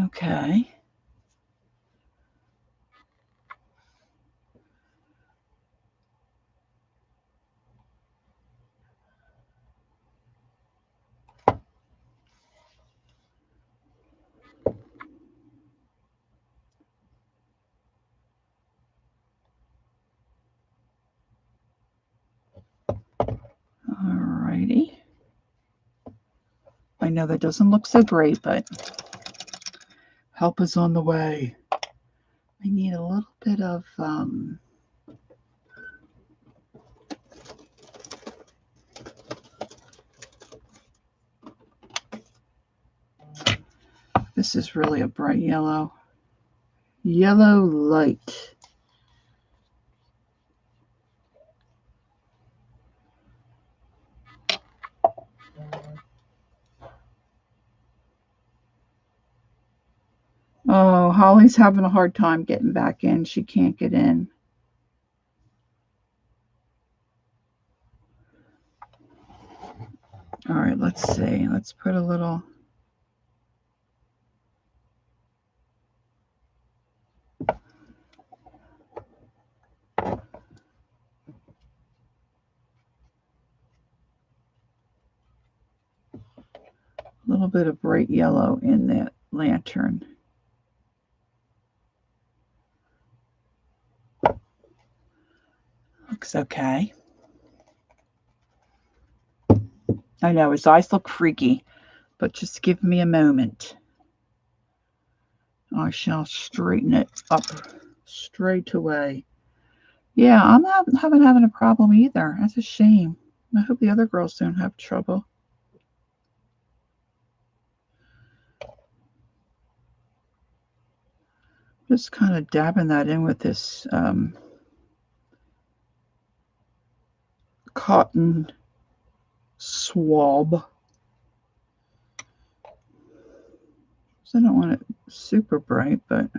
Okay. Alrighty. I know that doesn't look so great, but help is on the way. I need a little bit of this is really a bright yellow. Yellow light. Oh, Holly's having a hard time getting back in. She can't get in. All right, let's see. Let's put a little. little bit of bright yellow in that lantern. Looks okay. I know his eyes look freaky, but just give me a moment. I shall straighten it up straight away. Yeah, I'm not having a problem either. That's a shame. I hope the other girls don't have trouble. Just kind of dabbing that in with this cotton swab. So I don't want it super bright, but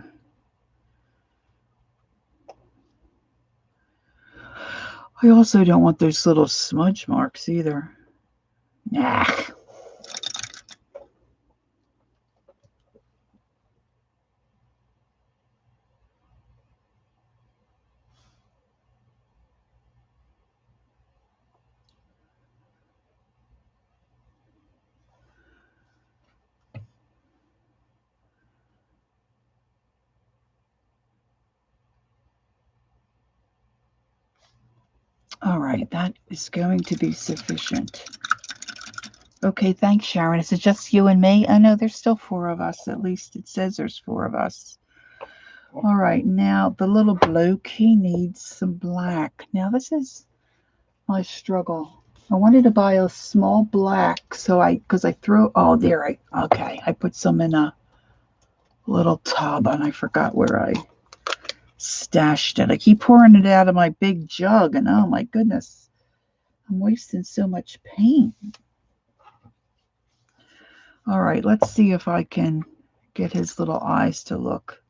I also don't want those little smudge marks either. Nah. All right, that is going to be sufficient. Okay, thanks, Sharon. Is it just you and me? Oh, no, there's still 4 of us. At least it says there's 4 of us. All right, now the little bloke, he needs some black. Now, this is my struggle. I wanted to buy a small black, because I threw, oh, there, okay, I put some in a little tub, and I forgot where I stashed it. I keep pouring it out of my big jug, and oh my goodness, I'm wasting so much paint. All right, let's see if I can get his little eyes to look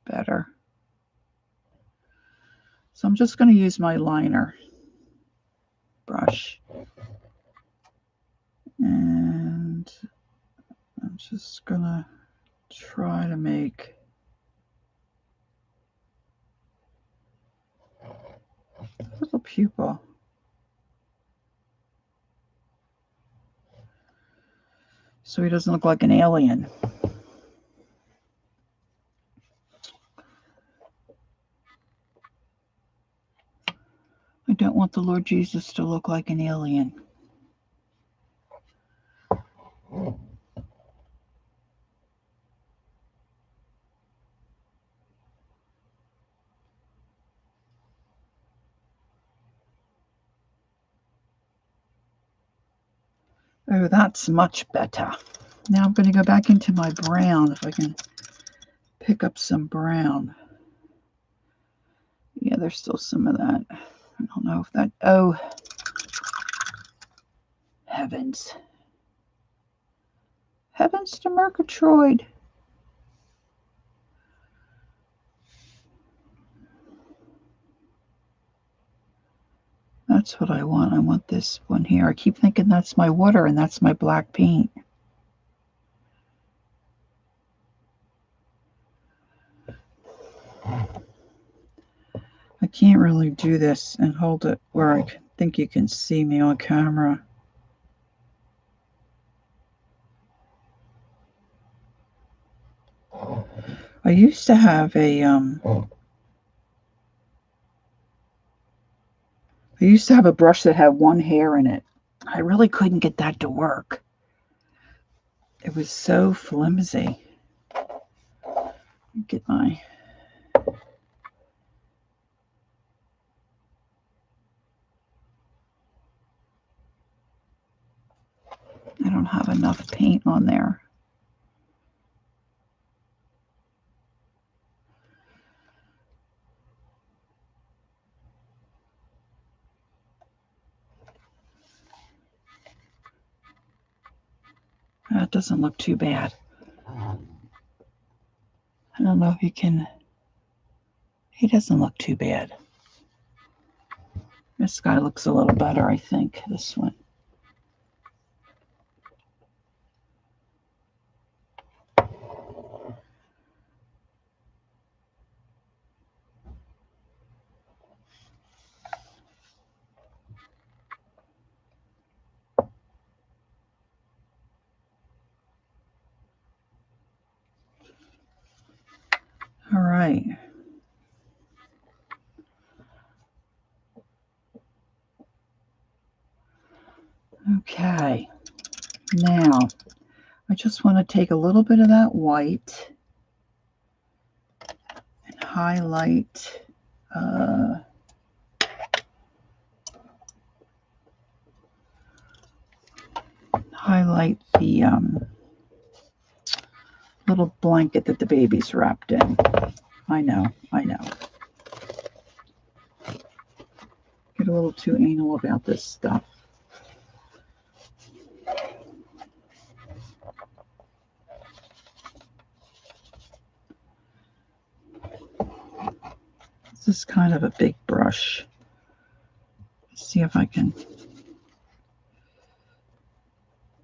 better. So I'm just going to use my liner brush. And I'm just going to try to make a little pupil. So he doesn't look like an alien. I don't want the Lord Jesus to look like an alien. Oh, that's much better. Now I'm going to go back into my brown, if I can pick up some brown. Yeah, there's still some of that. I don't know if that, oh, heavens. Heavens to Murgatroyd. That's what I want. I want this one here. I keep thinking that's my water and that's my black paint. I can't really do this and hold it where I think you can see me on camera. I used to have a brush that had one hair in it. I really couldn't get that to work. It was so flimsy. Get my I don't have enough paint on there. That doesn't look too bad. I don't know if you can. He doesn't look too bad. This guy looks a little better, I think, this one. right. Okay. Now, I just want to take a little bit of that white and highlight the little blanket that the baby's wrapped in. I know. Get a little too anal about this stuff. This is kind of a big brush. Let's see if I can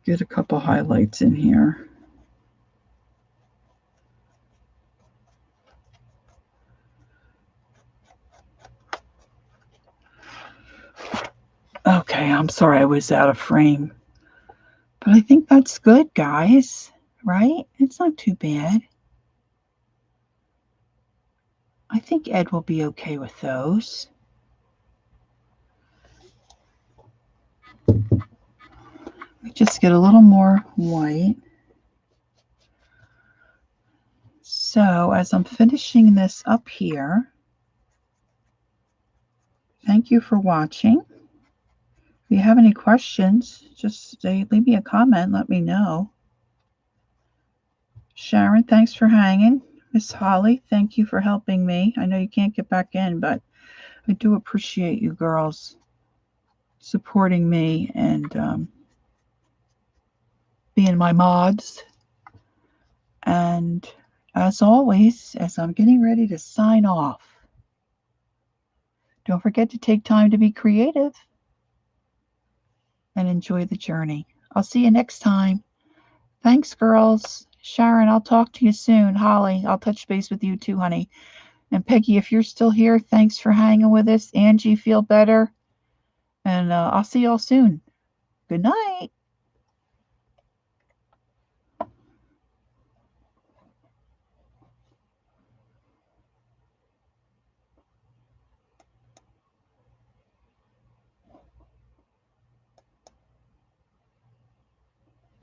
get a couple highlights in here. Okay, I'm sorry I was out of frame. But I think that's good, guys. Right? It's not too bad. I think Ed will be okay with those. We just get a little more white. So as I'm finishing this up here, thank you for watching. If you have any questions, just leave me a comment, let me know. Sharon, thanks for hanging. Miss Holly, thank you for helping me. I know you can't get back in, but I do appreciate you girls supporting me and being my mods. And as always, as I'm getting ready to sign off, don't forget to take time to be creative and enjoy the journey. I'll see you next time. Thanks, girls. Sharon, I'll talk to you soon. Holly, I'll touch base with you too, honey. And Peggy, if you're still here, thanks for hanging with us. Angie, feel better. And I'll see y'all soon. Good night.